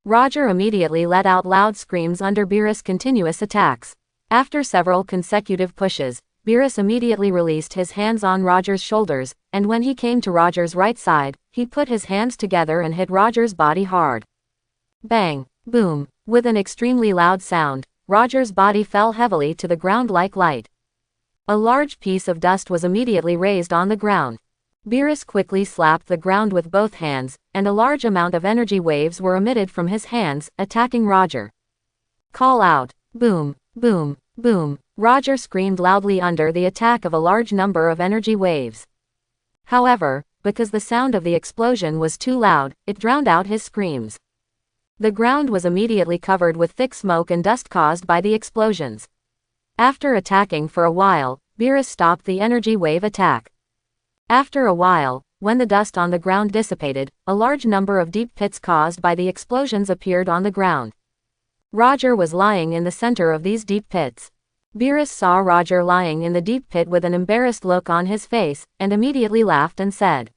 Roger immediately let out loud screams under Beerus' continuous attacks. After several consecutive pushes, Beerus immediately released his hands on Roger's shoulders, and when he came to Roger's right side, he put his hands together and hit Roger's body hard. Bang! Boom! With an extremely loud sound, Roger's body fell heavily to the ground like light. A large piece of dust was immediately raised on the ground. Beerus quickly slapped the ground with both hands, and a large amount of energy waves were emitted from his hands, attacking Roger. Call out. Boom, boom, boom. Roger screamed loudly under the attack of a large number of energy waves. However, because the sound of the explosion was too loud, it drowned out his screams. The ground was immediately covered with thick smoke and dust caused by the explosions. After attacking for a while, Beerus stopped the energy wave attack. After a while, when the dust on the ground dissipated, a large number of deep pits caused by the explosions appeared on the ground. Roger was lying in the center of these deep pits. Beerus saw Roger lying in the deep pit with an embarrassed look on his face, and immediately laughed and said,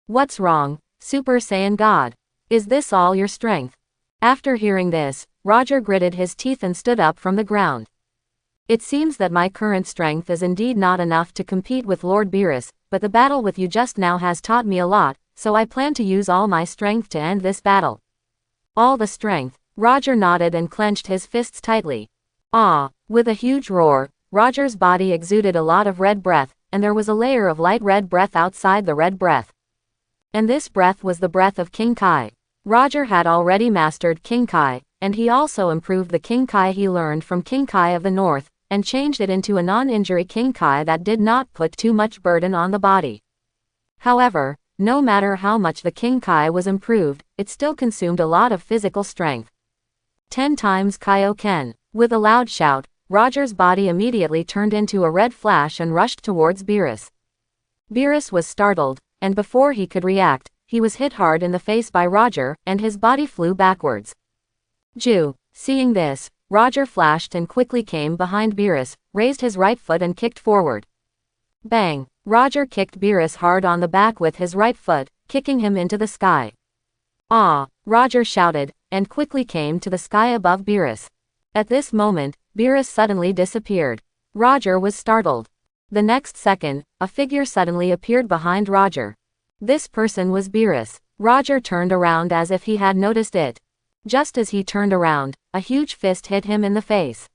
What's wrong, Super Saiyan God? Is this all your strength? After hearing this, Roger gritted his teeth and stood up from the ground. It seems that my current strength is indeed not enough to compete with Lord Beerus, but the battle with you just now has taught me a lot, so I plan to use all my strength to end this battle. All the strength? Roger nodded and clenched his fists tightly. Ah! With a huge roar, Roger's body exuded a lot of red breath, and there was a layer of light red breath outside the red breath. And this breath was the breath of King Kai. Roger had already mastered King Kai, and he also improved the King Kai he learned from King Kai of the North, and changed it into a non-injury King Kai that did not put too much burden on the body. However, no matter how much the King Kai was improved, it still consumed a lot of physical strength. 10 times Kaioken. With a loud shout, Roger's body immediately turned into a red flash and rushed towards Beerus. Beerus was startled, and before he could react, he was hit hard in the face by Roger, and his body flew backwards. Jew. Seeing this, Roger flashed and quickly came behind Beerus, raised his right foot and kicked forward. Bang! Roger kicked Beerus hard on the back with his right foot, kicking him into the sky. Ah! Roger shouted, and quickly came to the sky above Beerus. At this moment, Beerus suddenly disappeared. Roger was startled. The next second, a figure suddenly appeared behind Roger. This person was Beerus. Roger turned around as if he had noticed it. Just as he turned around, a huge fist hit him in the face.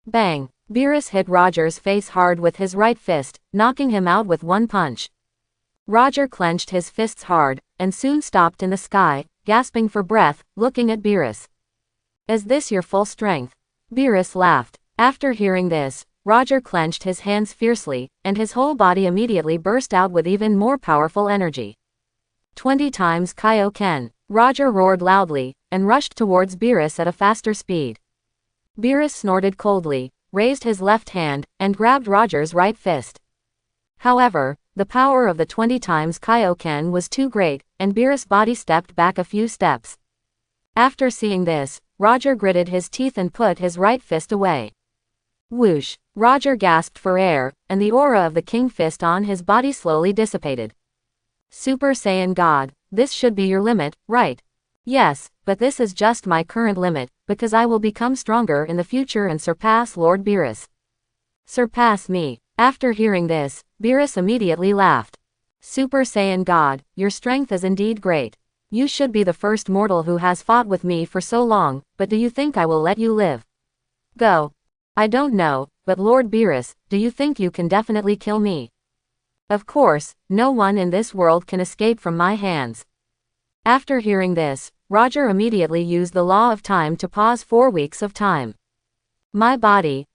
Bang! Beerus hit Roger's face hard with his right fist, knocking him out with one punch. Roger clenched his fists hard, and soon stopped in the sky, gasping for breath, looking at Beerus. Is this your full strength? Beerus laughed. After hearing this, Roger clenched his hands fiercely, and his whole body immediately burst out with even more powerful energy. 20 times Kaioken. Roger roared loudly, and rushed towards Beerus at a faster speed. Beerus snorted coldly, raised his left hand, and grabbed Roger's right fist. However, the power of the 20 times Kaioken was too great, and Beerus' body stepped back a few steps. After seeing this, Roger gritted his teeth and put his right fist away. Whoosh! Roger gasped for air, and the aura of the King Fist on his body slowly dissipated. Super Saiyan God, this should be your limit, right? Yes, but this is just my current limit, because I will become stronger in the future and surpass Lord Beerus. Surpass me. After hearing this, Beerus immediately laughed. Super Saiyan God, your strength is indeed great. You should be the first mortal who has fought with me for so long, but do you think I will let you live? Go. I don't know, but Lord Beerus, do you think you can definitely kill me? Of course, no one in this world can escape from my hands. After hearing this, Roger immediately used the law of time to pause 4 weeks of time. My body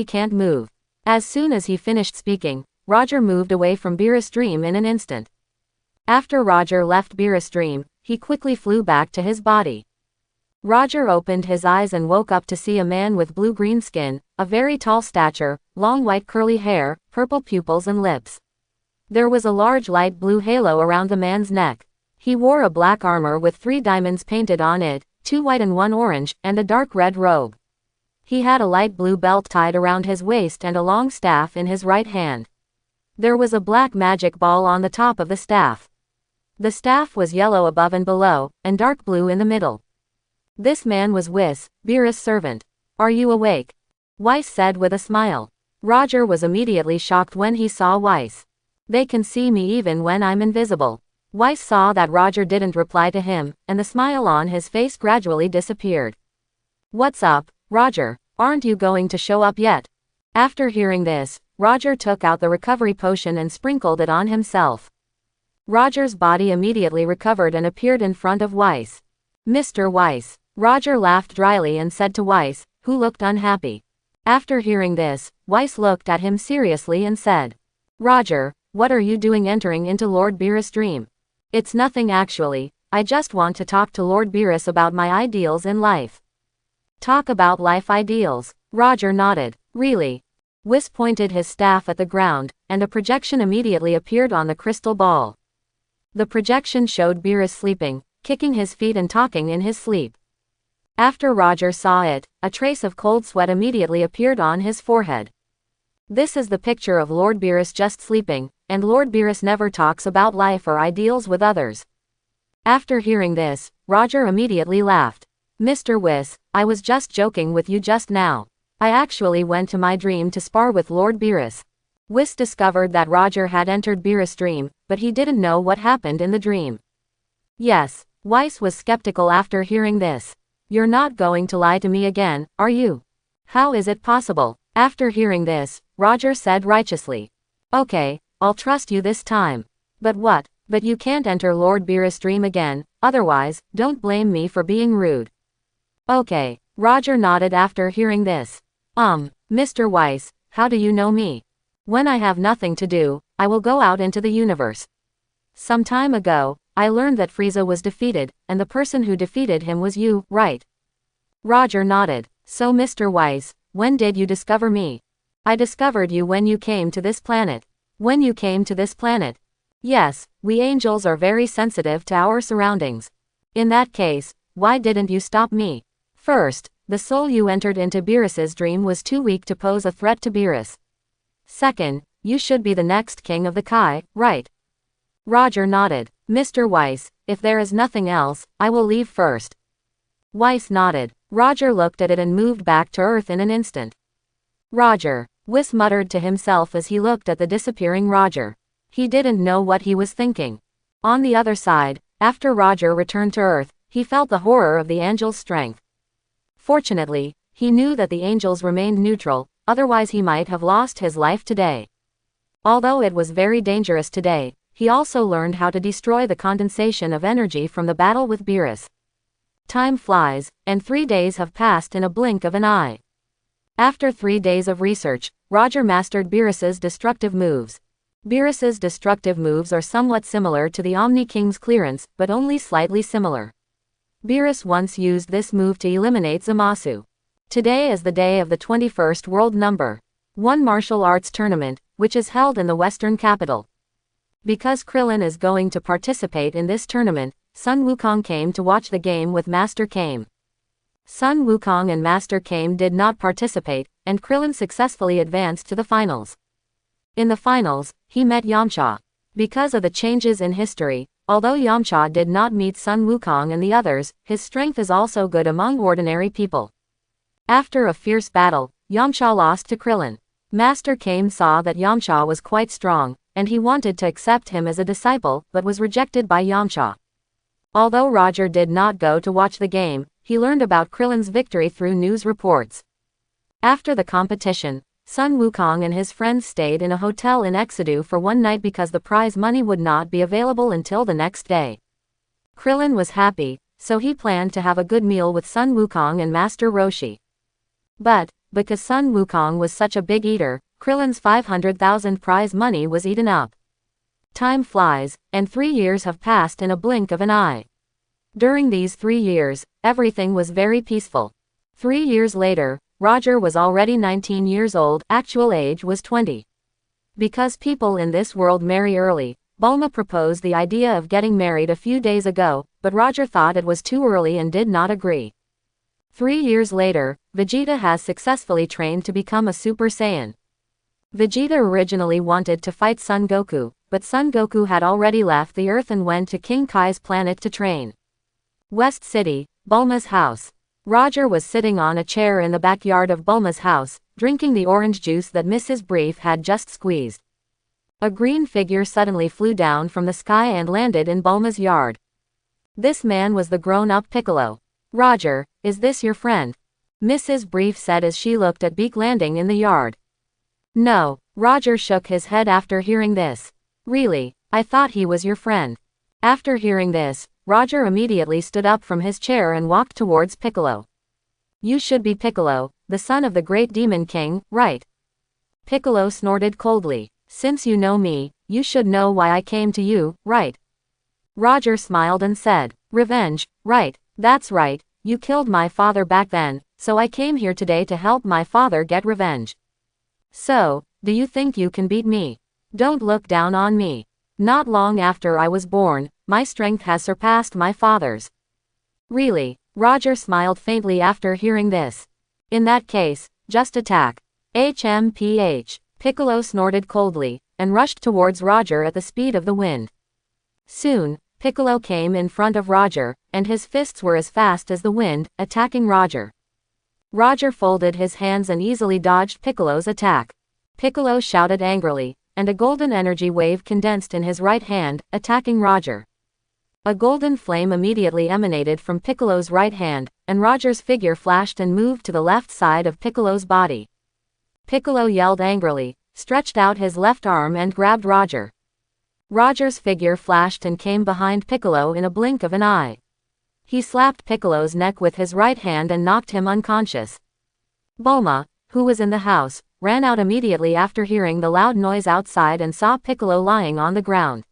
can't move. As soon as he finished speaking, Roger moved away from Beerus' dream in an instant. After Roger left Beerus' dream, he quickly flew back to his body. Roger opened his eyes and woke up to see a man with blue-green skin, a very tall stature, long white curly hair, purple pupils and lips. There was a large light blue halo around the man's neck. He wore a black armor with 3 diamonds painted on it, 2 white and 1 orange, and a dark red robe. He had a light blue belt tied around his waist and a long staff in his right hand. There was a black magic ball on the top of the staff. The staff was yellow above and below, and dark blue in the middle. This man was Whis, Beerus' servant. Are you awake? Weiss said with a smile. Roger was immediately shocked when he saw Weiss. They can see me even when I'm invisible. Weiss saw that Roger didn't reply to him, and the smile on his face gradually disappeared. What's up, Roger? Aren't you going to show up yet? After hearing this, Roger took out the recovery potion and sprinkled it on himself. Roger's body immediately recovered and appeared in front of Weiss. Mr. Weiss. Roger laughed dryly and said to Weiss, who looked unhappy. After hearing this, Weiss looked at him seriously and said, Roger, what are you doing entering into Lord Beerus' dream? It's nothing actually, I just want to talk to Lord Beerus about my ideals in life. Talk about life ideals. Roger nodded. Really? Weiss pointed his staff at the ground, and a projection immediately appeared on the crystal ball. The projection showed Beerus sleeping, kicking his feet and talking in his sleep. After Roger saw it, a trace of cold sweat immediately appeared on his forehead. This is the picture of Lord Beerus just sleeping, and Lord Beerus never talks about life or ideals with others. After hearing this, Roger immediately laughed. Mr. Whis, I was just joking with you just now. I actually went to my dream to spar with Lord Beerus. Whis discovered that Roger had entered Beerus' dream, but he didn't know what happened in the dream. Yes, Weiss was skeptical after hearing this. You're not going to lie to me again, are you? How is it possible? After hearing this, Roger said righteously. Okay, I'll trust you this time. But what? But you can't enter Lord Beerus' dream again, otherwise, don't blame me for being rude. Okay, Roger nodded after hearing this. Mr. Weiss, how do you know me? When I have nothing to do, I will go out into the universe. Some time ago, I learned that Frieza was defeated, and the person who defeated him was you, right? Roger nodded. So Mr. Weiss, when did you discover me? I discovered you when you came to this planet. When you came to this planet? Yes, we angels are very sensitive to our surroundings. In that case, why didn't you stop me? First, the soul you entered into Beerus's dream was too weak to pose a threat to Beerus. Second, you should be the next king of the Kai, right? Roger nodded. Mr. Weiss, if there is nothing else, I will leave first. Weiss nodded. Roger looked at it and moved back to Earth in an instant. Roger, Whis muttered to himself as he looked at the disappearing Roger. He didn't know what he was thinking. On the other side, after Roger returned to Earth, he felt the horror of the angel's strength. Fortunately, he knew that the angels remained neutral, otherwise he might have lost his life today. Although it was very dangerous today, he also learned how to destroy the condensation of energy from the battle with Beerus. Time flies, and 3 days have passed in a blink of an eye. After 3 days of research, Roger mastered Beerus's destructive moves. Beerus's destructive moves are somewhat similar to the Omni King's clearance, but only slightly similar. Beerus once used this move to eliminate Zamasu. Today is the day of the 21st World Number 1 Martial Arts Tournament, which is held in the Western capital. Because Krillin is going to participate in this tournament, Sun Wukong came to watch the game with Master Kame. Sun Wukong and Master Kame did not participate, and Krillin successfully advanced to the finals. In the finals, he met Yamcha. Because of the changes in history, although Yamcha did not meet Sun Wukong and the others, his strength is also good among ordinary people. After a fierce battle, Yamcha lost to Krillin. Master Kame saw that Yamcha was quite strong, and he wanted to accept him as a disciple, but was rejected by Yamcha. Although Roger did not go to watch the game, he learned about Krillin's victory through news reports. After the competition, Sun Wukong and his friends stayed in a hotel in Exodus for one night because the prize money would not be available until the next day. Krillin was happy, so he planned to have a good meal with Sun Wukong and Master Roshi. But, because Sun Wukong was such a big eater, Krillin's 500,000 prize money was eaten up. Time flies, and 3 years have passed in a blink of an eye. During these 3 years, everything was very peaceful. 3 years later, Roger was already 19 years old, actual age was 20. Because people in this world marry early, Bulma proposed the idea of getting married a few days ago, but Roger thought it was too early and did not agree. 3 years later, Vegeta has successfully trained to become a Super Saiyan. Vegeta originally wanted to fight Son Goku, but Son Goku had already left the Earth and went to King Kai's planet to train. West City, Bulma's house. Roger was sitting on a chair in the backyard of Bulma's house, drinking the orange juice that Mrs. Brief had just squeezed. A green figure suddenly flew down from the sky and landed in Bulma's yard. This man was the grown-up Piccolo. "Roger, is this your friend?" Mrs. Brief said as she looked at Beak landing in the yard. "No," Roger shook his head after hearing this. "Really, I thought he was your friend." After hearing this, Roger immediately stood up from his chair and walked towards Piccolo. "You should be Piccolo, the son of the great demon king, right?" Piccolo snorted coldly. "Since you know me, you should know why I came to you, right?" Roger smiled and said, "Revenge, right, that's right, you killed my father back then, so I came here today to help my father get revenge. So, do you think you can beat me? Don't look down on me. Not long after I was born, my strength has surpassed my father's." "Really?" Roger smiled faintly after hearing this. "In that case, just attack." HMPH. Piccolo snorted coldly, and rushed towards Roger at the speed of the wind. Soon, Piccolo came in front of Roger, and his fists were as fast as the wind, attacking Roger. Roger folded his hands and easily dodged Piccolo's attack. Piccolo shouted angrily, and a golden energy wave condensed in his right hand, attacking Roger. A golden flame immediately emanated from Piccolo's right hand, and Roger's figure flashed and moved to the left side of Piccolo's body. Piccolo yelled angrily, stretched out his left arm and grabbed Roger. Roger's figure flashed and came behind Piccolo in a blink of an eye. He slapped Piccolo's neck with his right hand and knocked him unconscious. Bulma, who was in the house, ran out immediately after hearing the loud noise outside and saw Piccolo lying on the ground.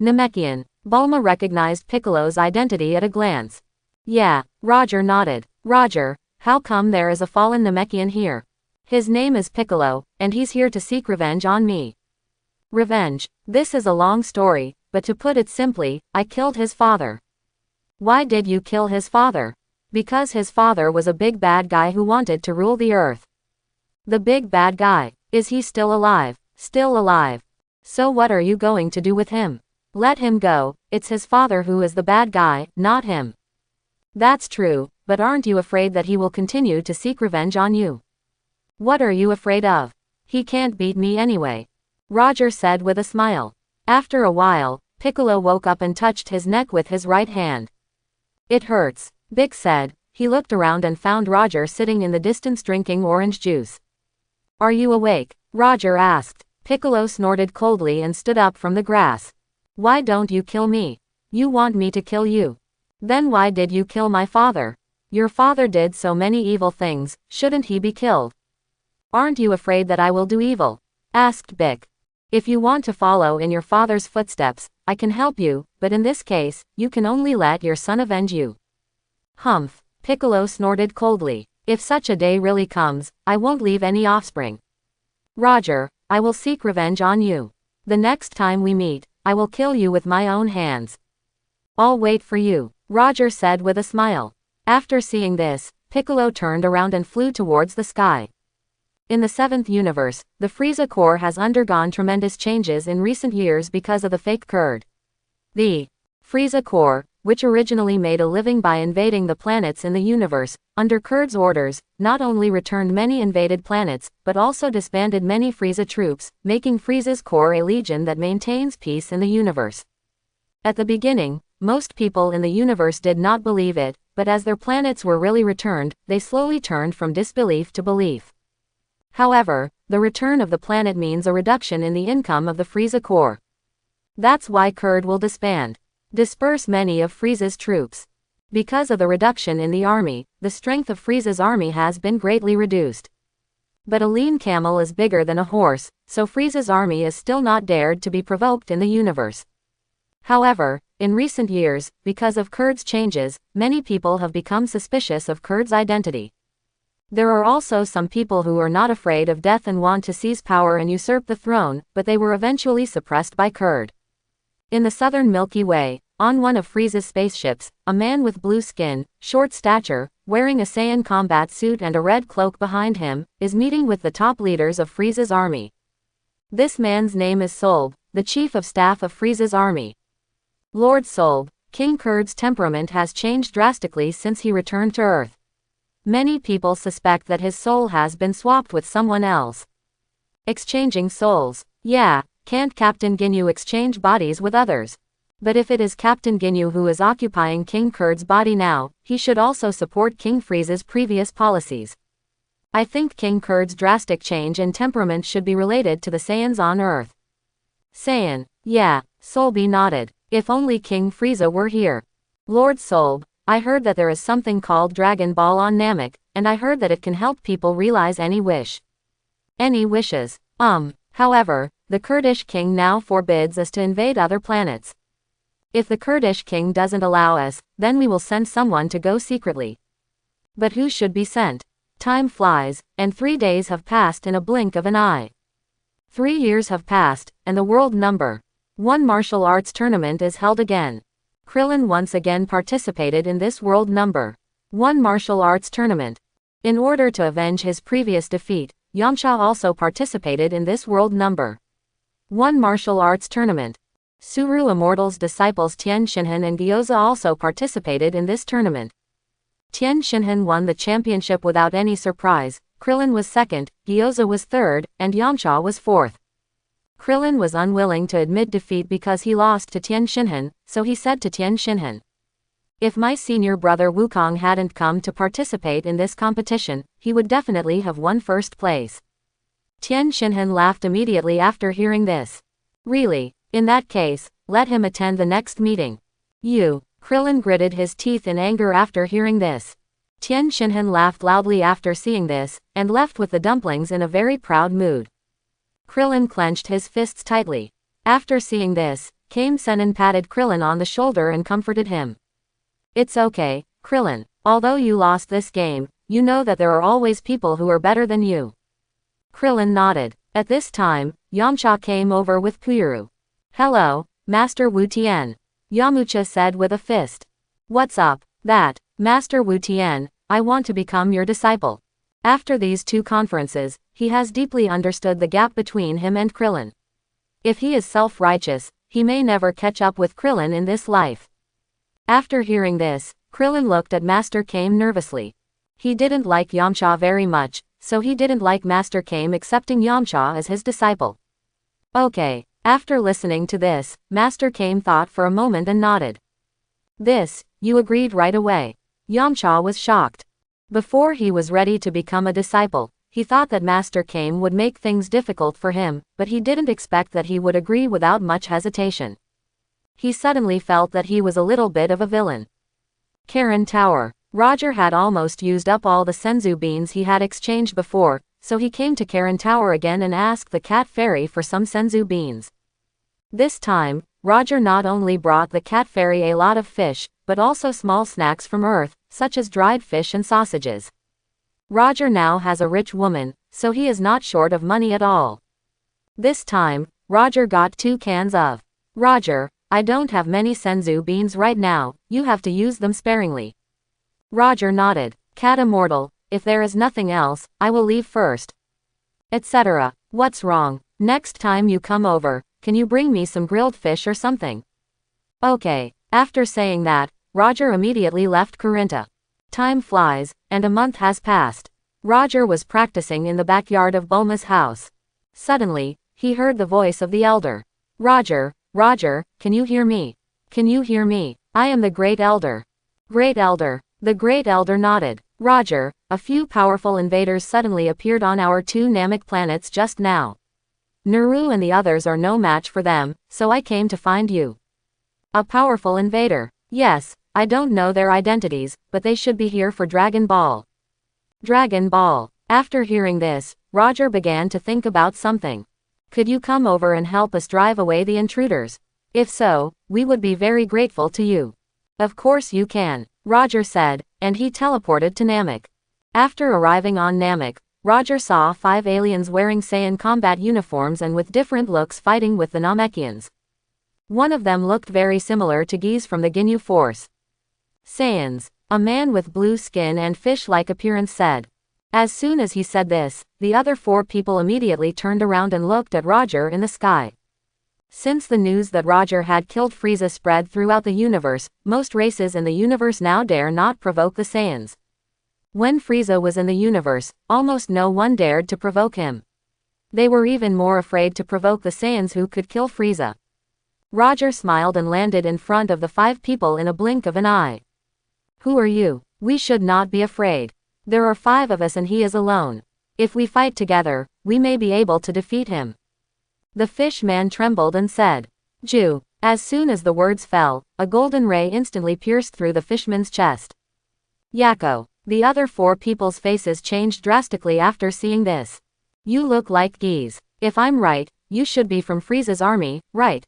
Namekian. Bulma recognized Piccolo's identity at a glance. Yeah, Roger nodded. Roger, how come there is a fallen Namekian here? His name is Piccolo, and he's here to seek revenge on me. Revenge. This is a long story, but to put it simply, I killed his father. Why did you kill his father? Because his father was a big bad guy who wanted to rule the earth. The big bad guy. Is he still alive? Still alive. So what are you going to do with him? Let him go, it's his father who is the bad guy, not him. That's true, but aren't you afraid that he will continue to seek revenge on you? What are you afraid of? He can't beat me anyway. Roger said with a smile. After a while, Piccolo woke up and touched his neck with his right hand. It hurts, Bic said. He looked around and found Roger sitting in the distance drinking orange juice. Are you awake? Roger asked. Piccolo snorted coldly and stood up from the grass. Why don't you kill me? You want me to kill you. Then why did you kill my father? Your father did so many evil things, shouldn't he be killed? Aren't you afraid that I will do evil? Asked Bic. If you want to follow in your father's footsteps, I can help you, but in this case, you can only let your son avenge you. Humph, Piccolo snorted coldly. If such a day really comes, I won't leave any offspring. Roger, I will seek revenge on you. The next time we meet, I will kill you with my own hands. I'll wait for you, Roger said with a smile. After seeing this, Piccolo turned around and flew towards the sky. In the 7th universe, the Frieza Corps has undergone tremendous changes in recent years because of the fake Kurd. The Frieza Corps, which originally made a living by invading the planets in the universe, under Kurd's orders, not only returned many invaded planets, but also disbanded many Frieza troops, making Frieza's Corps a legion that maintains peace in the universe. At the beginning, most people in the universe did not believe it, but as their planets were really returned, they slowly turned from disbelief to belief. However, the return of the planet means a reduction in the income of the Frieza Corps. That's why Kurd will disperse many of Frieza's troops. Because of the reduction in the army, the strength of Frieza's army has been greatly reduced. But a lean camel is bigger than a horse, so Frieza's army is still not dared to be provoked in the universe. However, in recent years, because of Kurd's changes, many people have become suspicious of Kurd's identity. There are also some people who are not afraid of death and want to seize power and usurp the throne, but they were eventually suppressed by Kurd. In the southern Milky Way, on one of Frieza's spaceships, a man with blue skin, short stature, wearing a Saiyan combat suit and a red cloak behind him, is meeting with the top leaders of Frieza's army. This man's name is Solb, the chief of staff of Frieza's army. Lord Solb, King Kurd's temperament has changed drastically since he returned to Earth. Many people suspect that his soul has been swapped with someone else. Exchanging souls. Yeah, can't Captain Ginyu exchange bodies with others? But if it is Captain Ginyu who is occupying King Kurd's body now, he should also support King Frieza's previous policies. I think King Kurd's drastic change in temperament should be related to the Saiyans on Earth. Saiyan. Yeah, Solby nodded. If only King Frieza were here. Lord Solb, I heard that there is something called Dragon Ball on Namek, and I heard that it can help people realize any wish. Any wishes. However, the Kurdish king now forbids us to invade other planets. If the Kurdish king doesn't allow us, then we will send someone to go secretly. But who should be sent? Time flies, and 3 days have passed in a blink of an eye. 3 years have passed, and the world number 1 martial arts tournament is held again. Krillin once again participated in this world number 1 martial arts tournament. In order to avenge his previous defeat, Yamcha also participated in this world number One martial arts tournament. Suru Immortal's disciples Tian Xinhan and Gyoza also participated in this tournament. Tian Xinhan won the championship without any surprise. Krillin was second, Gyoza was third, and Yamcha was fourth. Krillin was unwilling to admit defeat because he lost to Tian Xinhan, so he said to Tian Xinhan, "If my senior brother Wukong hadn't come to participate in this competition, he would definitely have won first place." Tian Xinhan laughed immediately after hearing this. "Really? In that case, let him attend the next meeting." Krillin gritted his teeth in anger after hearing this. Tian Xinhan laughed loudly after seeing this, and left with the dumplings in a very proud mood. Krillin clenched his fists tightly. After seeing this, Kame Sennin patted Krillin on the shoulder and comforted him. "It's okay, Krillin. Although you lost this game, you know that there are always people who are better than you." Krillin nodded. At this time, Yamcha came over with Puyuru. "Hello, Master Wu Tian," Yamcha said with a fist. "What's up, that, Master Wu Tian? I want to become your disciple." After these two conferences, he has deeply understood the gap between him and Krillin. If he is self-righteous, he may never catch up with Krillin in this life. After hearing this, Krillin looked at Master Kame nervously. He didn't like Yamcha very much, so he didn't like Master Kame accepting Yamcha as his disciple. Okay. After listening to this, Master Kame thought for a moment and nodded. "This, you agreed right away." Yamcha was shocked. Before he was ready to become a disciple, he thought that Master Kame would make things difficult for him, but he didn't expect that he would agree without much hesitation. He suddenly felt that he was a little bit of a villain. Karen Tower. Roger had almost used up all the senzu beans he had exchanged before, so he came to Karen Tower again and asked the cat fairy for some senzu beans. This time, Roger not only brought the cat fairy a lot of fish, but also small snacks from Earth, such as dried fish and sausages. Roger now has a rich woman, so he is not short of money at all. This time, Roger got 2 cans of. "Roger, I don't have many senzu beans right now, you have to use them sparingly." Roger nodded. "Cat Immortal, if there is nothing else, I will leave first." Etc. "What's wrong? Next time you come over, can you bring me some grilled fish or something?" "Okay." After saying that, Roger immediately left Corinta. Time flies, and a month has passed. Roger was practicing in the backyard of Bulma's house. Suddenly, he heard the voice of the elder. "Roger, Roger, can you hear me? Can you hear me? I am the Great Elder." "Great Elder." The Great Elder nodded. "Roger, a few powerful invaders suddenly appeared on our 2 Namek planets just now. Naru and the others are no match for them, so I came to find you." "A powerful invader?" "Yes, I don't know their identities, but they should be here for Dragon Ball." Dragon Ball. After hearing this, Roger began to think about something. "Could you come over and help us drive away the intruders? If so, we would be very grateful to you." "Of course you can," Roger said, and he teleported to Namek. After arriving on Namek, Roger saw 5 aliens wearing Saiyan combat uniforms and with different looks fighting with the Namekians. One of them looked very similar to Geese from the Ginyu Force. "Saiyans," a man with blue skin and fish-like appearance said. As soon as he said this, the other 4 people immediately turned around and looked at Roger in the sky. Since the news that Roger had killed Frieza spread throughout the universe, most races in the universe now dare not provoke the Saiyans. When Frieza was in the universe, almost no one dared to provoke him. They were even more afraid to provoke the Saiyans who could kill Frieza. Roger smiled and landed in front of the 5 people in a blink of an eye. "Who are you? We should not be afraid. There are 5 of us and he is alone. If we fight together, we may be able to defeat him." The fish man trembled and said, "Ju." As soon as the words fell, a golden ray instantly pierced through the fishman's chest. "Yakko." The other 4 people's faces changed drastically after seeing this. "You look like Geese. If I'm right, you should be from Frieza's army, right?"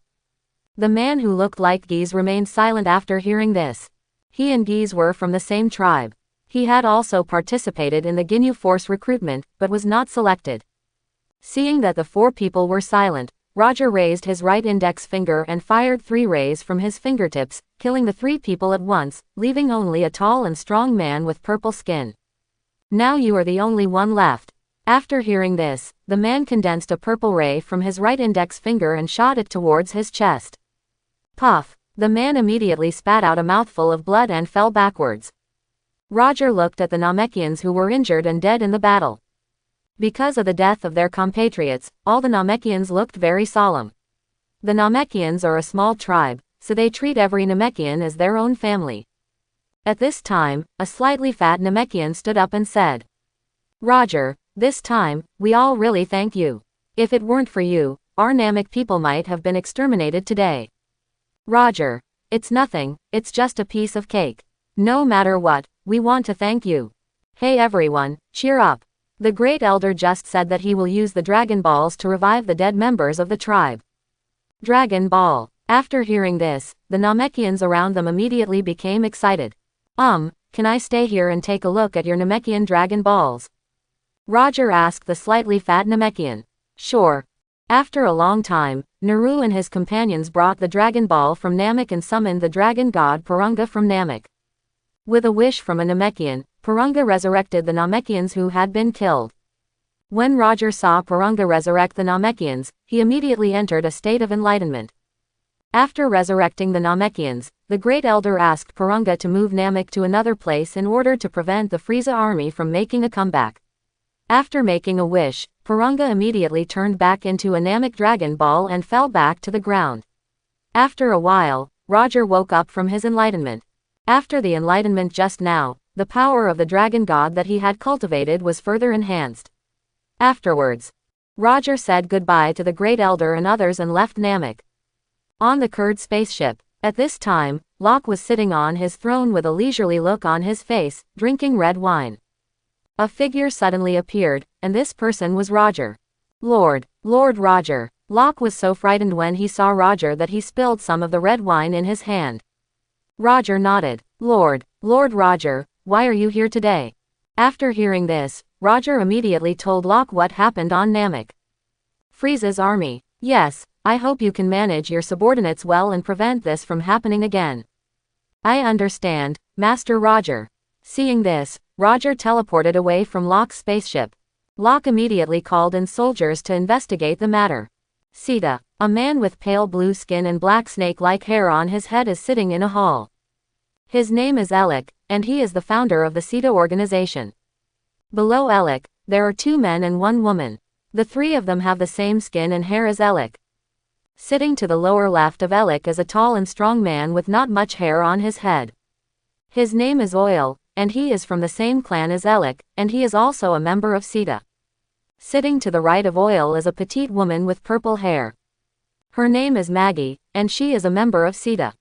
The man who looked like Geese remained silent after hearing this. He and Geese were from the same tribe. He had also participated in the Ginyu Force recruitment, but was not selected. Seeing that the 4 people were silent, Roger raised his right index finger and fired 3 rays from his fingertips, killing the 3 people at once, leaving only a tall and strong man with purple skin. "Now you are the only one left." After hearing this, the man condensed a purple ray from his right index finger and shot it towards his chest. Puff! The man immediately spat out a mouthful of blood and fell backwards. Roger looked at the Namekians who were injured and dead in the battle. Because of the death of their compatriots, all the Namekians looked very solemn. The Namekians are a small tribe, so they treat every Namekian as their own family. At this time, a slightly fat Namekian stood up and said, "Roger, this time, we all really thank you. If it weren't for you, our Namek people might have been exterminated today." "Roger, it's nothing, it's just a piece of cake. No matter what, we want to thank you. Hey everyone, cheer up. The Great Elder just said that he will use the Dragon Balls to revive the dead members of the tribe." Dragon Ball. After hearing this, the Namekians around them immediately became excited. Can I stay here and take a look at your Namekian Dragon Balls?" Roger asked the slightly fat Namekian. "Sure." After a long time, Naru and his companions brought the Dragon Ball from Namek and summoned the dragon god Purunga from Namek. With a wish from a Namekian, Purunga resurrected the Namekians who had been killed. When Roger saw Purunga resurrect the Namekians, he immediately entered a state of enlightenment. After resurrecting the Namekians, the Great Elder asked Purunga to move Namek to another place in order to prevent the Frieza army from making a comeback. After making a wish, Purunga immediately turned back into a Namek Dragon Ball and fell back to the ground. After a while, Roger woke up from his enlightenment. After the enlightenment just now, the power of the dragon god that he had cultivated was further enhanced. Afterwards, Roger said goodbye to the Great Elder and others and left Namek. On the Kurd spaceship, at this time, Locke was sitting on his throne with a leisurely look on his face, drinking red wine. A figure suddenly appeared, and this person was Roger. Lord Roger. Locke was so frightened when he saw Roger that he spilled some of the red wine in his hand. Roger nodded. Lord Roger, why are you here today?" After hearing this, Roger immediately told Locke what happened on Namek. "Frieza's army. Yes, I hope you can manage your subordinates well and prevent this from happening again." "I understand, Master Roger." Seeing this, Roger teleported away from Locke's spaceship. Locke immediately called in soldiers to investigate the matter. Sita, a man with pale blue skin and black snake-like hair on his head, is sitting in a hall. His name is Elik, and he is the founder of the Sita organization. Below Elik, there are 2 men and 1 woman. The 3 of them have the same skin and hair as Elik. Sitting to the lower left of Elik is a tall and strong man with not much hair on his head. His name is Oil, and he is from the same clan as Elik, and he is also a member of Sita. Sitting to the right of Oil is a petite woman with purple hair. Her name is Maggie, and she is a member of Sita.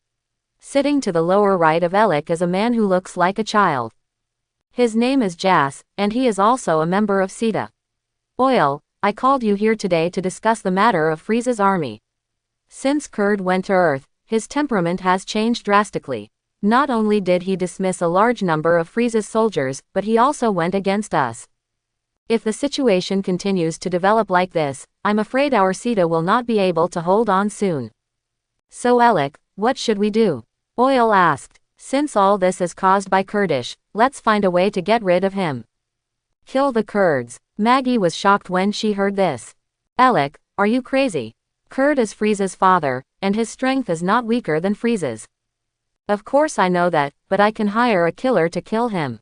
Sitting to the lower right of Elik is a man who looks like a child. His name is Jas, and he is also a member of Sita. Oil, I called you here today to discuss the matter of Frieza's army. Since Kurd went to Earth, his temperament has changed drastically. Not only did he dismiss a large number of Frieza's soldiers, but he also went against us. If the situation continues to develop like this, I'm afraid our Sita will not be able to hold on soon. So Elik, what should we do? Oil asked. Since all this is caused by Kurdish, let's find a way to get rid of him. Kill the Kurds. Maggie was shocked when she heard this. Elik, are you crazy? Kurd is Frieza's father, and his strength is not weaker than Frieza's. Of course I know that, but I can hire a killer to kill him.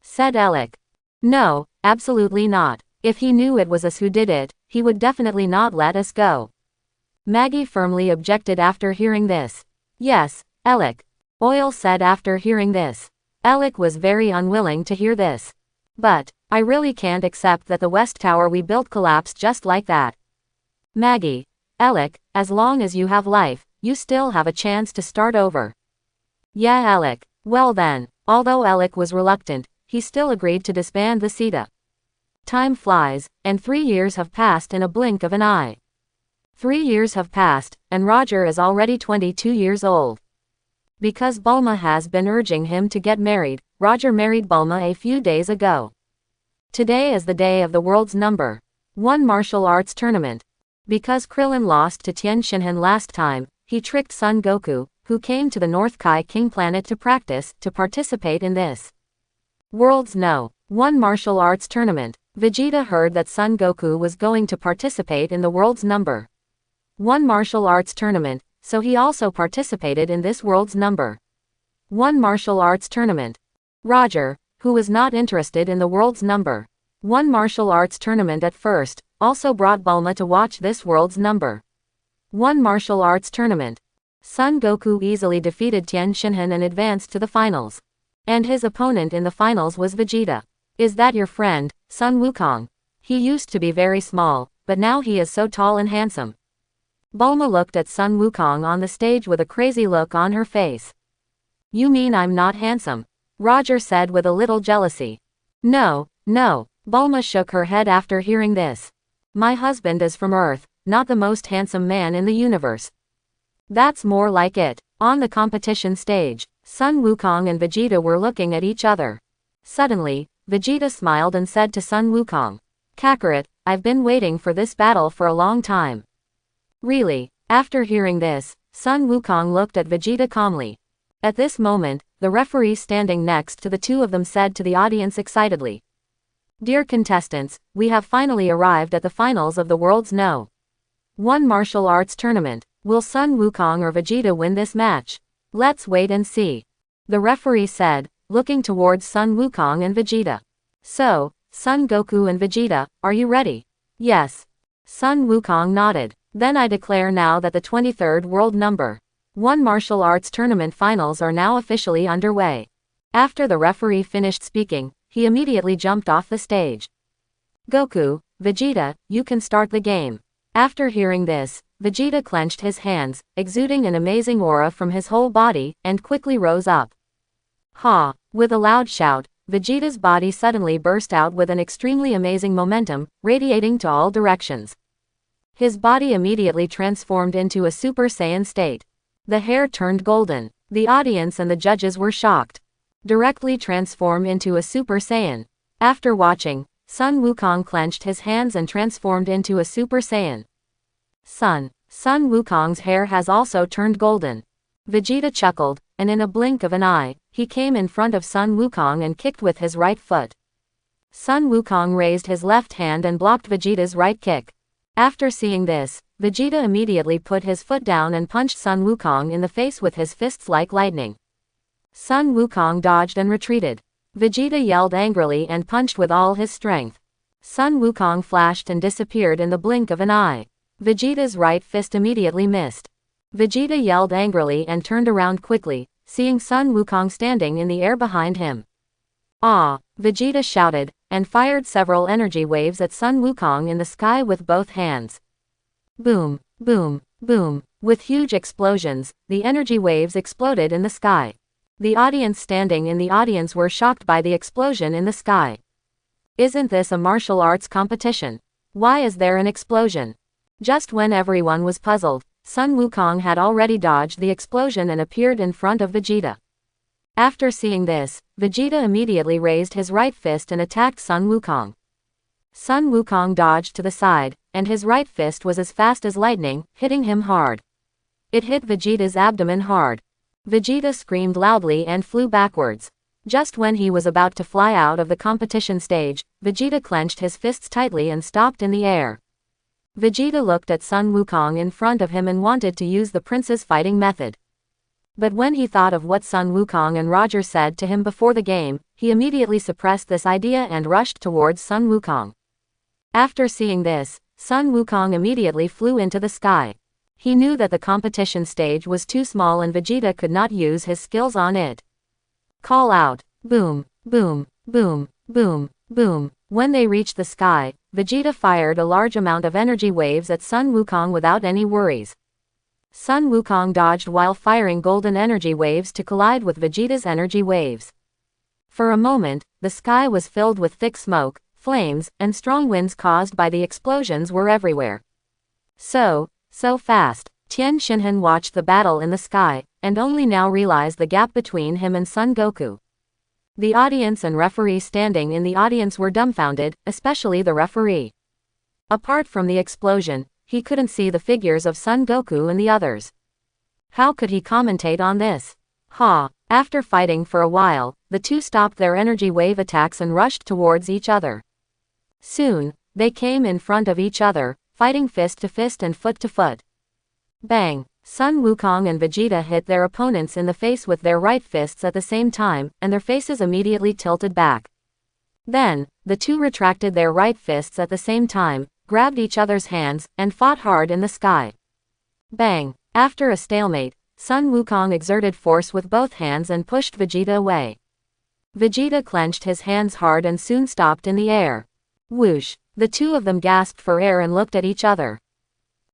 Said Elik. No, absolutely not. If he knew it was us who did it, he would definitely not let us go. Maggie firmly objected after hearing this. Yes, Elik. Oil said after hearing this. Elik was very unwilling to hear this. But, I really can't accept that the West Tower we built collapsed just like that. Maggie. Elik, as long as you have life, you still have a chance to start over. Yeah, Elik. Well then, although Elik was reluctant, he still agreed to disband the Sita. Time flies, and 3 years have passed in a blink of an eye. 3 years have passed, and Roger is already 22 years old. Because Bulma has been urging him to get married, Roger married Bulma a few days ago. Today is the day of the world's #1 martial arts tournament. Because Krillin lost to Tien Shinhan last time, he tricked Son Goku, who came to the North Kai King planet to practice, to participate in this world's #1 martial arts tournament. Vegeta heard that Son Goku was going to participate in the world's number 1 martial arts tournament, so he also participated in this world's number 1 martial arts tournament. Roger, who was not interested in the world's number 1 martial arts tournament at first, also brought Bulma to watch this world's number 1 martial arts tournament. Son Goku easily defeated Tien Shinhan and advanced to the finals. And his opponent in the finals was Vegeta. Is that your friend, Sun Wukong? He used to be very small, but now he is so tall and handsome. Bulma looked at Sun Wukong on the stage with a crazy look on her face. You mean I'm not handsome? Roger said with a little jealousy. No, no. Bulma shook her head after hearing this. My husband is from Earth, not the most handsome man in the universe. That's more like it. On the competition stage, Sun Wukong and Vegeta were looking at each other. Suddenly, Vegeta smiled and said to Sun Wukong, Kakarot, I've been waiting for this battle for a long time. Really? After hearing this, Sun Wukong looked at Vegeta calmly. At this moment, the referee standing next to the two of them said to the audience excitedly, Dear contestants, we have finally arrived at the finals of the world's No. 1 martial arts tournament. Will Sun Wukong or Vegeta win this match? Let's wait and see. The referee said, looking towards Sun Wukong and Vegeta. So, Son Goku and Vegeta, are you ready? Yes. Sun Wukong nodded. Then I declare now that the 23rd World Number 1 Martial Arts Tournament Finals are now officially underway. After the referee finished speaking, he immediately jumped off the stage. Goku, Vegeta, you can start the game. After hearing this, Vegeta clenched his hands, exuding an amazing aura from his whole body, and quickly rose up. Ha! With a loud shout, Vegeta's body suddenly burst out with an extremely amazing momentum, radiating to all directions. His body immediately transformed into a Super Saiyan state. The hair turned golden. The audience and the judges were shocked. Directly transform into a Super Saiyan. After watching, Sun Wukong clenched his hands and transformed into a Super Saiyan. Sun Wukong's hair has also turned golden. Vegeta chuckled, and in a blink of an eye, he came in front of Sun Wukong and kicked with his right foot. Sun Wukong raised his left hand and blocked Vegeta's right kick. After seeing this, Vegeta immediately put his foot down and punched Sun Wukong in the face with his fists like lightning. Sun Wukong dodged and retreated. Vegeta yelled angrily and punched with all his strength. Sun Wukong flashed and disappeared in the blink of an eye. Vegeta's right fist immediately missed. Vegeta yelled angrily and turned around quickly, seeing Sun Wukong standing in the air behind him. Ah! Vegeta shouted, and fired several energy waves at Sun Wukong in the sky with both hands. Boom, boom, boom. With huge explosions, the energy waves exploded in the sky. The audience standing in the audience were shocked by the explosion in the sky. Isn't this a martial arts competition? Why is there an explosion? Just when everyone was puzzled, Sun Wukong had already dodged the explosion and appeared in front of Vegeta. After seeing this, Vegeta immediately raised his right fist and attacked Sun Wukong. Sun Wukong dodged to the side, and his right fist was as fast as lightning, hitting him hard. It hit Vegeta's abdomen hard. Vegeta screamed loudly and flew backwards. Just when he was about to fly out of the competition stage, Vegeta clenched his fists tightly and stopped in the air. Vegeta looked at Sun Wukong in front of him and wanted to use the prince's fighting method. But when he thought of what Sun Wukong and Roger said to him before the game, he immediately suppressed this idea and rushed towards Sun Wukong. After seeing this, Sun Wukong immediately flew into the sky. He knew that the competition stage was too small and Vegeta could not use his skills on it. Call out, boom, boom, boom, boom, boom. When they reached the sky, Vegeta fired a large amount of energy waves at Sun Wukong without any worries. Sun Wukong dodged while firing golden energy waves to collide with Vegeta's energy waves. For a moment, the sky was filled with thick smoke, flames, and strong winds caused by the explosions were everywhere. So fast. Tien Shinhan watched the battle in the sky, and only now realized the gap between him and Son Goku. The audience and referee standing in the audience were dumbfounded, especially the referee. Apart from the explosion, he couldn't see the figures of Son Goku and the others. How could he commentate on this? After fighting for a while, the two stopped their energy wave attacks and rushed towards each other. Soon, they came in front of each other, fighting fist to fist and foot to foot. Bang! Sun Wukong and Vegeta hit their opponents in the face with their right fists at the same time, and their faces immediately tilted back. Then, the two retracted their right fists at the same time, grabbed each other's hands, and fought hard in the sky. Bang! After a stalemate, Sun Wukong exerted force with both hands and pushed Vegeta away. Vegeta clenched his hands hard and soon stopped in the air. Whoosh! The two of them gasped for air and looked at each other.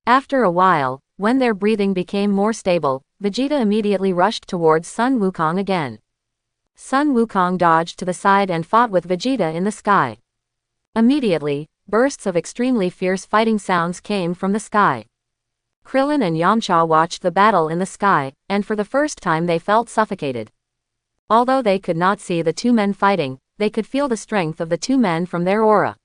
After a while, when their breathing became more stable, Vegeta immediately rushed towards Sun Wukong again. Sun Wukong dodged to the side and fought with Vegeta in the sky. Immediately, bursts of extremely fierce fighting sounds came from the sky. Krillin and Yamcha watched the battle in the sky, and for the first time they felt suffocated. Although they could not see the two men fighting, they could feel the strength of the two men from their aura.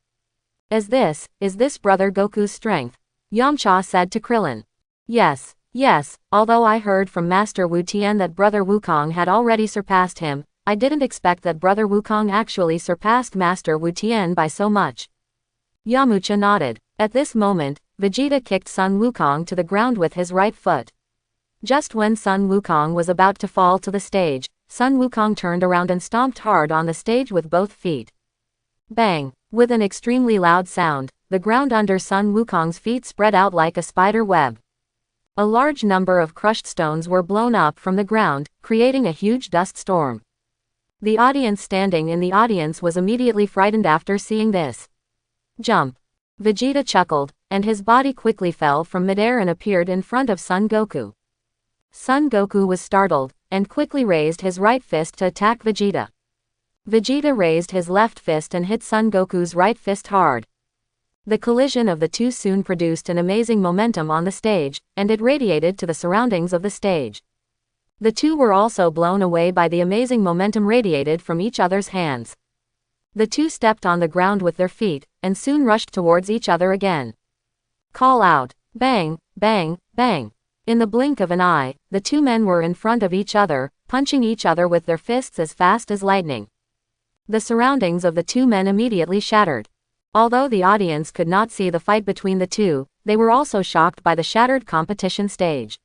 Is this Brother Goku's strength? Yamcha said to Krillin. Yes, although I heard from Master Wu Tian that Brother Wukong had already surpassed him, I didn't expect that Brother Wukong actually surpassed Master Wu Tian by so much. Yamcha nodded. At this moment, Vegeta kicked Sun Wukong to the ground with his right foot. Just when Sun Wukong was about to fall to the stage, Sun Wukong turned around and stomped hard on the stage with both feet. Bang! With an extremely loud sound, the ground under Sun Wukong's feet spread out like a spider web. A large number of crushed stones were blown up from the ground, creating a huge dust storm. The audience standing in the audience was immediately frightened after seeing this. Jump! Vegeta chuckled, and his body quickly fell from midair and appeared in front of Son Goku. Son Goku was startled, and quickly raised his right fist to attack Vegeta. Vegeta raised his left fist and hit Son Goku's right fist hard. The collision of the two soon produced an amazing momentum on the stage, and it radiated to the surroundings of the stage. The two were also blown away by the amazing momentum radiated from each other's hands. The two stepped on the ground with their feet, and soon rushed towards each other again. Call out! Bang! Bang! Bang! In the blink of an eye, the two men were in front of each other, punching each other with their fists as fast as lightning. The surroundings of the two men immediately shattered. Although the audience could not see the fight between the two, they were also shocked by the shattered competition stage.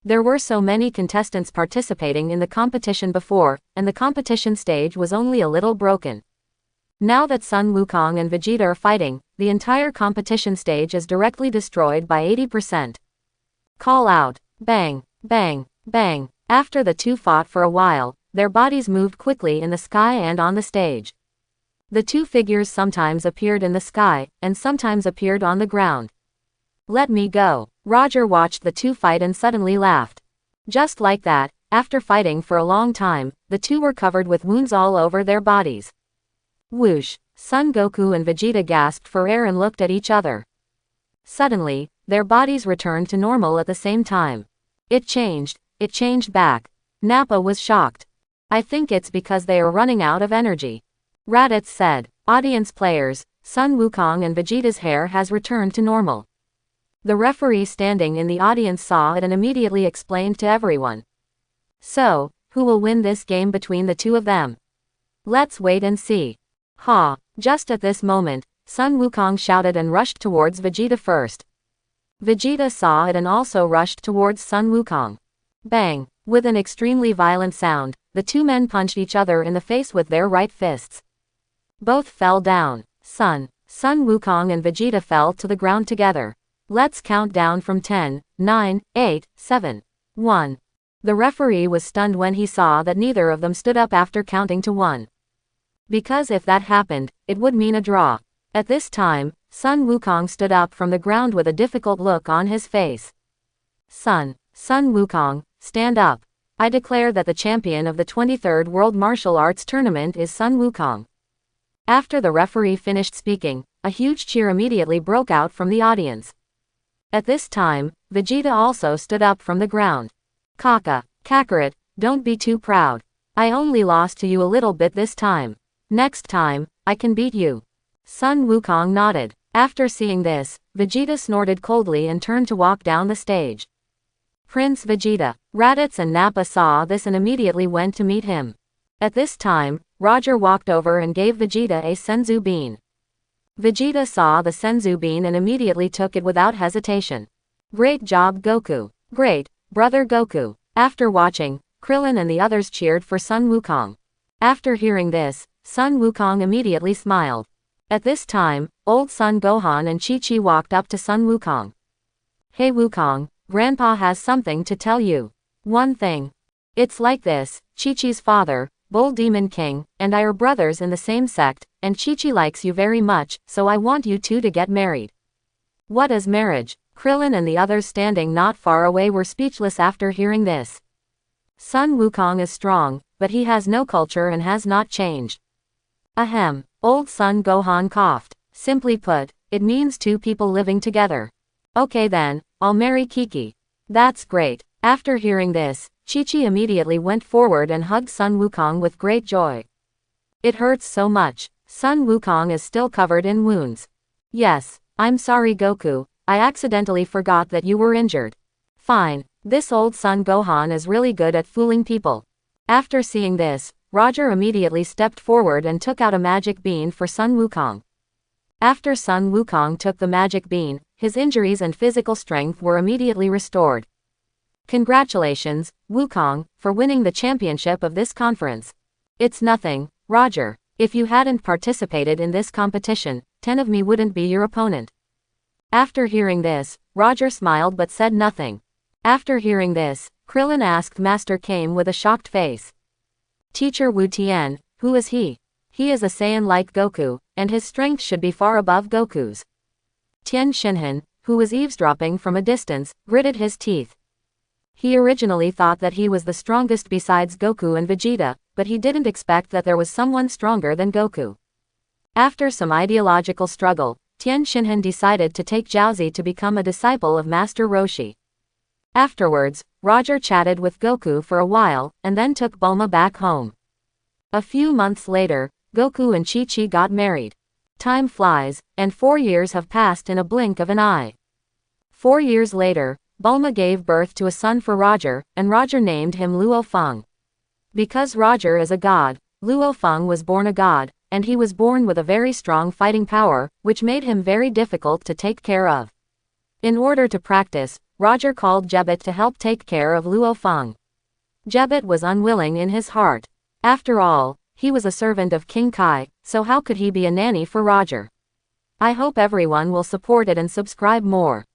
There were so many contestants participating in the competition before, and the competition stage was only a little broken. Now that Sun Wukong and Vegeta are fighting, the entire competition stage is directly destroyed by 80%. Call out! Bang! Bang! Bang! After the two fought for a while, their bodies moved quickly in the sky and on the stage. The two figures sometimes appeared in the sky, and sometimes appeared on the ground. Let me go. Roger watched the two fight and suddenly laughed. Just like that, after fighting for a long time, the two were covered with wounds all over their bodies. Whoosh! Son Goku and Vegeta gasped for air and looked at each other. Suddenly, their bodies returned to normal at the same time. It changed back. Nappa was shocked. I think it's because they are running out of energy. Raditz said. Audience players, Sun Wukong and Vegeta's hair has returned to normal. The referee standing in the audience saw it and immediately explained to everyone. So, who will win this game between the two of them? Let's wait and see. Ha! Just at this moment, Sun Wukong shouted and rushed towards Vegeta first. Vegeta saw it and also rushed towards Sun Wukong. Bang! With an extremely violent sound, the two men punched each other in the face with their right fists. Both fell down. Sun Wukong and Vegeta fell to the ground together. Let's count down from 10, 9, 8, 7, 1. The referee was stunned when he saw that neither of them stood up after counting to 1. Because if that happened, it would mean a draw. At this time, Sun Wukong stood up from the ground with a difficult look on his face. Sun Wukong, stand up. I declare that the champion of the 23rd World Martial Arts Tournament is Sun Wukong. After the referee finished speaking, a huge cheer immediately broke out from the audience. At this time, Vegeta also stood up from the ground. Kakarot, don't be too proud. I only lost to you a little bit this time. Next time, I can beat you. Sun Wukong nodded. After seeing this, Vegeta snorted coldly and turned to walk down the stage. Prince Vegeta, Raditz and Nappa saw this and immediately went to meet him. At this time, Roger walked over and gave Vegeta a senzu bean. Vegeta saw the Senzu bean and immediately took it without hesitation. Great job, Goku. Great, brother Goku. After watching, Krillin and the others cheered for Sun Wukong. After hearing this, Sun Wukong immediately smiled. At this time, old Son Gohan and Chi-Chi walked up to Sun Wukong. Hey Wukong, Grandpa has something to tell you. One thing. It's like this, Chi-Chi's father, Bull Demon King, and I are brothers in the same sect, and Chi-Chi likes you very much, so I want you two to get married. What is marriage? Krillin and the others standing not far away were speechless after hearing this. Sun Wukong is strong, but he has no culture and has not changed. Ahem, old Son Gohan coughed. Simply put, it means two people living together. Okay then, I'll marry Kiki. That's great. After hearing this, Chi-Chi immediately went forward and hugged Sun Wukong with great joy. It hurts so much. Sun Wukong is still covered in wounds. Yes, I'm sorry Goku, I accidentally forgot that you were injured. Fine, this old Son Gohan is really good at fooling people. After seeing this, Roger immediately stepped forward and took out a magic bean for Sun Wukong. After Sun Wukong took the magic bean, his injuries and physical strength were immediately restored. Congratulations, Wukong, for winning the championship of this conference. It's nothing, Roger. If you hadn't participated in this competition, 10 of me wouldn't be your opponent. After hearing this, Roger smiled but said nothing. After hearing this, Krillin asked Master Kame with a shocked face. Teacher Wu Tian, who is he? He is a Saiyan like Goku, and his strength should be far above Goku's. Tien Shinhan, who was eavesdropping from a distance, gritted his teeth. He originally thought that he was the strongest besides Goku and Vegeta, but he didn't expect that there was someone stronger than Goku. After some ideological struggle, Tien Shinhan decided to take Jiaozi to become a disciple of Master Roshi. Afterwards, Roger chatted with Goku for a while, and then took Bulma back home. A few months later, Goku and Chi-Chi got married. Time flies, and 4 years have passed in a blink of an eye. 4 years later, Bulma gave birth to a son for Roger, and Roger named him Luo Feng. Because Roger is a god, Luo Feng was born a god, and he was born with a very strong fighting power, which made him very difficult to take care of. In order to practice, Roger called Jebet to help take care of Luo Feng. Jebet was unwilling in his heart. After all, he was a servant of King Kai, so how could he be a nanny for Roger? I hope everyone will support it and subscribe more.